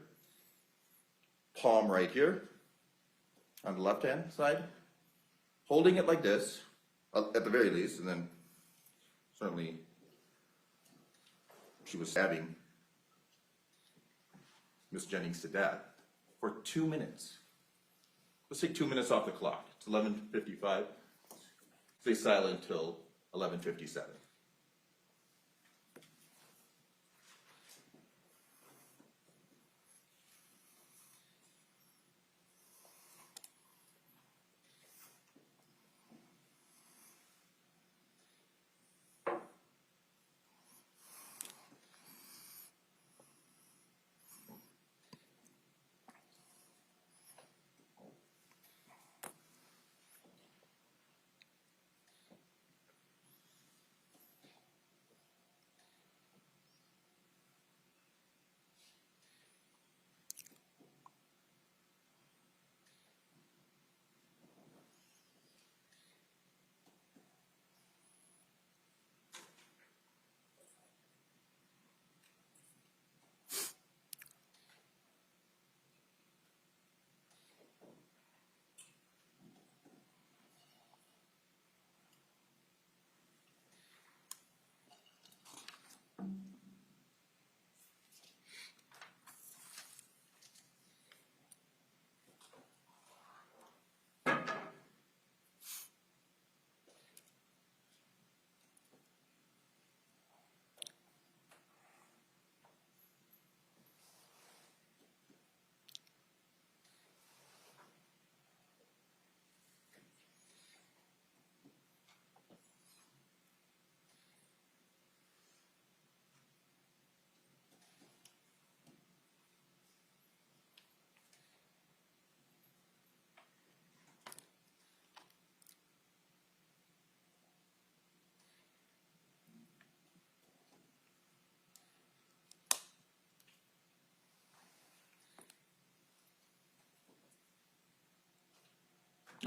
Speaker 2: Palm right here on the left-hand side. Holding it like this, at the very least, and then certainly she was stabbing Miss Jennings to death for 2 minutes. Let's take 2 minutes off the clock. It's 11:55. Stay silent till 11:57.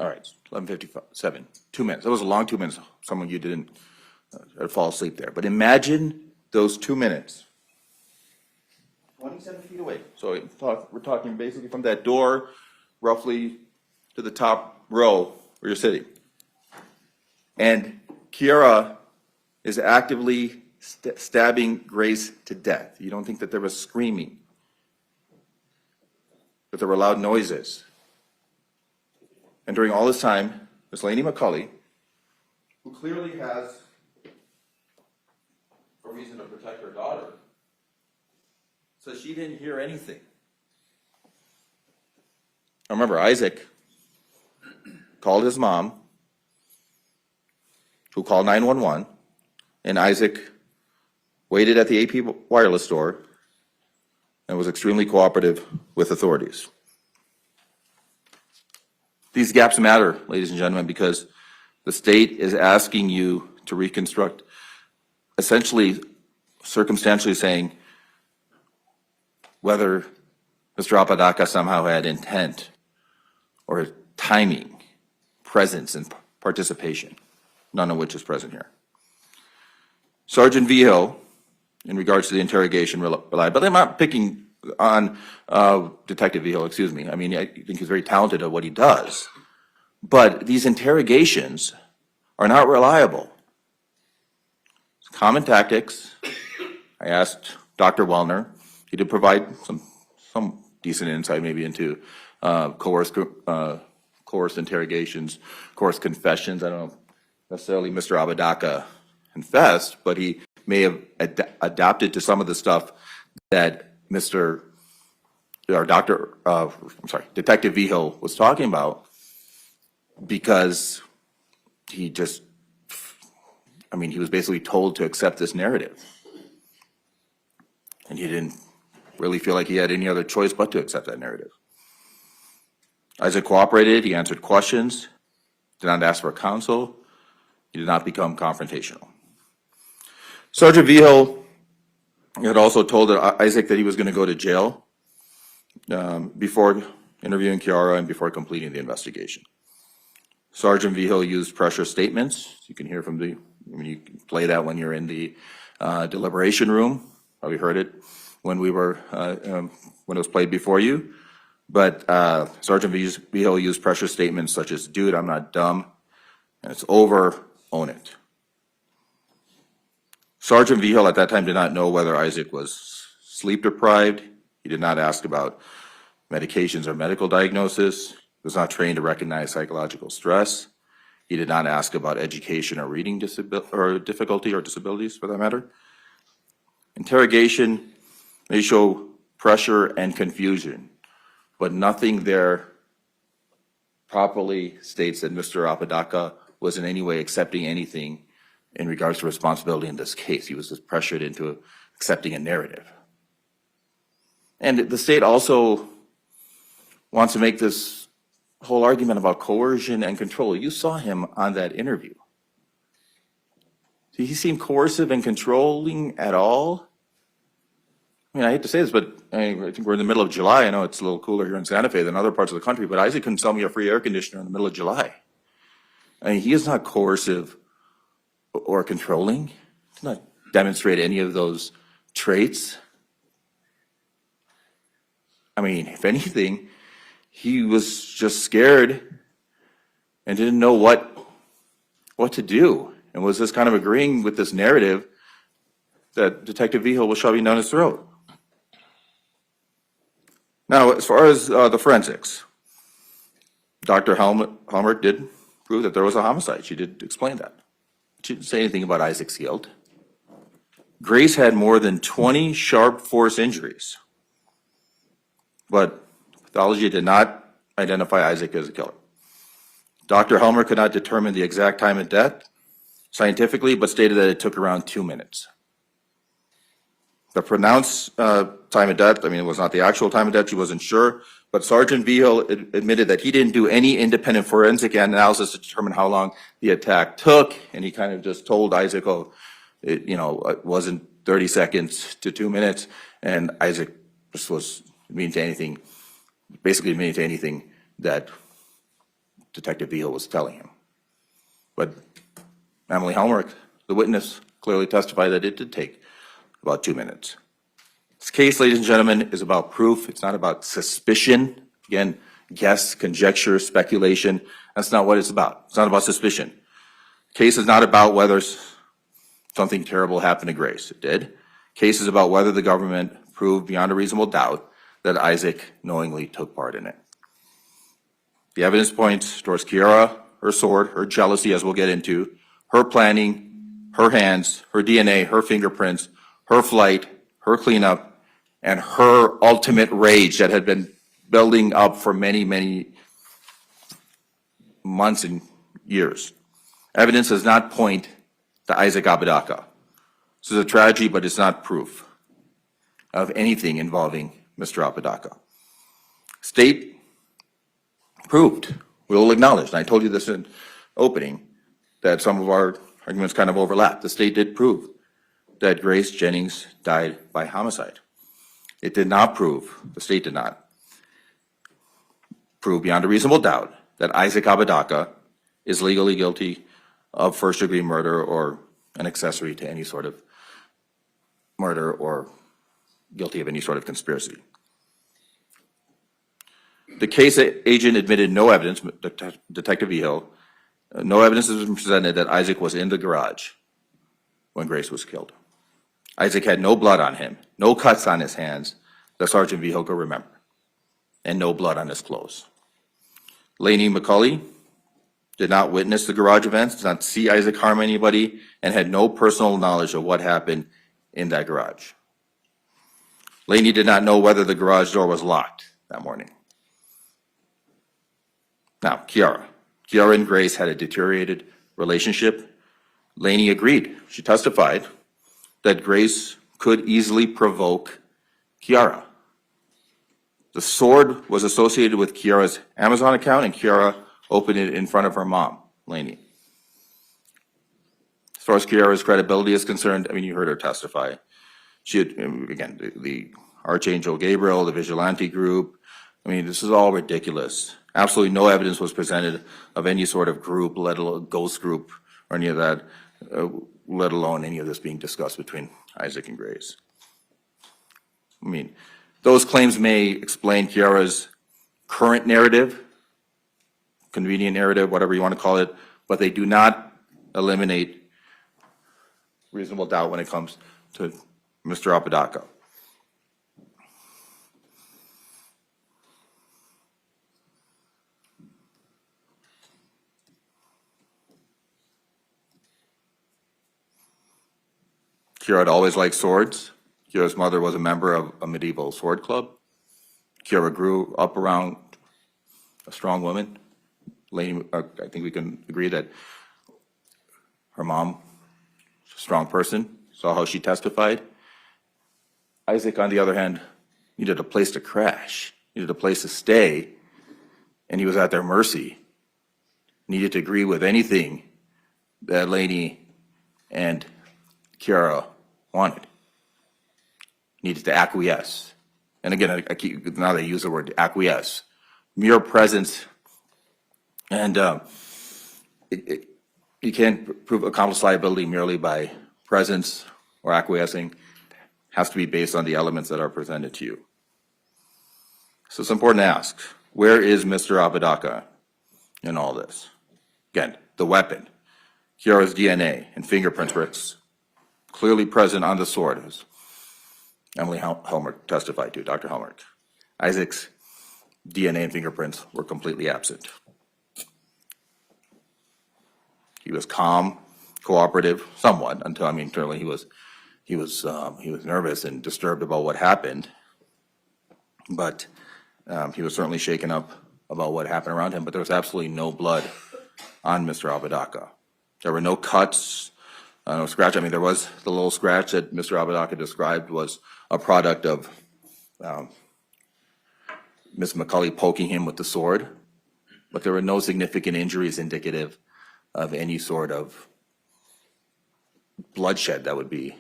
Speaker 2: All right, 11:57, 2 minutes. That was a long 2 minutes. Some of you didn't fall asleep there. But imagine those 2 minutes. 27 feet away. So we're talking basically from that door roughly to the top row where you're sitting. And Kiara is actively stabbing Grace to death. You don't think that there was screaming, that there were loud noises. And during all this time, Miss Lady McCulley, who clearly has a reason to protect her daughter, says she didn't hear anything. I remember Isaac called his mom, who called 911, and Isaac waited at the AP wireless store and was extremely cooperative with authorities. These gaps matter, ladies and gentlemen, because the state is asking you to reconstruct, essentially circumstantially saying whether Mr. Apodaca somehow had intent or timing, presence, and participation, none of which is present here. Sergeant Vigil, in regards to the interrogation, relied, but I'm not picking on Detective Vigil, excuse me. I mean, I think he's very talented at what he does. But these interrogations are not reliable. It's common tactics. I asked Dr. Wellner. He did provide some decent insight maybe into coerced interrogations, coerced confessions. I don't know necessarily Mr. Apodaca confessed, but he may have adapted to some of the stuff that Mr. Detective Vigil was talking about, because he just, he was basically told to accept this narrative. And he didn't really feel like he had any other choice but to accept that narrative. Isaac cooperated, he answered questions, did not ask for counsel, he did not become confrontational. Sergeant Vigil had also told Isaac that he was going to go to jail before interviewing Kiara and before completing the investigation. Sergeant Vigil used pressure statements. You can hear from you can play that when you're in the deliberation room. Probably heard it when it was played before you. But Sergeant Vigil used pressure statements such as, "Dude, I'm not dumb, and it's over, own it." Sergeant Vigil at that time did not know whether Isaac was sleep deprived. He did not ask about medications or medical diagnosis. He was not trained to recognize psychological stress. He did not ask about education or reading difficulty or disabilities, for that matter. Interrogation may show pressure and confusion, but nothing there properly states that Mr. Apodaca was in any way accepting anything in regards to responsibility in this case. He was just pressured into accepting a narrative. And the state also wants to make this whole argument about coercion and control. You saw him on that interview. Did he seem coercive and controlling at all? I hate to say this, but I think we're in the middle of July. I know it's a little cooler here in Santa Fe than other parts of the country, but Isaac couldn't sell me a free air conditioner in the middle of July. He is not coercive or controlling. He does not demonstrate any of those traits. If anything, he was just scared and didn't know what to do, and was just kind of agreeing with this narrative that Detective Vigil was shoving down his throat. Now, as far as the forensics, Dr. Helmer did prove that there was a homicide. She did explain that. She didn't say anything about Isaac's guilt. Grace had more than 20 sharp force injuries, but pathology did not identify Isaac as a killer. Dr. Helmer could not determine the exact time of death scientifically, but stated that it took around 2 minutes. The pronounced time of death, it was not the actual time of death, she wasn't sure, but Sergeant Vigil admitted that he didn't do any independent forensic analysis to determine how long the attack took, and he kind of just told Isaac, it wasn't 30 seconds to 2 minutes, and Isaac just was basically admitting to anything that Detective Vigil was telling him. But Emily Helmer, the witness, clearly testified that it did take about 2 minutes. This case, ladies and gentlemen, is about proof. It's not about suspicion. Again, guess, conjecture, speculation. That's not what it's about. It's not about suspicion. The case is not about whether something terrible happened to Grace. It did. The case is about whether the government proved beyond a reasonable doubt that Isaac knowingly took part in it. The evidence points towards Kiara, her sword, her jealousy, as we'll get into, her planning, her hands, her DNA, her fingerprints, her flight, her cleanup, and her ultimate rage that had been building up for many, many months and years. Evidence does not point to Isaac Apodaca. This is a tragedy, but it's not proof of anything involving Mr. Apodaca. State proved, we'll acknowledge, and I told you this in opening, that some of our arguments kind of overlap. The state did prove that Grace Jennings died by homicide. It did not prove, the state did not prove beyond a reasonable doubt that Isaac Apodaca is legally guilty of first-degree murder or an accessory to any sort of murder or guilty of any sort of conspiracy. The case agent admitted no evidence, Detective Vigil, no evidence has been presented that Isaac was in the garage when Grace was killed. Isaac had no blood on him, no cuts on his hands that Sergeant Vigil could remember, and no blood on his clothes. Lainey McCulley did not witness the garage events, did not see Isaac harm anybody, and had no personal knowledge of what happened in that garage. Laney did not know whether the garage door was locked that morning. Now, Kiara and Grace had a deteriorated relationship. Laney agreed. She testified that Grace could easily provoke Kiara. The sword was associated with Kiara's Amazon account, and Kiara opened it in front of her mom, Laney. As far as Kiara's credibility is concerned, I mean, you heard her testify. She had, again, the Archangel Gabriel, the vigilante group. I mean, this is all ridiculous. Absolutely no evidence was presented of any sort of group, let alone ghost group or any of that, let alone any of this being discussed between Isaac and Grace. I mean, those claims may explain Kiara's current narrative, convenient narrative, whatever you want to call it, but they do not eliminate reasonable doubt when it comes to Mr. Apodaca. Kiara had always liked swords. Kiara's mother was a member of a medieval sword club. Kiara grew up around a strong woman. Laney, I think we can agree that her mom was a strong person, saw how she testified. Isaac, on the other hand, needed a place to crash, needed a place to stay, and he was at their mercy. Needed to agree with anything that Laney and Kiara wanted. Needed to acquiesce. And again, I keep, now they use the word acquiesce. Mere presence, and you can't prove accomplice liability merely by presence or acquiescing. It has to be based on the elements that are presented to you. So it's important to ask, where is Mr. Apodaca in all this? Again, the weapon, Kiara's DNA and fingerprints were clearly present on the sword, as Emily Helmer testified to, Dr. Helmer. Isaac's DNA and fingerprints were completely absent. He was calm, cooperative, somewhat, until, I mean, certainly he was nervous and disturbed about what happened, but he was certainly shaken up about what happened around him, but there was absolutely no blood on Mr. Apodaca. There were no cuts, no scratch. I mean, there was the little scratch that Mr. Apodaca described was a product of Ms. McCulley poking him with the sword, but there were no significant injuries indicative of any sort of bloodshed that would be,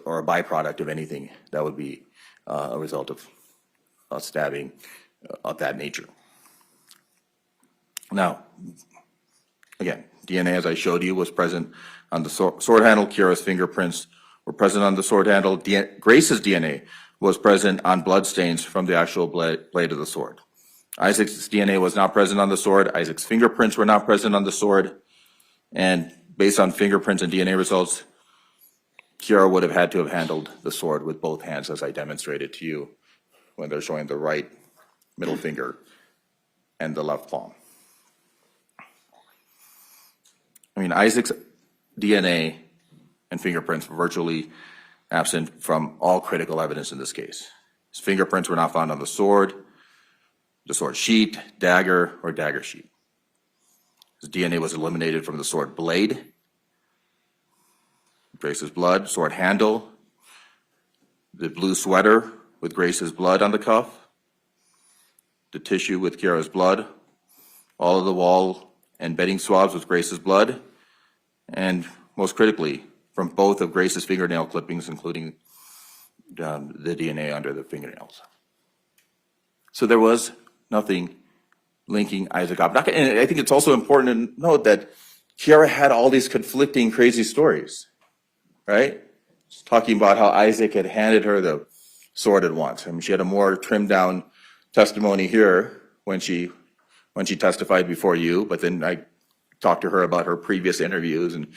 Speaker 2: or a byproduct of anything that would be a result of a stabbing of that nature. Now, again, DNA, as I showed you, was present on the sword handle. Kiara's fingerprints were present on the sword handle. Grace's DNA was present on bloodstains from the actual blade of the sword. Isaac's DNA was not present on the sword. Isaac's fingerprints were not present on the sword. And based on fingerprints and DNA results, Kiara would have had to have handled the sword with both hands, as I demonstrated to you when they're showing the right middle finger and the left palm. I mean, Isaac's DNA and fingerprints were virtually absent from all critical evidence in this case. His fingerprints were not found on the sword sheath, dagger, or dagger sheath. His DNA was eliminated from the sword blade, Grace's blood, sword handle, the blue sweater with Grace's blood on the cuff, the tissue with Kiara's blood, all of the wall and bedding swabs with Grace's blood, and most critically, from both of Grace's fingernail clippings, including the DNA under the fingernails. So there was nothing linking Isaac Apodaca. And I think it's also important to note that Kiara had all these conflicting, crazy stories, right? Just talking about how Isaac had handed her the sword at once. I mean, she had a more trimmed down testimony here when she testified before you, but then I talked to her about her previous interviews and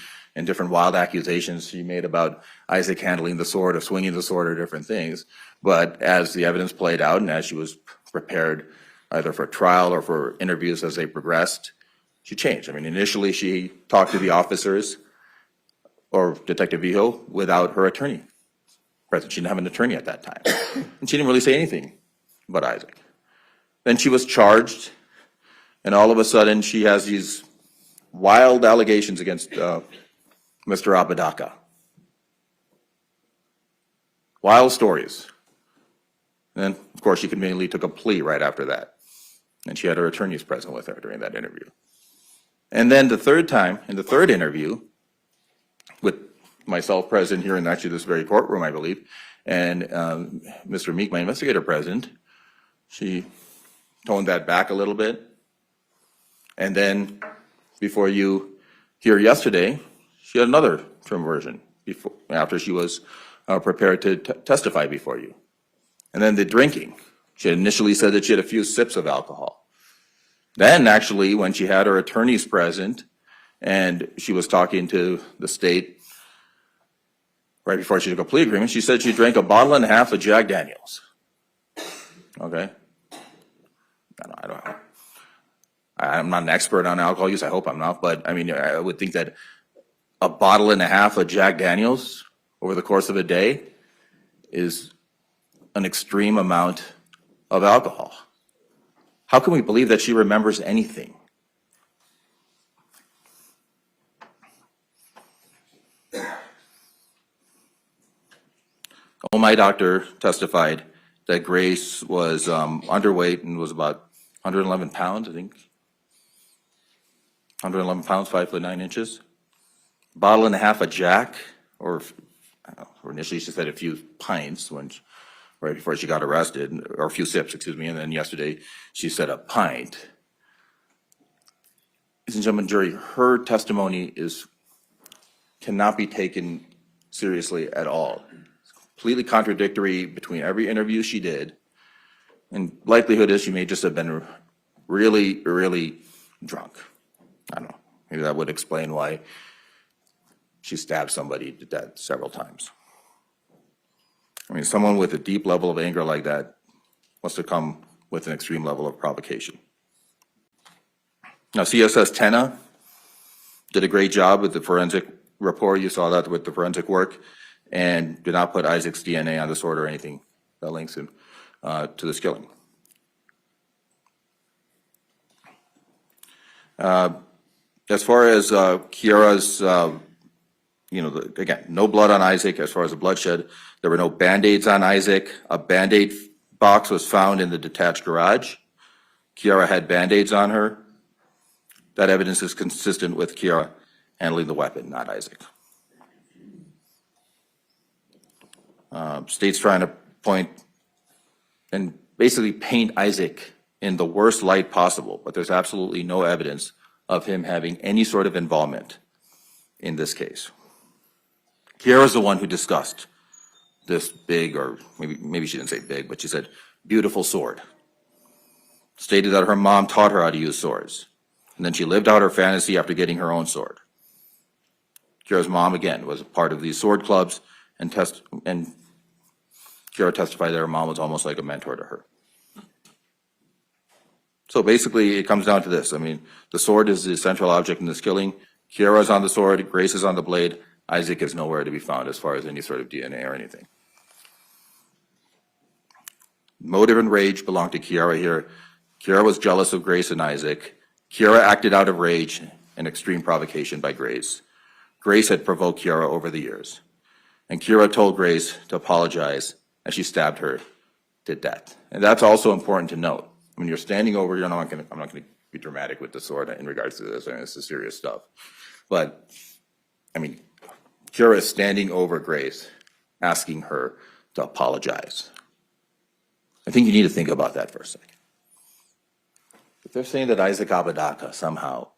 Speaker 2: different wild accusations she made about Isaac handling the sword or swinging the sword or different things. But as the evidence played out and as she was prepared either for trial or for interviews as they progressed, she changed. I mean, initially she talked to the officers or Detective Vijo without her attorney. present. She didn't have an attorney at that time. And she didn't really say anything about Isaac. Then she was charged, and all of a sudden she has these wild allegations against Mr. Apodaca. Wild stories. And of course, she conveniently took a plea right after that. And she had her attorneys present with her during that interview. And then the third time, in the third interview, with myself present here in actually this very courtroom, I believe, and Mr. Meek, my investigator, present, she toned that back a little bit. And then before you here yesterday, she had another trim version after she was prepared to testify before you. And then the drinking. She had initially said that she had a few sips of alcohol. Then actually, when she had her attorneys present and she was talking to the state right before she took a plea agreement, she said she drank a bottle and a half of Jack Daniels. Okay? I don't know. I'm not an expert on alcohol use. I hope I'm not. But I mean, I would think that a bottle and a half of Jack Daniels over the course of a day is an extreme amount of alcohol. How can we believe that she remembers anything? Oh, my doctor testified that Grace was underweight and was about 111 pounds, I think. 111 pounds, 5'9". Bottle and a half of Jack, or initially she said a few pints right before she got arrested, or a few sips, excuse me, and then yesterday she said a pint. Ladies and gentlemen, jury, her testimony cannot be taken seriously at all. It's completely contradictory between every interview she did, and likelihood is she may just have been really, really drunk. I don't know, maybe that would explain why she stabbed somebody to death several times. I mean, someone with a deep level of anger like that must have come with an extreme level of provocation. Now, CSS Tenna did a great job with the forensic report. You saw that with the forensic work, and did not put Isaac's DNA on the sword or anything that links him to this killing. As far as Kiara's, again, no blood on Isaac. As far as the bloodshed, there were no Band-Aids on Isaac. A Band-Aid box was found in the detached garage. Kiara had Band-Aids on her. That evidence is consistent with Kiara handling the weapon, not Isaac. State's trying to point and basically paint Isaac in the worst light possible, but there's absolutely no evidence of him having any sort of involvement in this case. Kiara's the one who discussed this big, or maybe she didn't say big, but she said beautiful sword. Stated that her mom taught her how to use swords, and then she lived out her fantasy after getting her own sword. Kiara's mom, again, was a part of these sword clubs, and Kiara testified that her mom was almost like a mentor to her. So basically, it comes down to this. I mean, the sword is the central object in this killing. Kiara's on the sword, Grace is on the blade. Isaac is nowhere to be found as far as any sort of DNA or anything. Motive and rage belong to Kiara here. Kiara was jealous of Grace and Isaac. Kiara acted out of rage and extreme provocation by Grace. Grace had provoked Kiara over the years. And Kiara told Grace to apologize as she stabbed her to death. And that's also important to note. When you're standing over, I'm not going to be dramatic with the sword in regards to this. I mean, this is serious stuff. But, I mean, Kiara is standing over Grace, asking her to apologize. I think you need to think about that for a second. If they're saying that Isaac Apodaca somehow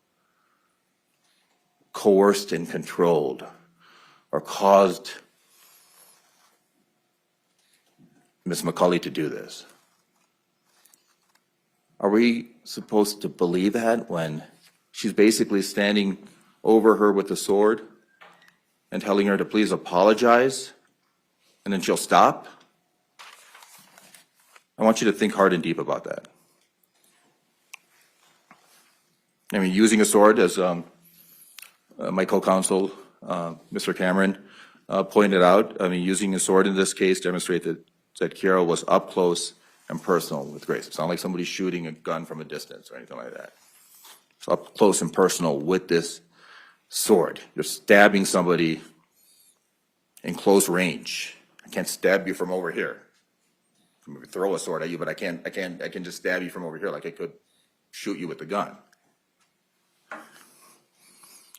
Speaker 2: coerced and controlled or caused Ms. McCulley to do this, are we supposed to believe that when she's basically standing over her with the sword and telling her to please apologize, and then she'll stop? I want you to think hard and deep about that. I mean, using a sword, as my co-counsel, Mr. Cameron, pointed out, I mean, using a sword in this case demonstrated that Kiara was up close and personal with Grace. It's not like somebody shooting a gun from a distance or anything like that. It's up close and personal with this sword. You're stabbing somebody in close range. I can't stab you from over here. I can throw a sword at you, but I can just stab you from over here like I could shoot you with the gun.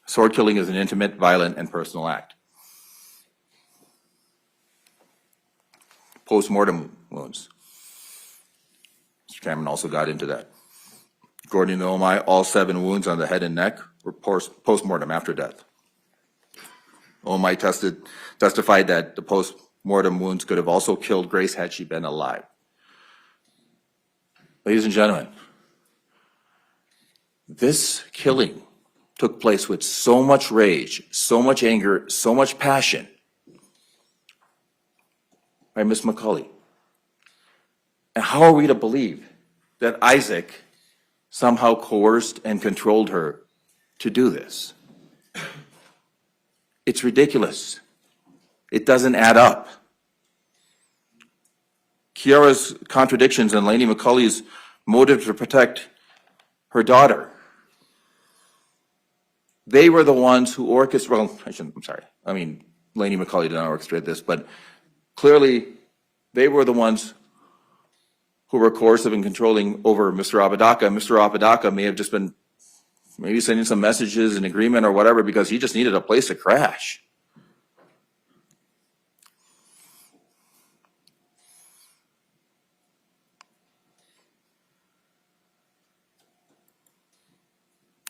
Speaker 2: Sword killing is an intimate, violent, and personal act. Post-mortem wounds. Mr. Cameron also got into that. According to OMI, all 7 wounds on the head and neck were post-mortem after death. OMI testified that the post-mortem wounds could have also killed Grace had she been alive. Ladies and gentlemen, this killing took place with so much rage, so much anger, so much passion by Ms. McCulley. And how are we to believe that Isaac somehow coerced and controlled her to do this? It's ridiculous. It doesn't add up. Kiara's contradictions and Laney McCulley's motive to protect her daughter. They were the ones who orchestrated, Laney McCulley did not orchestrate this, but clearly they were the ones who were coercive and controlling over Mr. Apodaca. Mr. Apodaca may have just been maybe sending some messages in agreement or whatever because he just needed a place to crash.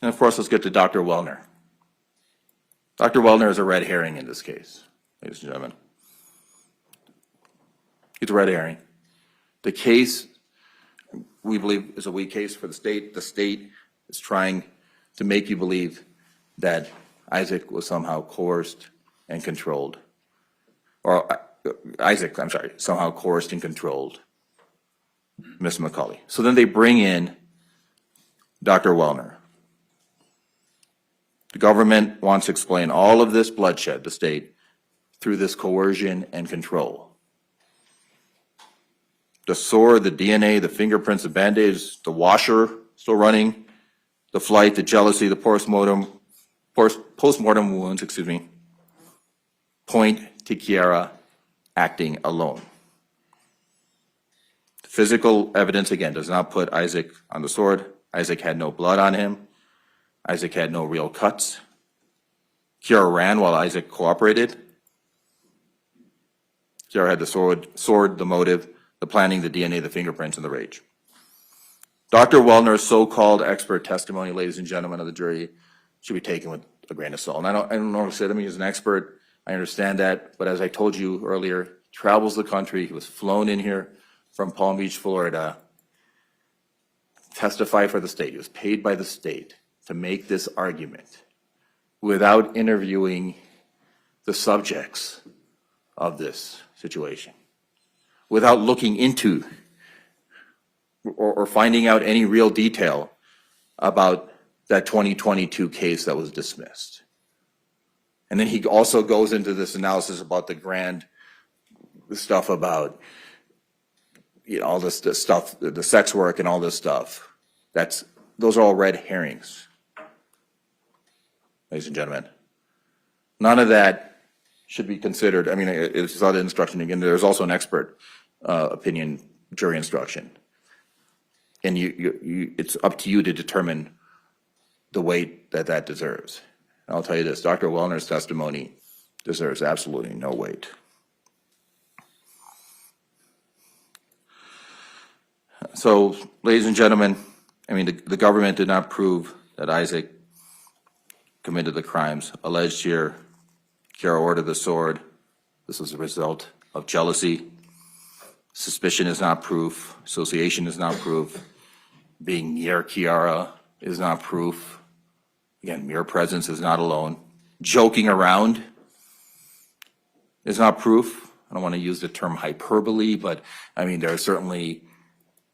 Speaker 2: And of course, let's get to Dr. Wellner. Dr. Wellner is a red herring in this case, ladies and gentlemen. He's a red herring. The case, we believe, is a weak case for the state. The state is trying to make you believe that Isaac was somehow coerced and controlled. Or somehow coerced and controlled Ms. McCulley. So then they bring in Dr. Wellner. The government wants to explain all of this bloodshed, the state, through this coercion and control. The sword, the DNA, the fingerprints, the band-aids, the washer still running, the flight, the jealousy, the post-mortem wounds, point to Kiara acting alone. The physical evidence, again, does not put Isaac on the sword. Isaac had no blood on him. Isaac had no real cuts. Kiara ran while Isaac cooperated. Kiara had the sword, the motive, the planning, the DNA, the fingerprints, and the rage. Dr. Wellner's so-called expert testimony, ladies and gentlemen of the jury, should be taken with a grain of salt. And I don't know what to say. I mean, he's an expert. I understand that. But as I told you earlier, he travels the country. He was flown in here from Palm Beach, Florida, testify for the state. He was paid by the state to make this argument without interviewing the subjects of this situation, without looking into or finding out any real detail about that 2022 case that was dismissed. And then he also goes into this analysis about the grand stuff about, all this stuff, the sex work and all this stuff. Those are all red herrings, ladies and gentlemen. None of that should be considered. I mean, it's not an instruction. Again, there's also an expert opinion jury instruction. And it's up to you to determine the weight that deserves. And I'll tell you this, Dr. Wellner's testimony deserves absolutely no weight. So, ladies and gentlemen, I mean, the government did not prove that Isaac committed the crimes alleged here. Kiara ordered the sword. This was a result of jealousy. Suspicion is not proof. Association is not proof. Being near Kiara is not proof. Again, mere presence is not alone. Joking around is not proof. I don't want to use the term hyperbole, but I mean, there are certainly,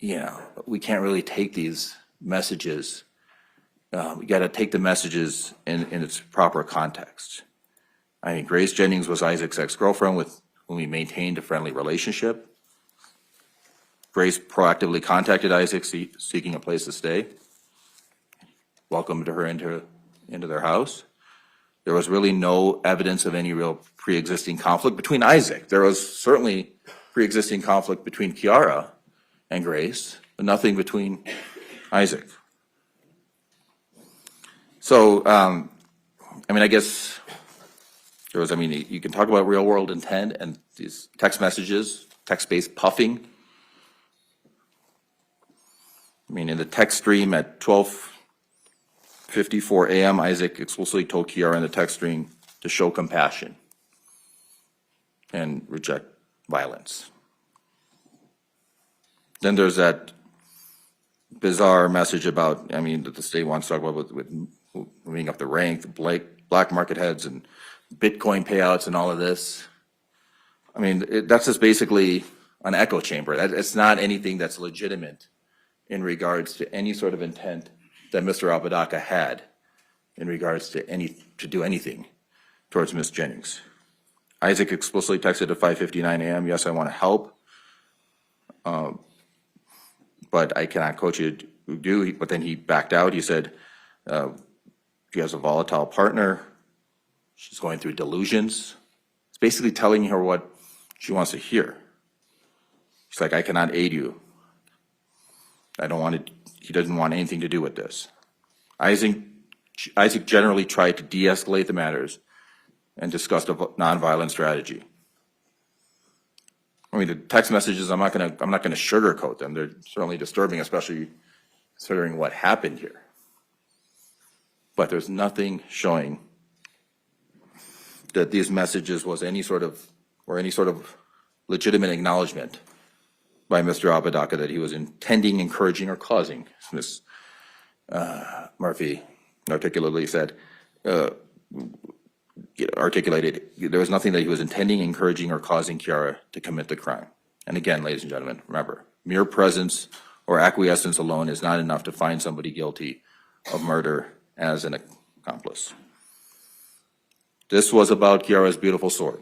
Speaker 2: we can't really take these messages. We got to take the messages in its proper context. I mean, Grace Jennings was Isaac's ex-girlfriend with whom he maintained a friendly relationship. Grace proactively contacted Isaac seeking a place to stay, welcomed her into their house. There was really no evidence of any real pre-existing conflict between Isaac. There was certainly pre-existing conflict between Kiara and Grace, but nothing between Isaac. So, I mean, I guess there was, I mean, you can talk about real world intent and these text messages, text-based puffing. I mean, in the text stream at 12:54 a.m., Isaac explicitly told Kiara in the text stream to show compassion and reject violence. Then there's that bizarre message about, I mean, that the state wants to talk about with moving up the rank, the black market heads and Bitcoin payouts and all of this. I mean, that's just basically an echo chamber. It's not anything that's legitimate in regards to any sort of intent that Mr. Apodaca had in regards to do anything towards Ms. Jennings. Isaac explicitly texted at 5:59 a.m., yes, I want to help, but I cannot coach you to do. But then he backed out. He said, she has a volatile partner. She's going through delusions. It's basically telling her what she wants to hear. She's like, I cannot aid you. I don't want it. He doesn't want anything to do with this. Isaac generally tried to de-escalate the matters and discussed a nonviolent strategy. I mean, the text messages, I'm not gonna sugarcoat them. They're certainly disturbing, especially considering what happened here. But there's nothing showing that these messages was any sort of legitimate acknowledgement by Mr. Apodaca that he was intending, encouraging, or causing. Ms. Murphy articulately said, articulated, there was nothing that he was intending, encouraging, or causing Kiara to commit the crime. And again, ladies and gentlemen, remember, mere presence or acquiescence alone is not enough to find somebody guilty of murder as an accomplice. This was about Kiara's beautiful sword.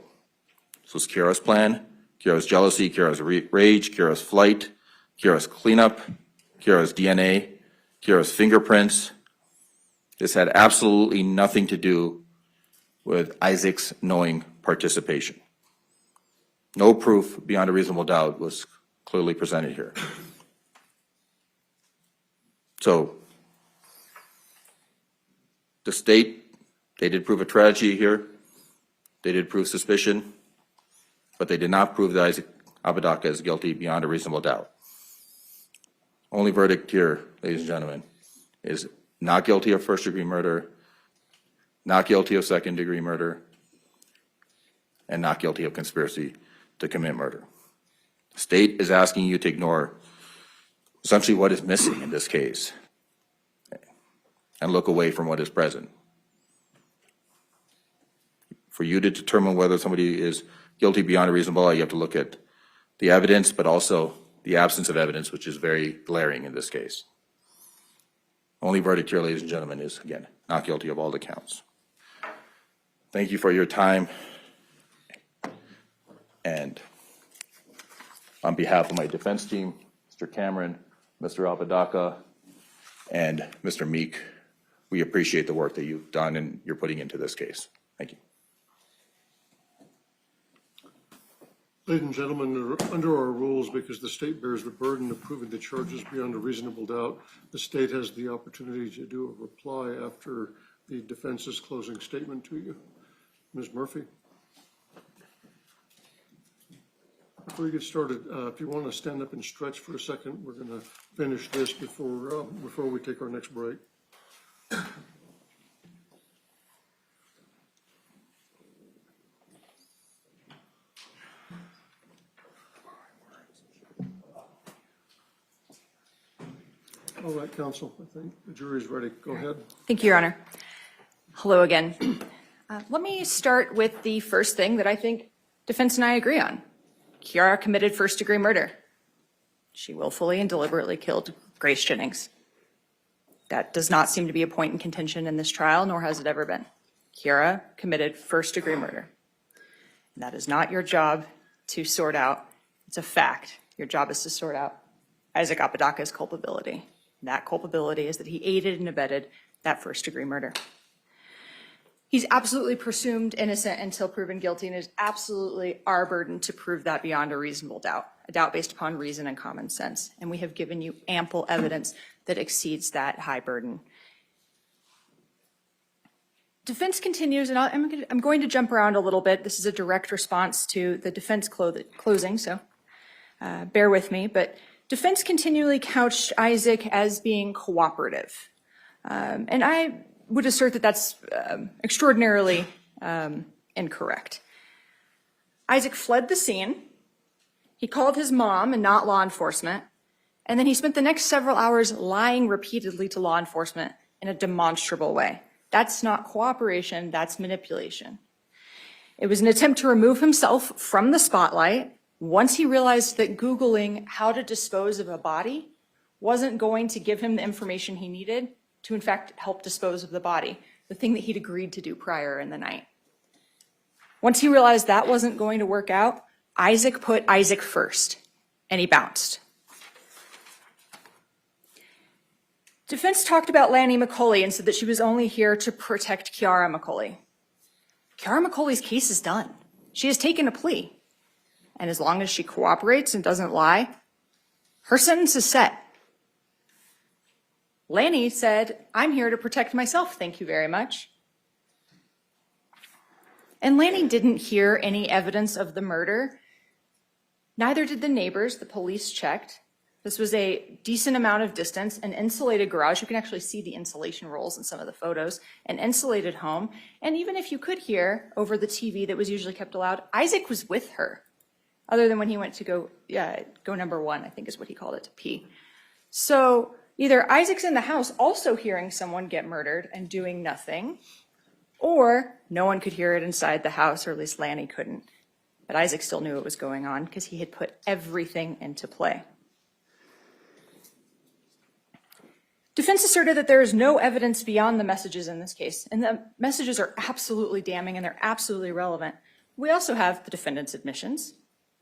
Speaker 2: This was Kiara's plan, Kiara's jealousy, Kiara's rage, Kiara's flight, Kiara's cleanup, Kiara's DNA, Kiara's fingerprints. This had absolutely nothing to do with Isaac's knowing participation. No proof beyond a reasonable doubt was clearly presented here. So, the state, they did prove a tragedy here. They did prove suspicion, but they did not prove that Isaac Apodaca is guilty beyond a reasonable doubt. Only verdict here, ladies and gentlemen, is not guilty of first-degree murder, not guilty of second-degree murder, and not guilty of conspiracy to commit murder. The state is asking you to ignore essentially what is missing in this case and look away from what is present. For you to determine whether somebody is guilty beyond a reasonable doubt, you have to look at the evidence, but also the absence of evidence, which is very glaring in this case. Only verdict here, ladies and gentlemen, is, again, not guilty of all the counts. Thank you for your time. And on behalf of my defense team, Mr. Cameron, Mr. Apodaca, and Mr. Meek, we appreciate the work that you've done and you're putting into this case. Thank you.
Speaker 1: Ladies and gentlemen, under our rules, because the state bears the burden of proving the charges beyond a reasonable doubt, the state has the opportunity to do a reply after the defense's closing statement to you. Ms. Murphy? Before you get started, if you want to stand up and stretch for a second, we're going to finish this before we take our next break. All right, counsel, I think the jury's ready. Go ahead.
Speaker 6: Thank you, Your Honor. Hello again. Let me start with the first thing that I think defense and I agree on. Kiara committed first-degree murder. She willfully and deliberately killed Grace Jennings. That does not seem to be a point in contention in this trial, nor has it ever been. Kiara committed first-degree murder. And that is not your job to sort out. It's a fact. Your job is to sort out Isaac Apodaca's culpability. And that culpability is that he aided and abetted that first-degree murder. He's absolutely presumed innocent until proven guilty, and it is absolutely our burden to prove that beyond a reasonable doubt, a doubt based upon reason and common sense. And we have given you ample evidence that exceeds that high burden. Defense continues, and I'm going to jump around a little bit. This is a direct response to the defense closing, so bear with me. But defense continually couched Isaac as being cooperative. And I would assert that that's extraordinarily incorrect. Isaac fled the scene. He called his mom and not law enforcement. And then he spent the next several hours lying repeatedly to law enforcement in a demonstrable way. That's not cooperation, that's manipulation. It was an attempt to remove himself from the spotlight once he realized that Googling how to dispose of a body wasn't going to give him the information he needed to, in fact, help dispose of the body, the thing that he'd agreed to do prior in the night. Once he realized that wasn't going to work out, Isaac put Isaac first, and he bounced. Defense talked about Lanny McCulley and said that she was only here to protect Kiara McCulley. Kiara McCulley's case is done. She has taken a plea. And as long as she cooperates and doesn't lie, her sentence is set. Lanny said, I'm here to protect myself, thank you very much. And Lanny didn't hear any evidence of the murder. Neither did the neighbors. The police checked. This was a decent amount of distance, an insulated garage. You can actually see the insulation rolls in some of the photos, an insulated home. And even if you could hear over the TV that was usually kept loud, Isaac was with her, other than when he went to go number one, I think is what he called it, to pee. So either Isaac's in the house also hearing someone get murdered and doing nothing, or no one could hear it inside the house, or at least Lanny couldn't. But Isaac still knew it was going on because he had put everything into play. Defense asserted that there is no evidence beyond the messages in this case, and the messages are absolutely damning and they're absolutely relevant. We also have the defendant's admissions,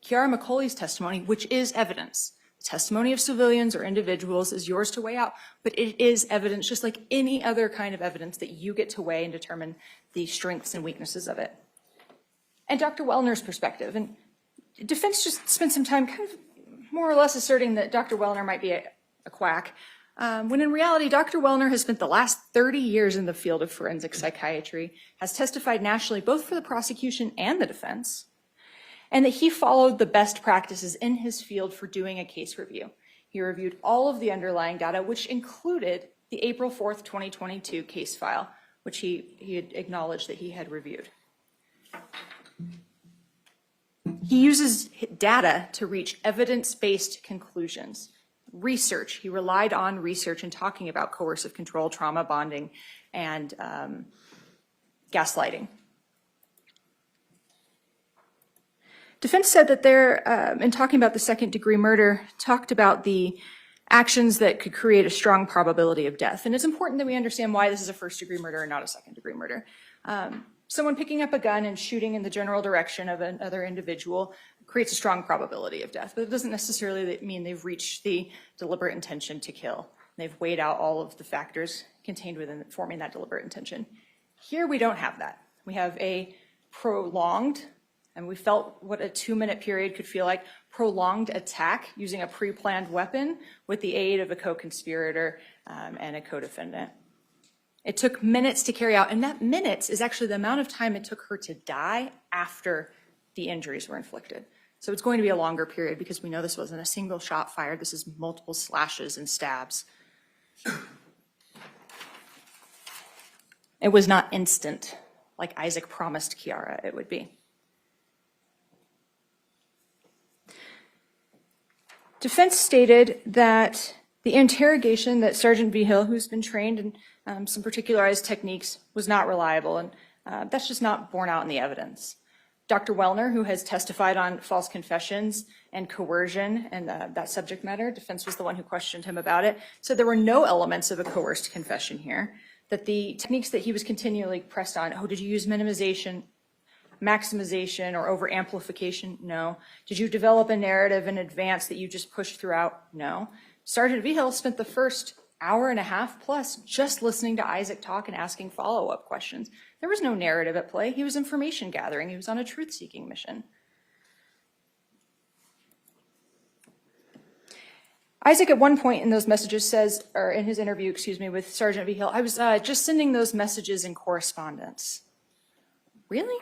Speaker 6: Kiara McCulley's testimony, which is evidence. The testimony of civilians or individuals is yours to weigh out, but it is evidence just like any other kind of evidence that you get to weigh and determine the strengths and weaknesses of it. And Dr. Wellner's perspective, and defense just spent some time kind of more or less asserting that Dr. Wellner might be a quack, when in reality, Dr. Wellner has spent the last 30 years in the field of forensic psychiatry, has testified nationally both for the prosecution and the defense, and that he followed the best practices in his field for doing a case review. He reviewed all of the underlying data, which included the April 4th, 2022 case file, which he had acknowledged that he had reviewed. He uses data to reach evidence-based conclusions. Research, he relied on research in talking about coercive control, trauma bonding, and gaslighting. Defense said that in talking about the second-degree murder, talked about the actions that could create a strong probability of death. And it's important that we understand why this is a first-degree murder and not a second-degree murder. Someone picking up a gun and shooting in the general direction of another individual creates a strong probability of death, but it doesn't necessarily mean they've reached the deliberate intention to kill. They've weighed out all of the factors contained within forming that deliberate intention. Here we don't have that. We have a prolonged, and we felt what a 2-minute period could feel like, prolonged attack using a pre-planned weapon with the aid of a co-conspirator and a co-defendant. It took minutes to carry out, and that minutes is actually the amount of time it took her to die after the injuries were inflicted. So it's going to be a longer period because we know this wasn't a single shot fired. This is multiple slashes and stabs. It was not instant, like Isaac promised Kiara it would be. Defense stated that the interrogation that Sergeant Vigil, who's been trained in some particularized techniques, was not reliable, and that's just not borne out in the evidence. Dr. Wellner, who has testified on false confessions and coercion and that subject matter, defense was the one who questioned him about it, said there were no elements of a coerced confession here, that the techniques that he was continually pressed on, oh, did you use minimization, maximization, or over amplification? No. Did you develop a narrative in advance that you just pushed throughout? No. Sergeant Vigil spent the first hour and a half plus just listening to Isaac talk and asking follow-up questions. There was no narrative at play. He was information gathering. He was on a truth-seeking mission. Isaac at one point in those messages says, or in his interview, excuse me, with Sergeant Vigil, I was just sending those messages in correspondence. Really?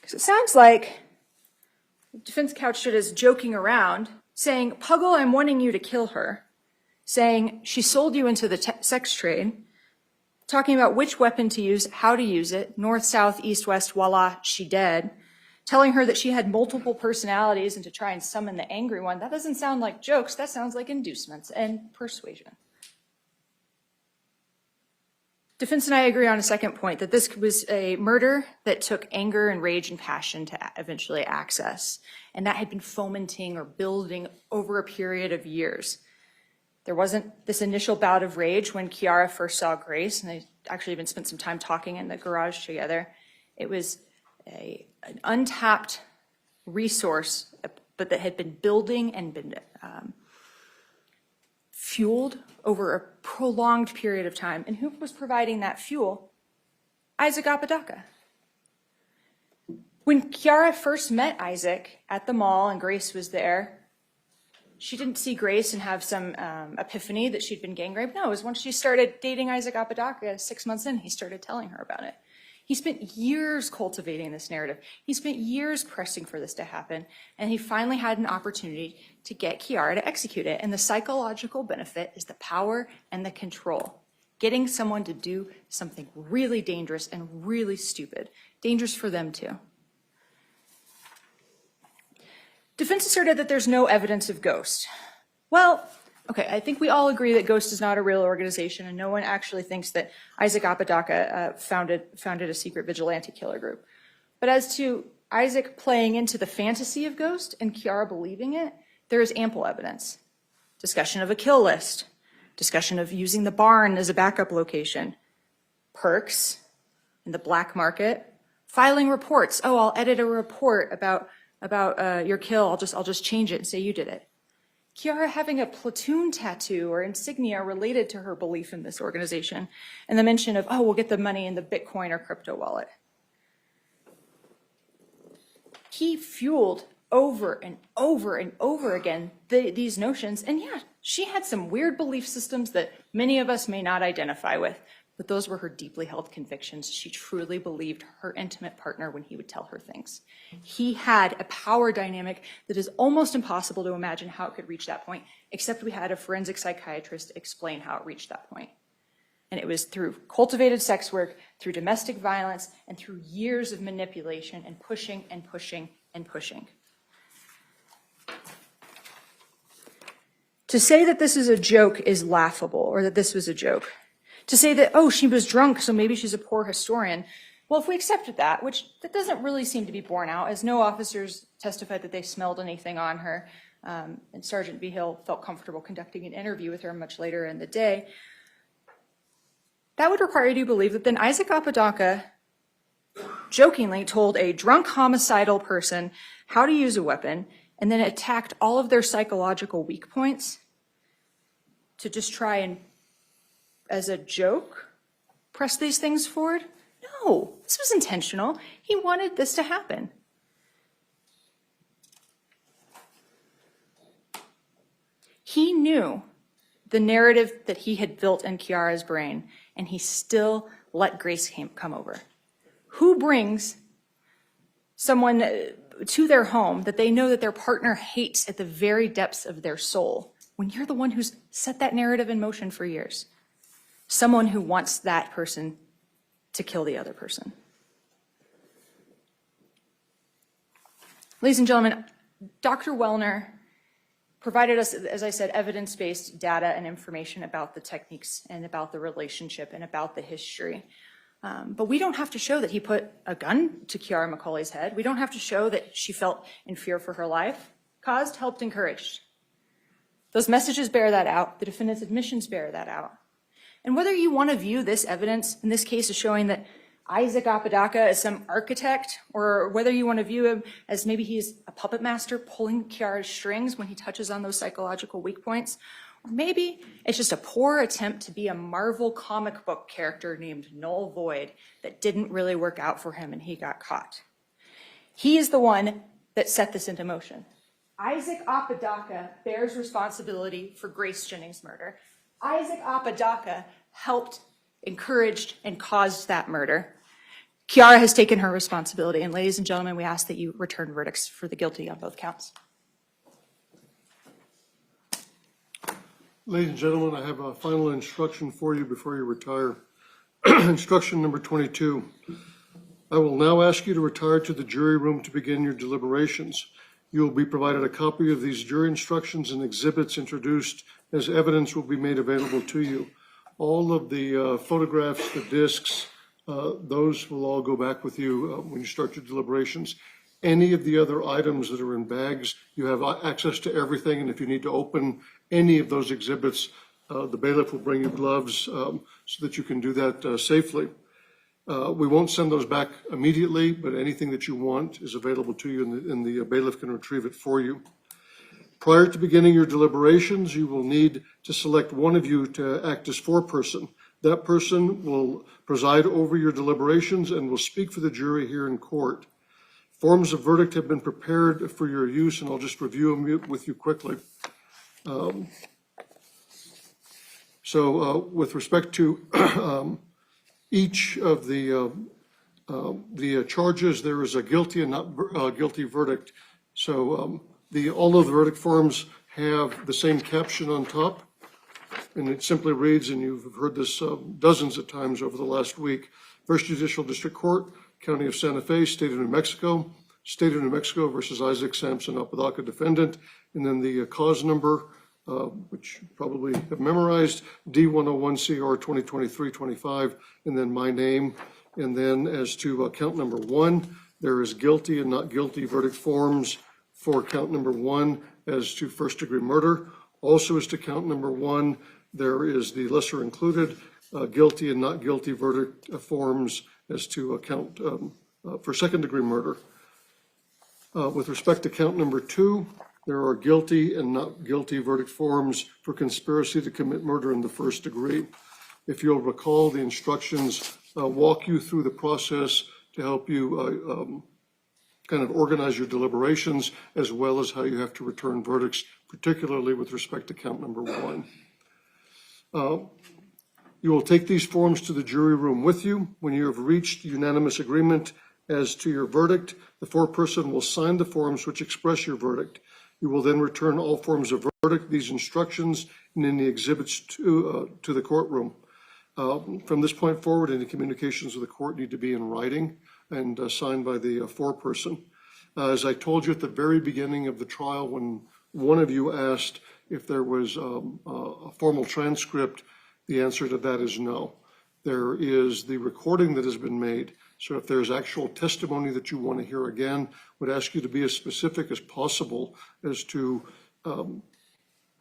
Speaker 6: Because it sounds like the defense couched it as joking around, saying, Puggle, I'm wanting you to kill her. Saying, she sold you into the sex trade. Talking about which weapon to use, how to use it, north, south, east, west, voila, she dead. Telling her that she had multiple personalities and to try and summon the angry one. That doesn't sound like jokes, that sounds like inducements and persuasion. Defense and I agree on a second point, that this was a murder that took anger and rage and passion to eventually access. And that had been fomenting or building over a period of years. There wasn't this initial bout of rage when Kiara first saw Grace, and they actually even spent some time talking in the garage together. It was an untapped resource, but that had been building and been fueled over a prolonged period of time. And who was providing that fuel? Isaac Apodaca. When Kiara first met Isaac at the mall and Grace was there, she didn't see Grace and have some epiphany that she'd been gang raped. No, it was once she started dating Isaac Apodaca, 6 months in, he started telling her about it. He spent years cultivating this narrative. He spent years pressing for this to happen, and he finally had an opportunity to get Kiara to execute it. And the psychological benefit is the power and the control. Getting someone to do something really dangerous and really stupid. Dangerous for them too. Defense asserted that there's no evidence of Ghost. Well, okay, I think we all agree that Ghost is not a real organization, and no one actually thinks that Isaac Apodaca founded a secret vigilante killer group. But as to Isaac playing into the fantasy of Ghost and Kiara believing it, there is ample evidence. Discussion of a kill list, discussion of using the barn as a backup location, perks in the black market, filing reports. Oh, I'll edit a report about your kill. I'll just change it and say you did it. Kiara having a platoon tattoo or insignia related to her belief in this organization, and the mention of, oh, we'll get the money in the Bitcoin or crypto wallet. He fueled over and over and over again these notions, and yeah, she had some weird belief systems that many of us may not identify with, but those were her deeply held convictions. She truly believed her intimate partner when he would tell her things. He had a power dynamic that is almost impossible to imagine how it could reach that point, except we had a forensic psychiatrist explain how it reached that point. And it was through cultivated sex work, through domestic violence, and through years of manipulation and pushing and pushing and pushing. To say that this is a joke is laughable, or that this was a joke. To say that, oh, she was drunk, so maybe she's a poor historian. Well, if we accepted that, which that doesn't really seem to be borne out, as no officers testified that they smelled anything on her, and Sergeant Vigil felt comfortable conducting an interview with her much later in the day, that would require you to believe that then Isaac Apodaca jokingly told a drunk homicidal person how to use a weapon and then attacked all of their psychological weak points to just try and, as a joke, press these things forward? No, this was intentional. He wanted this to happen. He knew the narrative that he had built in Kiara's brain, and he still let Grace come over. Who brings someone to their home that they know that their partner hates at the very depths of their soul when you're the one who's set that narrative in motion for years? Someone who wants that person to kill the other person. Ladies and gentlemen, Dr. Wellner provided us, as I said, evidence-based data and information about the techniques and about the relationship and about the history. But we don't have to show that he put a gun to Kiara McCulley's head. We don't have to show that she felt in fear for her life. Caused, helped, encouraged. Those messages bear that out. The defendant's admissions bear that out. And whether you want to view this evidence, in this case, as showing that Isaac Apodaca is some architect, or whether you want to view him as maybe he's a puppet master pulling Kiara's strings when he touches on those psychological weak points, or maybe it's just a poor attempt to be a Marvel comic book character named Null Void that didn't really work out for him and he got caught. He is the one that set this into motion. Isaac Apodaca bears responsibility for Grace Jennings' murder. Isaac Apodaca helped, encouraged, and caused that murder. Kiara has taken her responsibility, and ladies and gentlemen, we ask that you return verdicts for the guilty on both counts.
Speaker 1: Ladies and gentlemen, I have a final instruction for you before you retire. Instruction number 22. I will now ask you to retire to the jury room to begin your deliberations. You will be provided a copy of these jury instructions, and exhibits introduced as evidence will be made available to you. All of the photographs, the discs, those will all go back with you when you start your deliberations. Any of the other items that are in bags, you have access to everything, and if you need to open any of those exhibits, the bailiff will bring you gloves so that you can do that safely. We won't send those back immediately, but anything that you want is available to you, and the bailiff can retrieve it for you. Prior to beginning your deliberations, you will need to select one of you to act as foreperson. That person will preside over your deliberations and will speak for the jury here in court. Forms of verdict have been prepared for your use, and I'll just review them with you quickly. With respect to each of the charges, there is a guilty and not guilty verdict. All of the verdict forms have the same caption on top, and it simply reads, and you've heard this dozens of times over the last week: First Judicial District Court, County of Santa Fe, State of New Mexico, State of New Mexico versus Isaac Sampson Apodaca, defendant, and then the cause number, which you probably have memorized, D101CR 2023-25, and then my name. And then as to count number 1, there is guilty and not guilty verdict forms for count number 1 as to first-degree murder. Also as to count number 1, there is the lesser included guilty and not guilty verdict forms as to count for second-degree murder. With respect to count number 2, there are guilty and not guilty verdict forms for conspiracy to commit murder in the first degree. If you'll recall, the instructions walk you through the process to help you kind of organize your deliberations, as well as how you have to return verdicts, particularly with respect to count number 1. You will take these forms to the jury room with you. When you have reached unanimous agreement as to your verdict, the foreperson will sign the forms which express your verdict. You will then return all forms of verdict, these instructions, and any exhibits to the courtroom. From this point forward, any communications with the court need to be in writing and signed by the foreperson. As I told you at the very beginning of the trial, when one of you asked if there was a formal transcript, the answer to that is no. There is the recording that has been made. So if there's actual testimony that you want to hear again, would ask you to be as specific as possible as to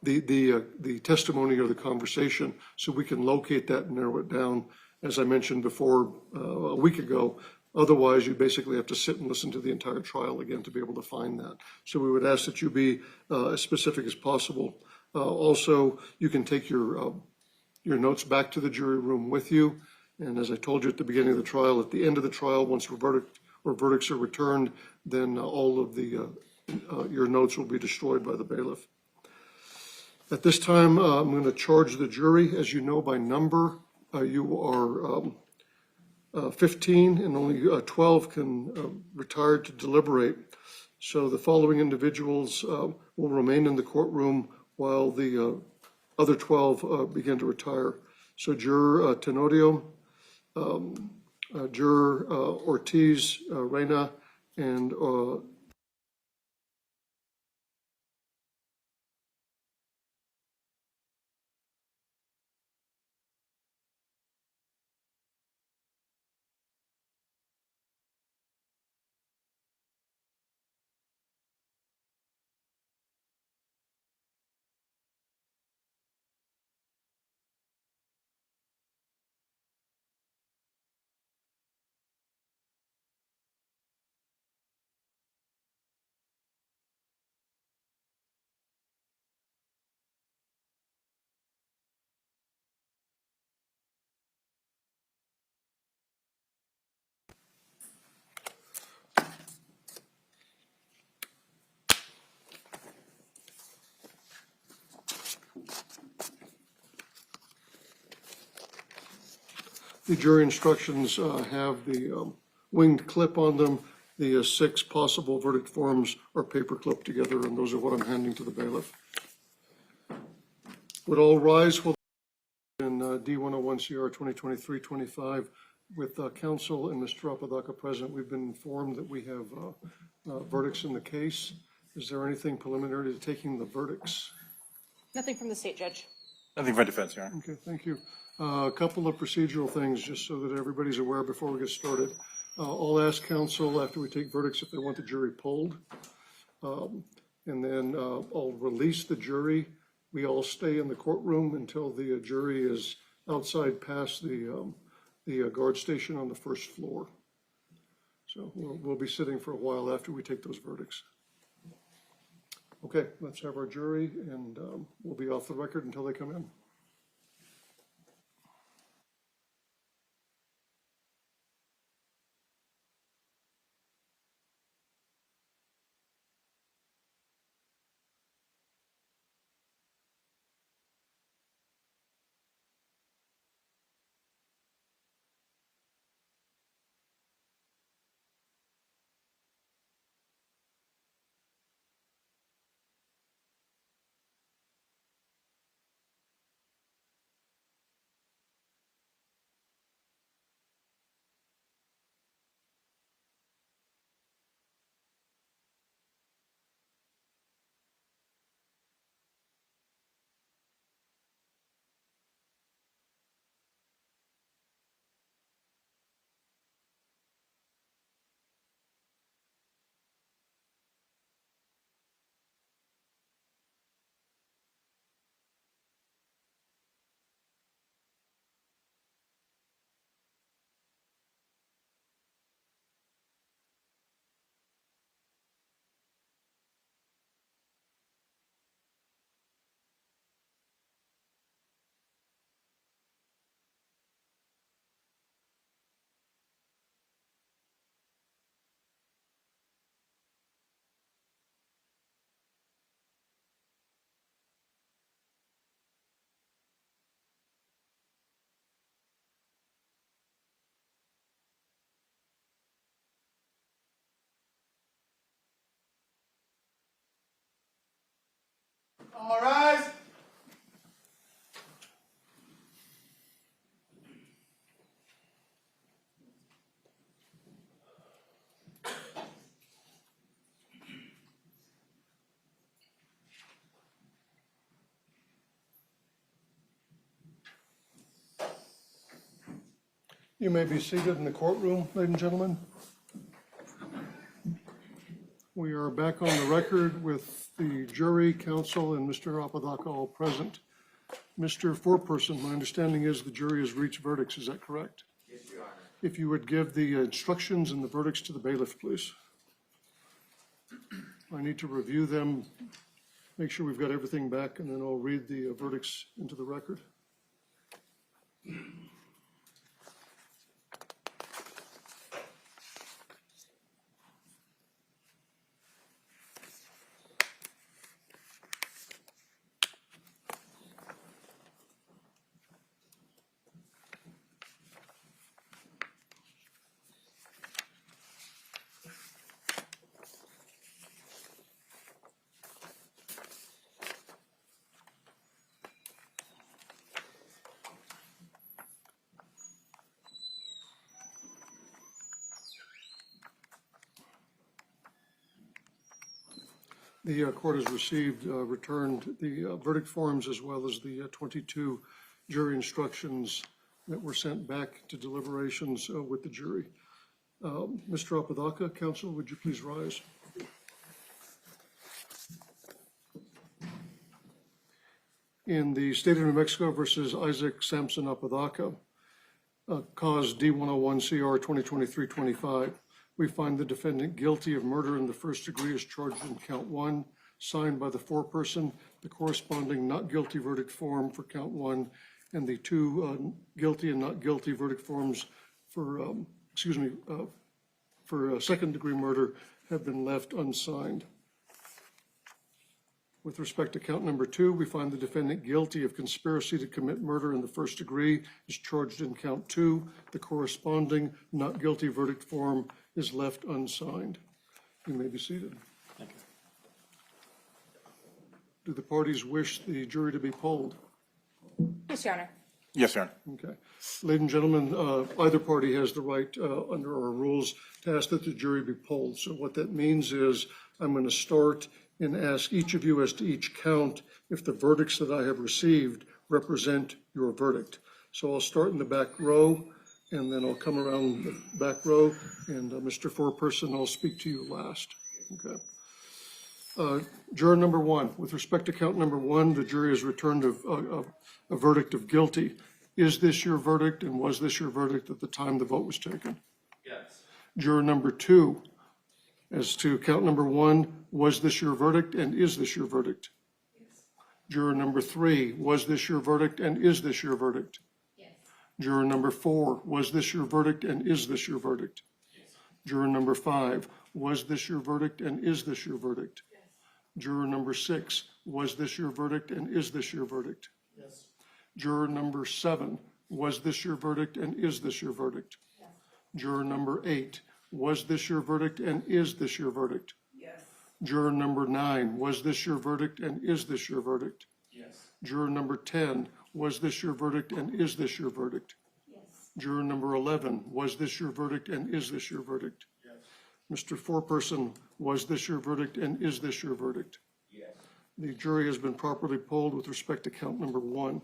Speaker 1: the testimony or the conversation, so we can locate that and narrow it down, as I mentioned before a week ago. Otherwise, you basically have to sit and listen to the entire trial again to be able to find that. So we would ask that you be as specific as possible. Also, you can take your notes back to the jury room with you. And as I told you at the beginning of the trial, at the end of the trial, once verdicts are returned, then all of your notes will be destroyed by the bailiff. At this time, I'm going to charge the jury. As you know by number, you are 15, and only 12 can retire to deliberate. So the following individuals will remain in the courtroom while the other 12 begin to retire. So Juror Tenorio, Juror Ortiz Reyna, and The jury instructions have the winged clip on them. The 6 possible verdict forms are paper clipped together, and those are what I'm handing to the bailiff. Would all rise while in D101 CR 2023-25 with counsel and Mr. Apodaca present. We've been informed that we have verdicts in the case. Is there anything preliminary to taking the verdicts?
Speaker 6: Nothing from the state judge.
Speaker 2: Nothing for defense, Your Honor.
Speaker 1: Okay, thank you. A couple of procedural things, just so that everybody's aware before we get started. I'll ask counsel after we take verdicts if they want the jury polled. And then I'll release the jury. We all stay in the courtroom until the jury is outside past the guard station on the first floor. So we'll be sitting for a while after we take those verdicts. Okay, let's have our jury, and we'll be off the record until they come in.
Speaker 10: All rise.
Speaker 1: You may be seated in the courtroom, ladies and gentlemen. We are back on the record with the jury, counsel, and Mr. Apodaca all present. Mr. Foreperson, my understanding is the jury has reached verdicts. Is that correct?
Speaker 7: Yes, Your Honor.
Speaker 1: If you would give the instructions and the verdicts to the bailiff, please. I need to review them, make sure we've got everything back, and then I'll read the verdicts into the record. The court has returned the verdict forms as well as the 22 jury instructions that were sent back to deliberations with the jury. Mr. Apodaca, counsel, would you please rise? In the state of New Mexico versus Isaac Sampson Apodaca, cause D101 CR 2023-25, we find the defendant guilty of murder in the first degree as charged in count 1, signed by the foreperson, the corresponding not guilty verdict form for count 1, and the 2 guilty and not guilty verdict forms for, second degree murder have been left unsigned. With respect to count number 2, we find the defendant guilty of conspiracy to commit murder in the first degree is charged in count 2. The corresponding not guilty verdict form is left unsigned. You may be seated.
Speaker 3: Thank you.
Speaker 1: Do the parties wish the jury to be polled?
Speaker 6: Yes, Your Honor.
Speaker 2: Yes, Your Honor.
Speaker 1: Okay. Ladies and gentlemen, either party has the right under our rules to ask that the jury be polled. So what that means is I'm going to start and ask each of you as to each count if the verdicts that I have received represent your verdict. So I'll start in the back row, and then I'll come around the back row, and Mr. Foreperson, I'll speak to you last. Okay. Juror number 1, with respect to count number 1, the jury has returned a verdict of guilty. Is this your verdict, and was this your verdict at the time the vote was taken?
Speaker 10: Yes.
Speaker 1: Juror number 2, as to count number 1, was this your verdict, and is this your verdict? Yes. Juror number 3, was this your verdict, and is this your verdict? Yes. Juror number 4, was this your verdict, and is this your verdict? Yes. Juror number 5, was this your verdict, and is this your verdict? Yes. Juror number 6, was this your verdict, and is this your verdict?
Speaker 10: Yes.
Speaker 1: Juror number 7, was this your verdict, and is this your verdict? Yes. Juror number 8, was this your verdict, and is this your verdict?
Speaker 10: Yes.
Speaker 1: Juror number 9, was this your verdict, and is this your verdict?
Speaker 10: Yes.
Speaker 1: Juror number 10, was this your verdict, and is this your verdict? Yes. Juror number 11, was this your verdict, and is this your verdict?
Speaker 10: Yes.
Speaker 1: Mr. Foreperson, was this your verdict, and is this your verdict?
Speaker 10: Yes.
Speaker 1: The jury has been properly polled with respect to count number 1.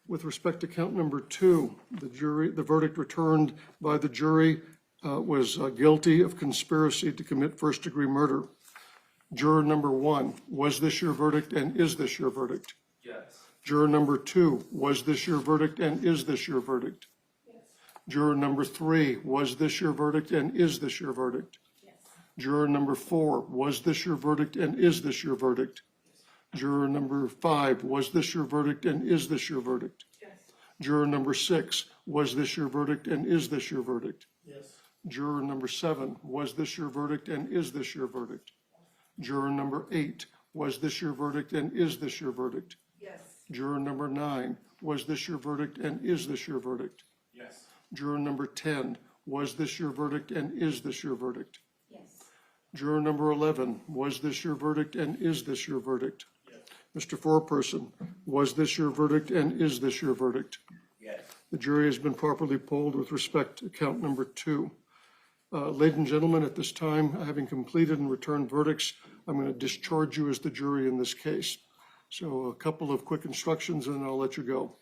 Speaker 1: With respect to count number 2, the verdict returned by the jury was guilty of conspiracy to commit first-degree murder. Juror number 1, was this your verdict, and is this your verdict?
Speaker 10: Yes.
Speaker 1: Juror number 2, was this your verdict, and is this your verdict? Yes. Juror number 3, was this your verdict, and is this your verdict? Yes. Juror number 4, was this your verdict, and is this your verdict? Yes. Juror number 5, was this your verdict, and is this your verdict? Yes. Juror number 6, was this your verdict, and is this your verdict?
Speaker 10: Yes.
Speaker 1: Juror number 7, was this your verdict, and is this your verdict? Juror number 8, was this your verdict, and is this your verdict?
Speaker 10: Yes.
Speaker 1: Juror number 9, was this your verdict, and is this your verdict?
Speaker 10: Yes.
Speaker 1: Juror number 10, was this your verdict, and is this your verdict?
Speaker 6: Yes.
Speaker 1: Juror number 11, was this your verdict, and is this your verdict?
Speaker 10: Yes.
Speaker 1: Mr. Foreperson, was this your verdict, and is this your verdict?
Speaker 10: Yes.
Speaker 1: The jury has been properly polled with respect to count number 2. Ladies and gentlemen, at this time, having completed and returned verdicts, I'm going to discharge you as the jury in this case. So a couple of quick instructions and I'll let you go.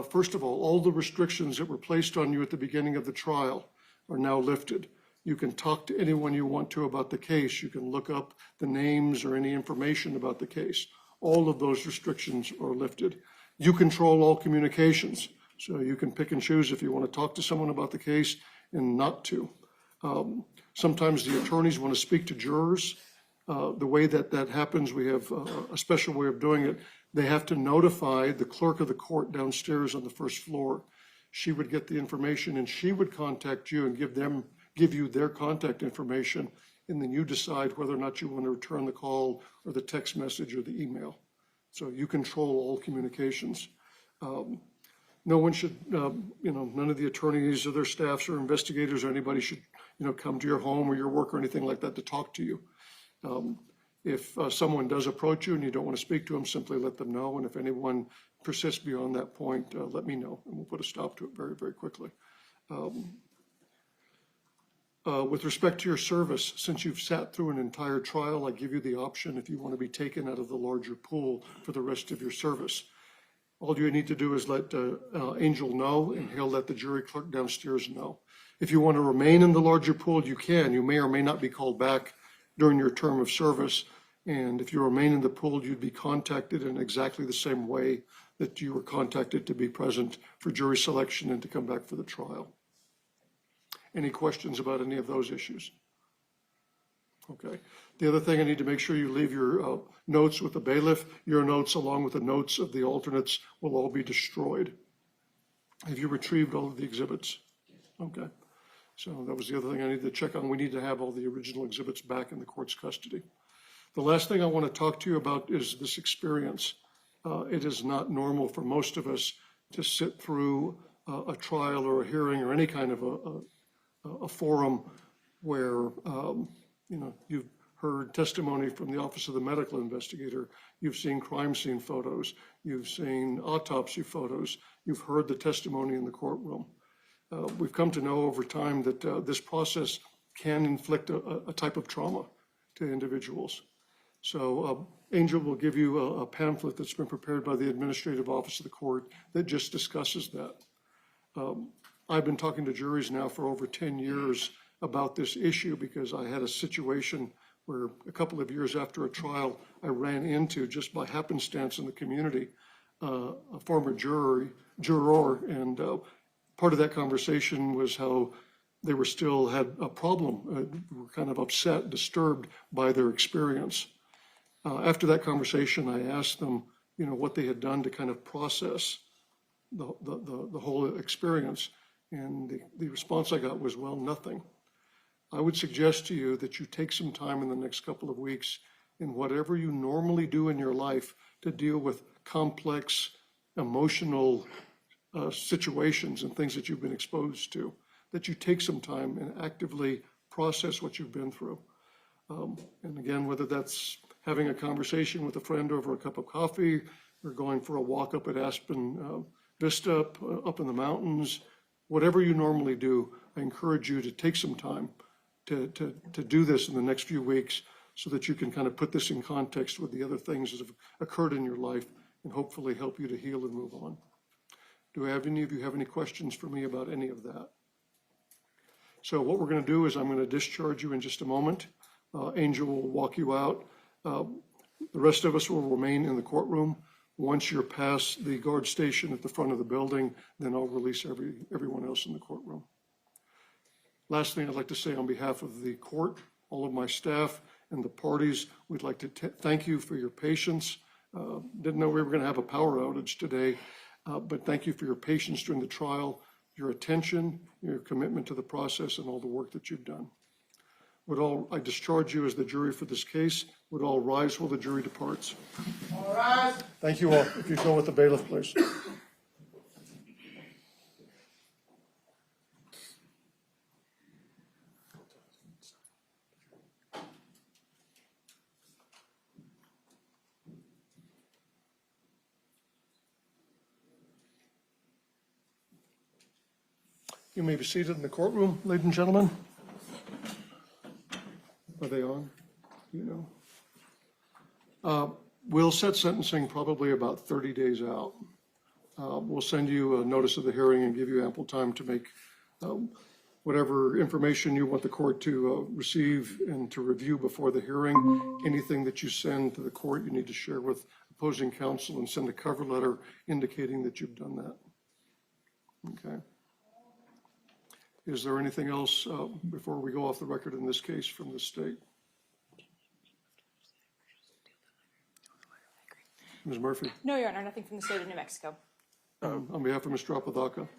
Speaker 1: First of all the restrictions that were placed on you at the beginning of the trial are now lifted. You can talk to anyone you want to about the case. You can look up the names or any information about the case. All of those restrictions are lifted. You control all communications, so you can pick and choose if you want to talk to someone about the case and not to. Sometimes the attorneys want to speak to jurors. The way that happens, we have a special way of doing it. They have to notify the clerk of the court downstairs on the first floor. She would get the information and she would contact you and give you their contact information, and then you decide whether or not you want to return the call or the text message or the email. So you control all communications. No one should, none of the attorneys or their staffs or investigators or anybody should, come to your home or your work or anything like that to talk to you. If someone does approach you and you don't want to speak to them, simply let them know. And if anyone persists beyond that point, let me know, and we'll put a stop to it very, very quickly. With respect to your service, since you've sat through an entire trial, I give you the option if you want to be taken out of the larger pool for the rest of your service. All you need to do is let Angel know, and he'll let the jury clerk downstairs know. If you want to remain in the larger pool, you can. You may or may not be called back during your term of service. And if you remain in the pool, you'd be contacted in exactly the same way that you were contacted to be present for jury selection and to come back for the trial. Any questions about any of those issues? Okay. The other thing, I need to make sure you leave your notes with the bailiff. Your notes, along with the notes of the alternates, will all be destroyed. Have you retrieved all of the exhibits? Okay. So that was the other thing I needed to check on. We need to have all the original exhibits back in the court's custody. The last thing I want to talk to you about is this experience. It is not normal for most of us to sit through a trial or a hearing or any kind of a forum where, you've heard testimony from the Office of the Medical Investigator, you've seen crime scene photos, you've seen autopsy photos, you've heard the testimony in the courtroom. We've come to know over time that this process can inflict a type of trauma to individuals. So Angel will give you a pamphlet that's been prepared by the Administrative Office of the Court that just discusses that. I've been talking to juries now for over 10 years about this issue because I had a situation where a couple of years after a trial, I ran into, just by happenstance in the community, a former juror, and part of that conversation was how they were still had a problem, were kind of upset, disturbed by their experience. After that conversation, I asked them, what they had done to kind of process the whole experience. And the response I got was, well, nothing. I would suggest to you that you take some time in the next couple of weeks in whatever you normally do in your life to deal with complex emotional situations and things that you've been exposed to, that you take some time and actively process what you've been through. And again, whether that's having a conversation with a friend over a cup of coffee or going for a walk up at Aspen Vista up in the mountains, whatever you normally do, I encourage you to take some time to do this in the next few weeks so that you can kind of put this in context with the other things that have occurred in your life and hopefully help you to heal and move on. Do any of you have any questions for me about any of that? So what we're going to do is I'm going to discharge you in just a moment. Angel will walk you out. The rest of us will remain in the courtroom. Once you're past the guard station at the front of the building, then I'll release everyone else in the courtroom. Last thing I'd like to say on behalf of the court, all of my staff and the parties, we'd like to thank you for your patience. Didn't know we were going to have a power outage today, but thank you for your patience during the trial, your attention, your commitment to the process, and all the work that you've done. I discharge you as the jury for this case. Would all rise while the jury departs.
Speaker 10: All rise.
Speaker 1: Thank you all. If you go with the bailiff, please. You may be seated in the courtroom, ladies and gentlemen. Are they on? We'll set sentencing probably about 30 days out. We'll send you a notice of the hearing and give you ample time to make whatever information you want the court to receive and to review before the hearing. Anything that you send to the court, you need to share with opposing counsel and send a cover letter indicating that you've done that. Okay. Is there anything else before we go off the record in this case from the state? Ms. Murphy?
Speaker 6: No, Your Honor, nothing from the state of New Mexico.
Speaker 1: On behalf of Mr. Apodaca?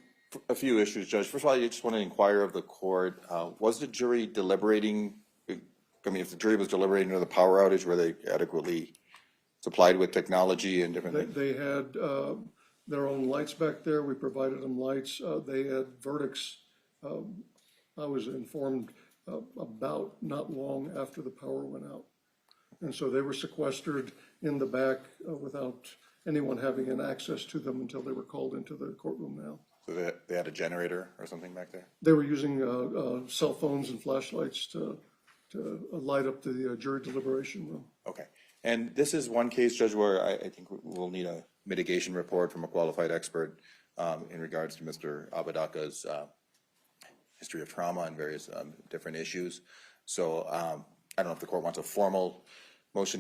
Speaker 2: A few issues, Judge. First of all, I just want to inquire of the court, was the jury deliberating? I mean, if the jury was deliberating under the power outage, were they adequately supplied with technology and different things?
Speaker 1: They had their own lights back there. We provided them lights. They had verdicts. I was informed about not long after the power went out. And so they were sequestered in the back without anyone having an access to them until they were called into the courtroom now.
Speaker 2: So they had a generator or something back there?
Speaker 1: They were using cell phones and flashlights to light up the jury deliberation room.
Speaker 2: Okay. And this is one case, Judge, where I think we'll need a mitigation report from a qualified expert in regards to Mr. Apodaca's history of trauma and various different issues. So I don't know if the court wants a formal motion